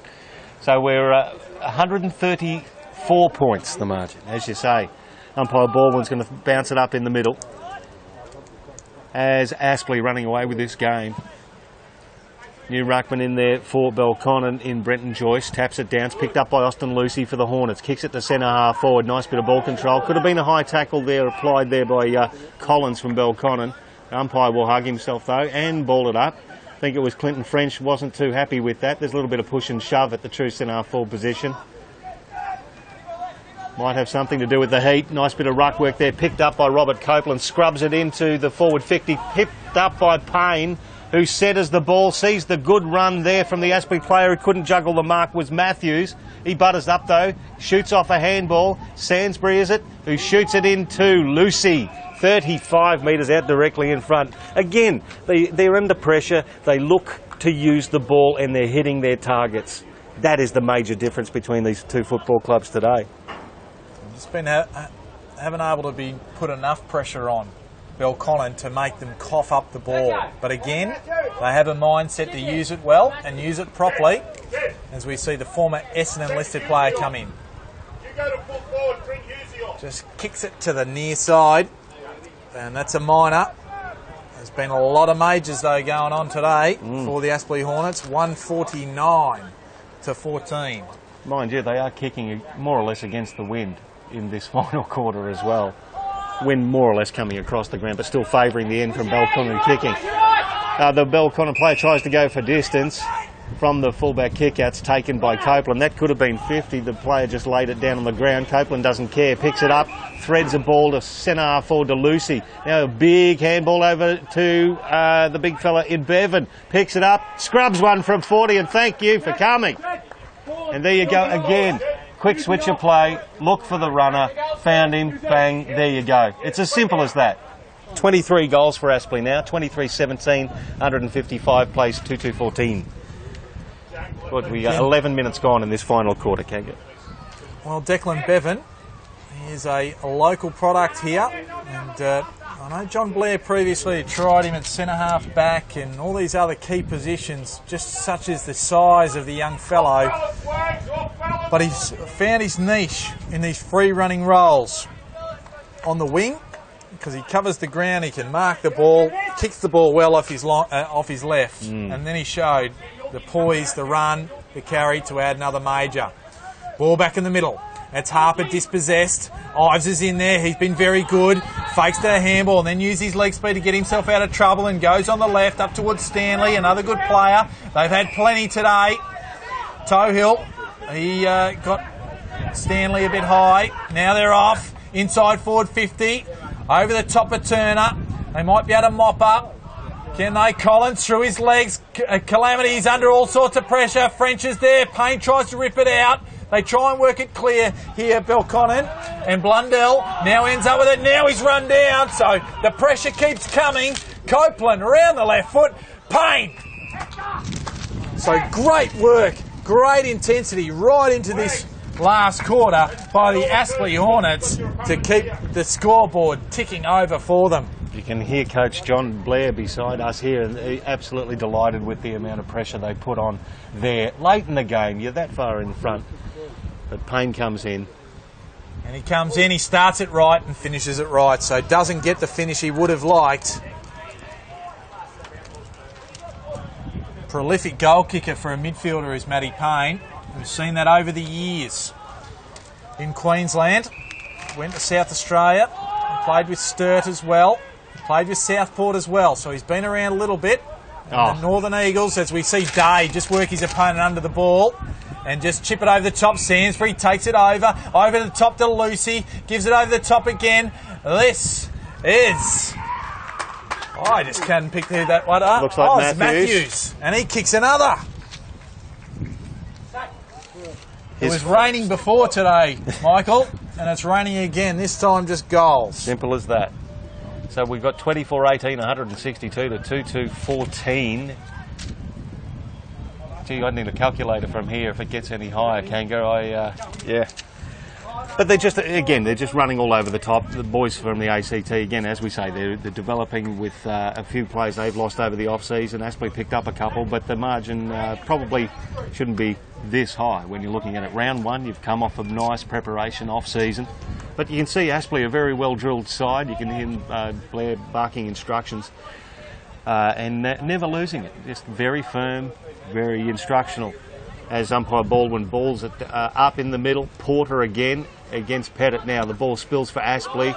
So we're 134 points, the margin, as you say. Umpire Baldwin's going to bounce it up in the middle. As Aspley running away with this game. New ruckman in there for Belconnen in Brenton Joyce. Taps it down. It's picked up by Austin Lucy for the Hornets. Kicks it to centre half forward. Nice bit of ball control. Could have been a high tackle there applied there by Collins from Belconnen. The umpire will hug himself though and ball it up. I think it was Clinton French wasn't too happy with that. There's a little bit of push and shove at the true centre half forward position. Might have something to do with the heat. Nice bit of ruck work there, picked up by Robert Copeland, scrubs it into the forward 50, picked up by Payne, who centres the ball, sees the good run there from the Aspley player who couldn't juggle the mark was Matthews. He butters up though, shoots off a handball. Sainsbury is it, who shoots it into Lucy. 35 metres out directly in front. Again, they're under pressure, they look to use the ball and they're hitting their targets. That is the major difference between these two football clubs today. Just been haven't able to be put enough pressure on Belconnen to make them cough up the ball. But again, they have a mindset to use it well and use it properly, as we see the former Essendon listed player come in. Just kicks it to the near side, and that's a minor. There's been a lot of majors though going on today for the Aspley Hornets. 149 to 14. Mind you, they are kicking more or less against the wind in this final quarter as well. Wind more or less coming across the ground, but still favouring the end from Belconnen kicking. The Belconnen player tries to go for distance from the fullback kick-out's taken by Copeland. That could have been 50. The player just laid it down on the ground. Copeland doesn't care, picks it up, threads a ball to centre half forward to Lucy. Now a big handball over to the big fella in Bevan. Picks it up, scrubs one from 40, and thank you for coming. And there you go again. Quick switch of play, look for the runner, found him, bang, there you go. It's as simple as that. 23 goals for Aspley now, 23-17, 155 plays 2-2-14. What we got 11 minutes gone in this final quarter, Kanga. Well, Declan Bevan, he is a local product here, and I know John Blair previously tried him at centre half back and all these other key positions, just such as the size of the young fellow. But he's found his niche in these free running roles on the wing, because he covers the ground, he can mark the ball, kicks the ball well off his left, and then he showed the poise, the run, the carry to add another major. Ball back in the middle. It's Harper dispossessed. Ives is in there. He's been very good. Fakes the handball and then uses his leg speed to get himself out of trouble and goes on the left up towards Stanley, another good player. They've had plenty today. Toehill, he got Stanley a bit high. Now they're off. Inside forward 50. Over the top of Turner. They might be able to mop up. Can they? Collins through his legs. Calamity is under all sorts of pressure. French is there. Payne tries to rip it out. They try and work it clear here, Belconnen. And Blundell now ends up with it. Now he's run down. So the pressure keeps coming. Copeland around the left foot. Payne. So great work. Great intensity right into this last quarter by the Aspley Hornets to keep the scoreboard ticking over for them. You can hear Coach John Blair beside us here, and he's absolutely delighted with the amount of pressure they put on there. Late in the game, you're that far in front, but Payne comes in. And he comes in, he starts it right and finishes it right, so doesn't get the finish he would have liked. Prolific goal kicker for a midfielder is Matty Payne. We've seen that over the years in Queensland. Went to South Australia, played with Sturt as well. Played with Southport as well, so he's been around a little bit. The Northern Eagles, as we see Day just work his opponent under the ball and just chip it over the top. Sainsbury takes it over the top to Lucy, gives it over the top again. This is... I just can't pick who that one up. Looks like it's Matthews. And he kicks another. It was raining before today, Michael, and it's raining again, this time just goals. Simple as that. So we've got 24-18, 162 to 2-2-14. Gee, I need a calculator from here if it gets any higher, Kanga. Yeah. But they're just running all over the top. The boys from the ACT, again, as we say, they're developing with a few players they've lost over the off-season. Aspley picked up a couple, but the margin probably shouldn't be this high when you're looking at it. Round one, you've come off a nice preparation off-season. But you can see Aspley, a very well-drilled side. You can hear Blair barking instructions and never losing it. Just very firm, very instructional. As umpire Baldwin balls it up in the middle. Porter again against Pettit now. The ball spills for Aspley.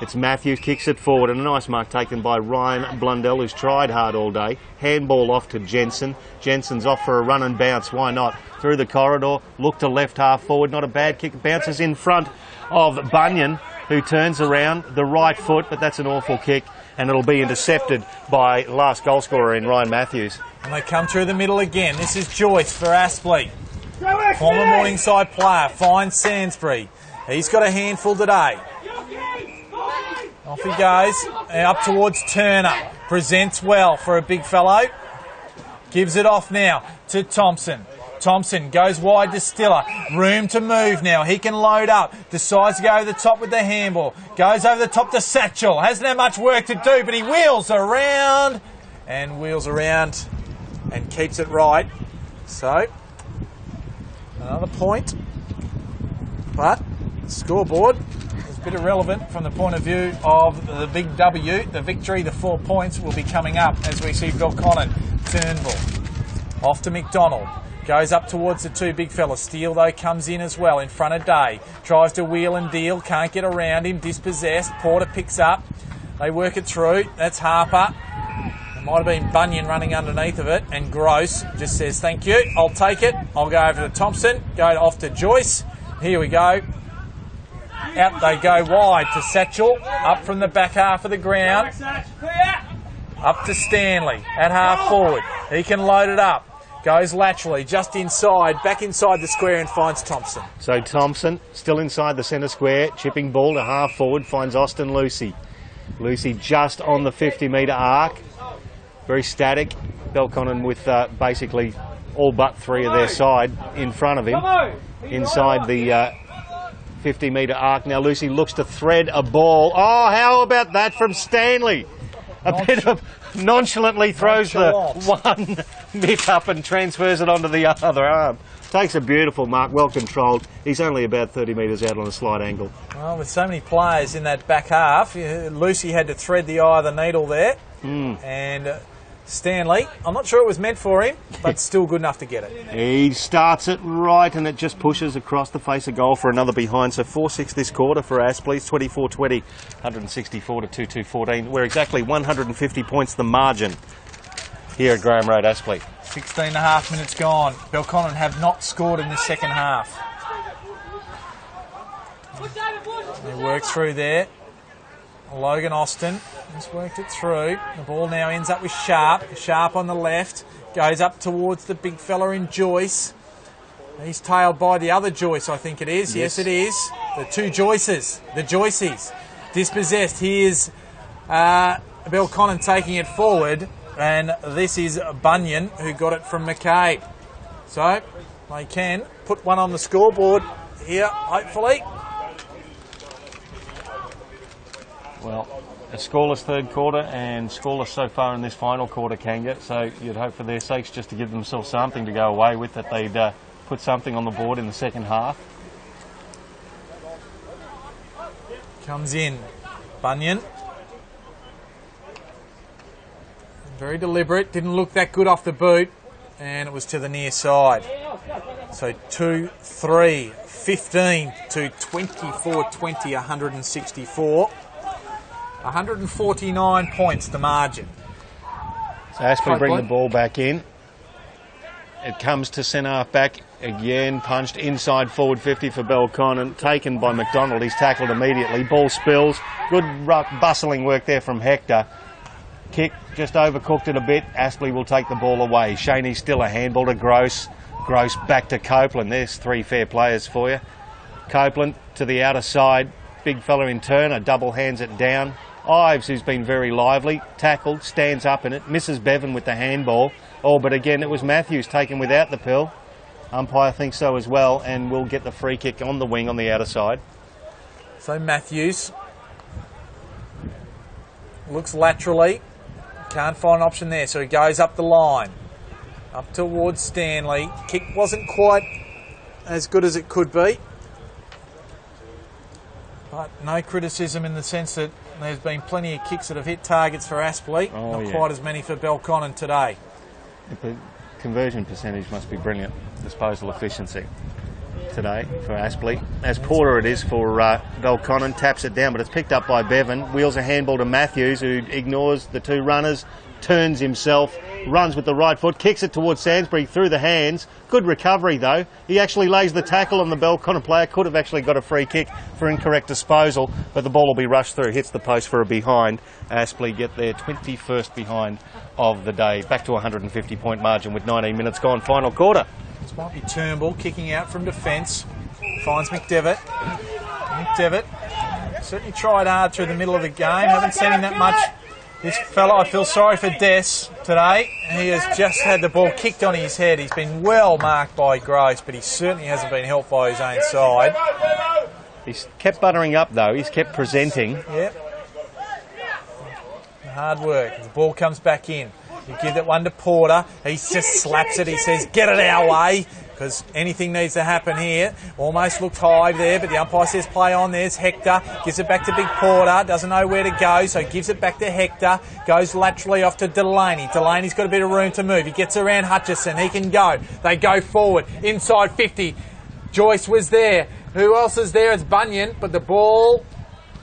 It's Matthews, kicks it forward, and a nice mark taken by Ryan Blundell, who's tried hard all day. Handball off to Jensen. Jensen's off for a run and bounce. Why not? Through the corridor, look to left half forward. Not a bad kick. Bounces in front of Bunyan, who turns around the right foot, but that's an awful kick, and it'll be intercepted by last goal scorer in Ryan Matthews. And they come through the middle again. This is Joyce for Aspley. Former Morningside player, finds Sainsbury. He's got a handful today. Off he goes, up towards Turner. Presents well for a big fellow. Gives it off now to Thompson. Thompson goes wide to Stiller. Room to move now. He can load up. Decides to go over the top with the handball. Goes over the top to Satchel. Hasn't had much work to do, but he wheels around and keeps it right. So, another point. But scoreboard is a bit irrelevant from the point of view of the big W. The victory, the 4 points, will be coming up as we see Belconnen, Turnbull. Off to McDonald. Goes up towards the two big fellas. Steele, though, comes in as well in front of Day. Tries to wheel and deal. Can't get around him. Dispossessed. Porter picks up. They work it through. That's Harper. It might have been Bunyan running underneath of it. And Gross just says, thank you. I'll take it. I'll go over to Thompson. Go off to Joyce. Here we go. Out they go wide to Satchel. Up from the back half of the ground. Up to Stanley at half forward. He can load it up. Goes laterally, just inside, back inside the square and finds Thompson. So Thompson, still inside the centre square, chipping ball to half forward, finds Austin Lucy. Lucy just on the 50-metre arc, very static. Belconnen with basically all but three of their side in front of him, inside the 50-metre arc. Now Lucy looks to thread a ball. Oh, how about that from Stanley? A bit of nonchalantly throws the one mitt up and transfers it onto the other arm. Takes a beautiful mark, well controlled. He's only about 30 metres out on a slight angle. Well, with so many players in that back half, Lucy had to thread the eye of the needle there. And Stanley, I'm not sure it was meant for him, but still good enough to get it. He starts it right and it just pushes across the face of goal for another behind. So 4-6 this quarter for Aspley, 24-20, 164 to 2-2-14. We're exactly 150 points the margin here at Graham Road, Aspley. 16 and a half minutes gone. Belconnen have not scored in the second half. They work through there. Logan Austin has worked it through. The ball now ends up with Sharp. Sharp on the left. Goes up towards the big fella in Joyce. He's tailed by the other Joyce, I think it is. Yes, it is. The two Joyces. The Joyces. Dispossessed. Here's Belconnen taking it forward. And this is Bunyan, who got it from McCabe. So they can put one on the scoreboard here, hopefully. Well, a scoreless third quarter and scoreless so far in this final quarter, Kanga. So you'd hope for their sakes just to give themselves something to go away with, that they'd put something on the board in the second half. Comes in Bunyan. Very deliberate, didn't look that good off the boot, and it was to the near side. So 2-3, 15 to 24-20, 164. 149 points the margin. So Aspley bring the ball back in. It comes to centre half back again, punched inside forward 50 for Belconnen, taken by McDonald. He's tackled immediately. Ball spills. Good bustling work there from Hector. Kick just overcooked it a bit. Aspley will take the ball away. Shaney's still a handball to Gross. Gross back to Copeland. There's three fair players for you. Copeland to the outer side. Big fella in Turner double hands it down. Ives, who's been very lively, tackled, stands up in it, misses Bevan with the handball. Oh, but again, it was Matthews taken without the pill. Umpire thinks so as well, and will get the free kick on the wing on the outer side. So Matthews looks laterally, can't find an option there, so he goes up the line, up towards Stanley. Kick wasn't quite as good as it could be, but no criticism in the sense that there's been plenty of kicks that have hit targets for Aspley, not quite as many for Belconnen today. The conversion percentage must be brilliant. Disposal efficiency. today for Aspley. As Porter it is for Belconnen, taps it down, but it's picked up by Bevan. Wheels a handball to Matthews, who ignores the two runners, turns himself, runs with the right foot, kicks it towards Sainsbury through the hands. Good recovery though. He actually lays the tackle on the Belconnen player. Could have actually got a free kick for incorrect disposal, but the ball will be rushed through, hits the post for a behind. Aspley get their 21st behind of the day. Back to a 150-point margin with 19 minutes gone, final quarter. This might be Turnbull kicking out from defence. Finds McDevitt. McDevitt certainly tried hard through the middle of the game. Haven't seen him that much. This fella, I feel sorry for Des today. He has just had the ball kicked on his head. He's been well marked by Gross, but he certainly hasn't been helped by his own side. He's kept buttering up though. He's kept presenting. Yep. Hard work. The ball comes back in. You give that one to Porter. He just slaps it. He says, get it our way, because anything needs to happen here. Almost looked high there, but the umpire says play on. There's Hector. Gives it back to Big Porter. Doesn't know where to go, so gives it back to Hector. Goes laterally off to Delaney. Delaney's got a bit of room to move. He gets around Hutchison. He can go. They go forward. Inside 50. Joyce was there. Who else is there? It's Bunyan, but the ball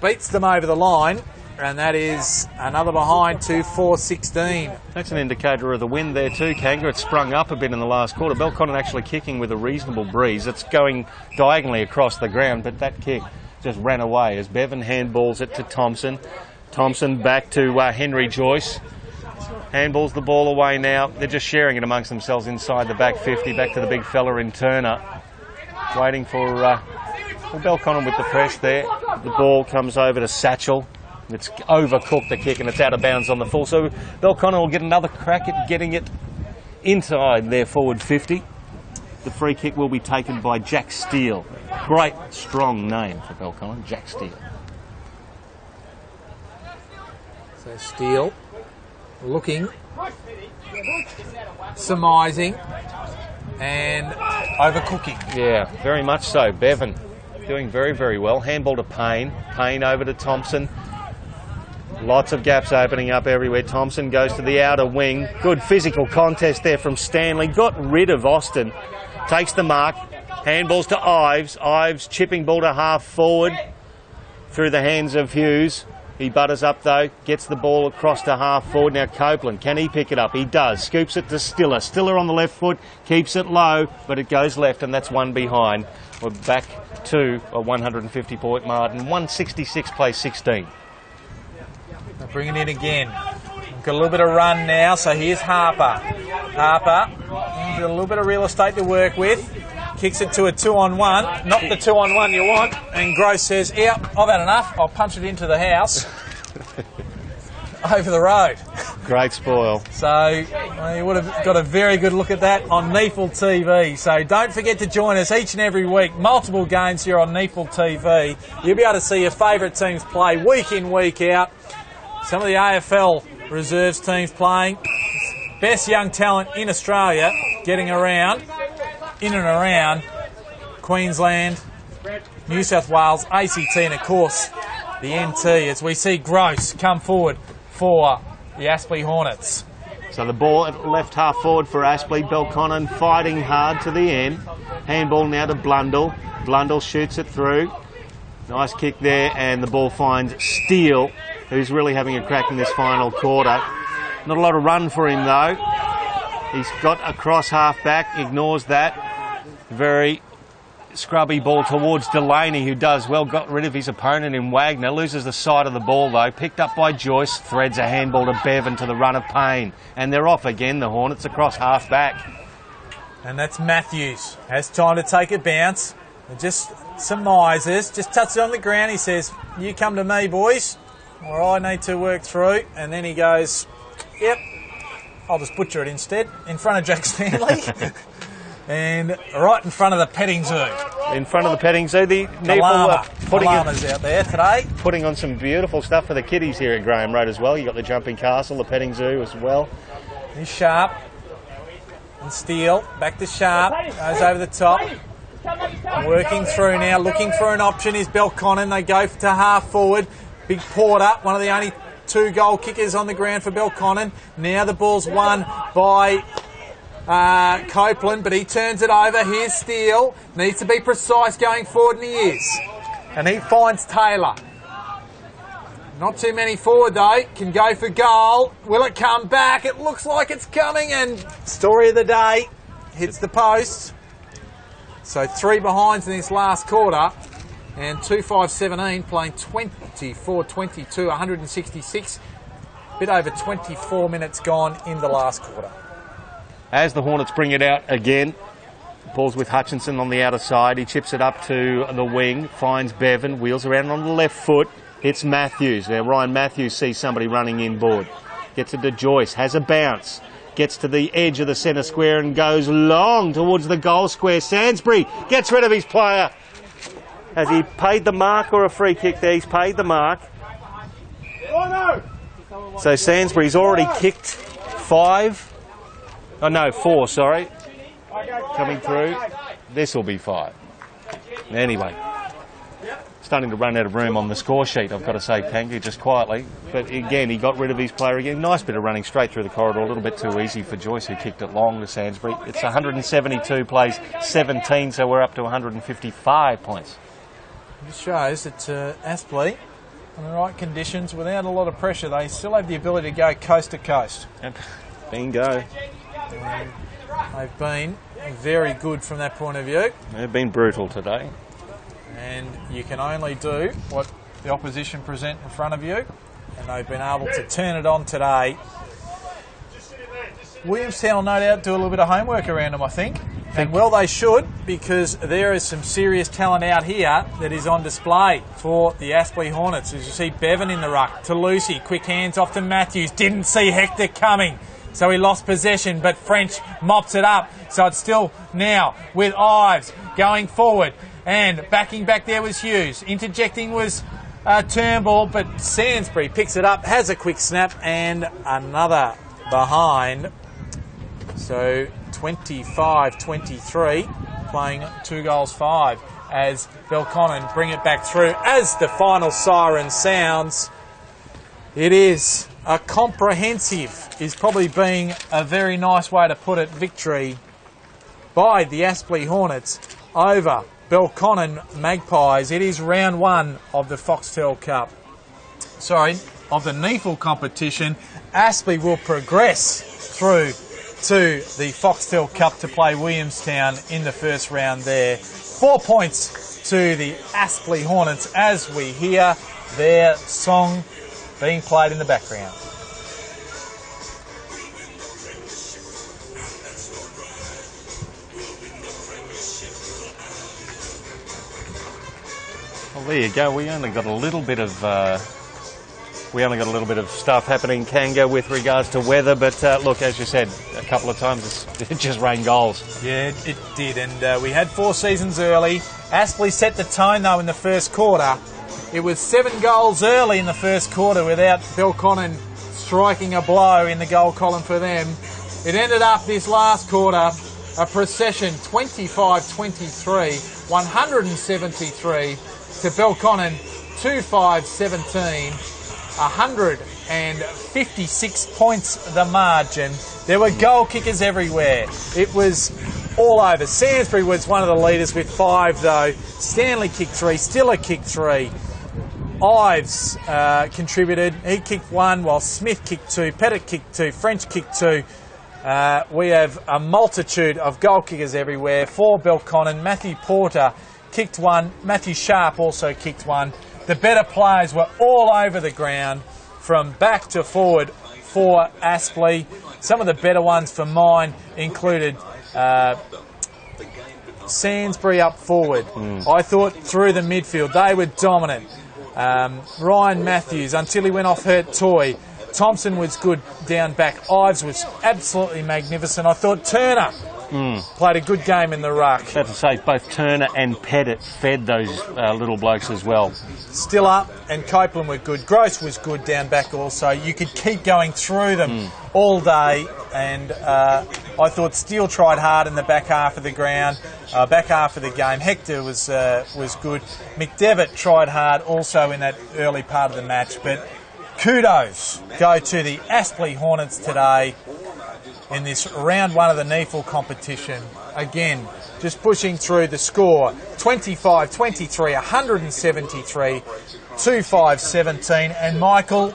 beats them over the line. And that is another behind to 4-16. That's an indicator of the wind there too, Kanga. It's sprung up a bit in the last quarter. Belconnen actually kicking with a reasonable breeze. It's going diagonally across the ground, but that kick just ran away as Bevan handballs it to Thompson. Thompson back to Henry Joyce. Handballs the ball away now. They're just sharing it amongst themselves inside the back 50. Back to the big fella in Turner. Waiting for Belconnen with the press there. The ball comes over to Satchel. It's overcooked the kick and it's out of bounds on the full. So Belconnen will get another crack at getting it inside their forward 50. The free kick will be taken by Jack Steele. Great, strong name for Belconnen, Jack Steele. So Steele looking, surmising and overcooking. Yeah, very much so. Bevan doing very, very well. Handball to Payne. Payne over to Thompson. Lots of gaps opening up everywhere. Thompson goes to the outer wing. Good physical contest there from Stanley. Got rid of Austin. Takes the mark. Handballs to Ives. Ives chipping ball to half forward through the hands of Hughes. He butters up though. Gets the ball across to half forward. Now Copeland. Can he pick it up? He does. Scoops it to Stiller. Stiller on the left foot. Keeps it low, but it goes left and that's one behind. We're back to a 150-point margin. 166 plays 16. They'll bring it in again. We've got a little bit of run now, so here's Harper. Harper, got a little bit of real estate to work with. Kicks it to a 2-on-1. Not the 2-on-1 you want. And Gross says, yeah, I've had enough. I'll punch it into the house. Over the road. Great spoil. So you would have got a very good look at that on Neefle TV. So don't forget to join us each and every week. Multiple games here on Neefle TV. You'll be able to see your favourite teams play week in, week out. Some of the AFL reserves teams playing. Best young talent in Australia getting around, in and around Queensland, New South Wales, ACT and of course the NT as we see Gross come forward for the Aspley Hornets. So the ball at left half forward for Aspley. Belconnen fighting hard to the end. Handball now to Blundell. Blundell shoots it through. Nice kick there and the ball finds Steele, who's really having a crack in this final quarter. Not a lot of run for him though. He's got a cross half back, ignores that. Very scrubby ball towards Delaney, who does well. Got rid of his opponent in Wagner. Loses the side of the ball though. Picked up by Joyce. Threads a handball to Bevan to the run of Payne. And they're off again, the Hornets, across half back. And that's Matthews. Has time to take a bounce. And just surmises. Just touches it on the ground. He says, you come to me, boys. Or I need to work through. And then he goes, yep, I'll just butcher it instead. In front of Jack Stanley. And right in front of the petting zoo. In front of the petting zoo, the llama's out there today. Putting on some beautiful stuff for the kiddies here at Graham Road as well. You've got the jumping castle, the petting zoo as well. He's Sharp and Steele. Back to Sharp. Goes over the top. Working through now. Looking for an option is Belconnen. They go to half forward. Big Porter, one of the only 2 goal kickers on the ground for Belconnen. Now the ball's won by Copeland, but he turns it over. Here's Steele. Needs to be precise going forward, and he is. And he finds Taylor. Not too many forward though. Can go for goal. Will it come back? It looks like it's coming, and story of the day, hits the post. So 3 behinds in this last quarter, and 2-5-17 playing 24-22, 166. Bit over 24 minutes gone in the last quarter. As the Hornets bring it out again, ball's with Hutchinson on the outer side. He chips it up to the wing, finds Bevan, wheels around on the left foot. It's Matthews. Now Ryan Matthews sees somebody running inboard. Gets it to Joyce, has a bounce. Gets to the edge of the centre square and goes long towards the goal square. Sainsbury gets rid of his player. Has he paid the mark or a free kick there? He's paid the mark. So Sainsbury's already kicked 4, sorry. Coming through. This will be 5. Anyway. Starting to run out of room on the score sheet, I've got to say, Kanga, just quietly. But again, he got rid of his player again. Nice bit of running straight through the corridor, a little bit too easy for Joyce, who kicked it long to Sainsbury. It's 172 plays 17, so we're up to 155 points. This shows that Aspley, in the right conditions, without a lot of pressure, they still have the ability to go coast to coast. Bingo. They've been very good from that point of view. They've been brutal today. And you can only do what the opposition present in front of you, and they've been able to turn it on today. Williamstown will no doubt do a little bit of homework around them, I think. And well, they should, because there is some serious talent out here that is on display for the Aspley Hornets. As you see, Bevan in the ruck to Lucy, quick hands off to Matthews. Didn't see Hector coming, so he lost possession, but French mops it up. So it's still now with Ives going forward. And backing back there was Hughes. Interjecting was Turnbull, but Sainsbury picks it up, has a quick snap, and another behind. So 25-23, playing 2 goals 5, as Belconnen bring it back through. As the final siren sounds, it is a comprehensive, is probably being a very nice way to put it, victory by the Aspley Hornets over Belconnen Magpies. It is round 1 of the Foxtel Cup. Of the NEAFL competition. Aspley will progress through to the Foxtel Cup to play Williamstown in the first round there. 4 points to the Aspley Hornets as we hear their song being played in the background. Well, there you go. We only got a little bit of stuff happening, Kanga, with regards to weather. But look, as you said a couple of times, it just rained goals. Yeah, it did. And we had 4 seasons early. Aspley set the tone though in the first quarter. It was 7 goals early in the first quarter without Belconnen striking a blow in the goal column for them. It ended up this last quarter a procession, 25-23, 173. To Belconnen, 2-5-17, 156 points the margin. There were goal kickers everywhere. It was all over. Sainsbury was one of the leaders with 5 though. Stanley kicked 3, Stiller kicked 3. Ives contributed. He kicked 1 while Smith kicked 2, Pettit kicked 2, French kicked 2. We have a multitude of goal kickers everywhere. For Belconnen, Matthew Porter kicked 1. Matthew Sharp also kicked 1. The better players were all over the ground from back to forward for Aspley. Some of the better ones for mine included Sainsbury up forward. I thought through the midfield they were dominant. Ryan Matthews, until he went off hurt toy. Thompson was good down back. Ives was absolutely magnificent. I thought Turner played a good game in the ruck. I have to say, both Turner and Pettit fed those little blokes as well. Stiller and Copeland were good. Gross was good down back also. You could keep going through them all day, and I thought Steele tried hard in the back half of the ground, back half of the game. Hector was good. McDevitt tried hard also in that early part of the match, but kudos go to the Aspley Hornets today. in this round one of the NEFL competition. Again, just pushing through the score. 25-23, 173, 2-5-17. And Michael,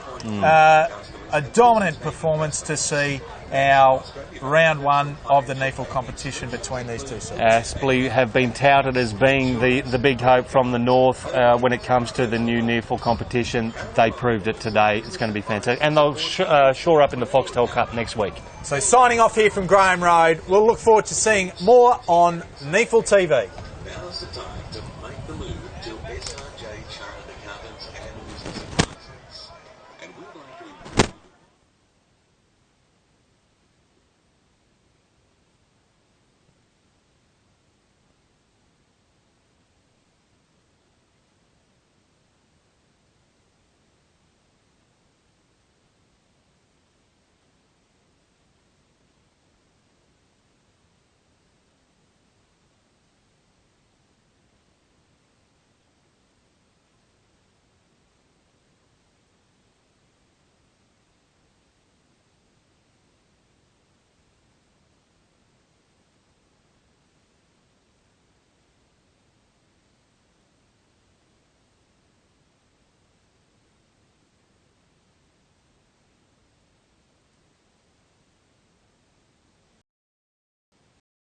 a dominant performance to see our round one of the NEFL competition between these two sides. Aspley have been touted as being the big hope from the north when it comes to the new NEFL competition. They proved it today. It's going to be fantastic. And they'll shore up in the Foxtel Cup next week. So signing off here from Graham Road, we'll look forward to seeing more on NEFL TV. Now's the time to make the move to SRJ Chartered Accountants and Business Advisors. And we'd like to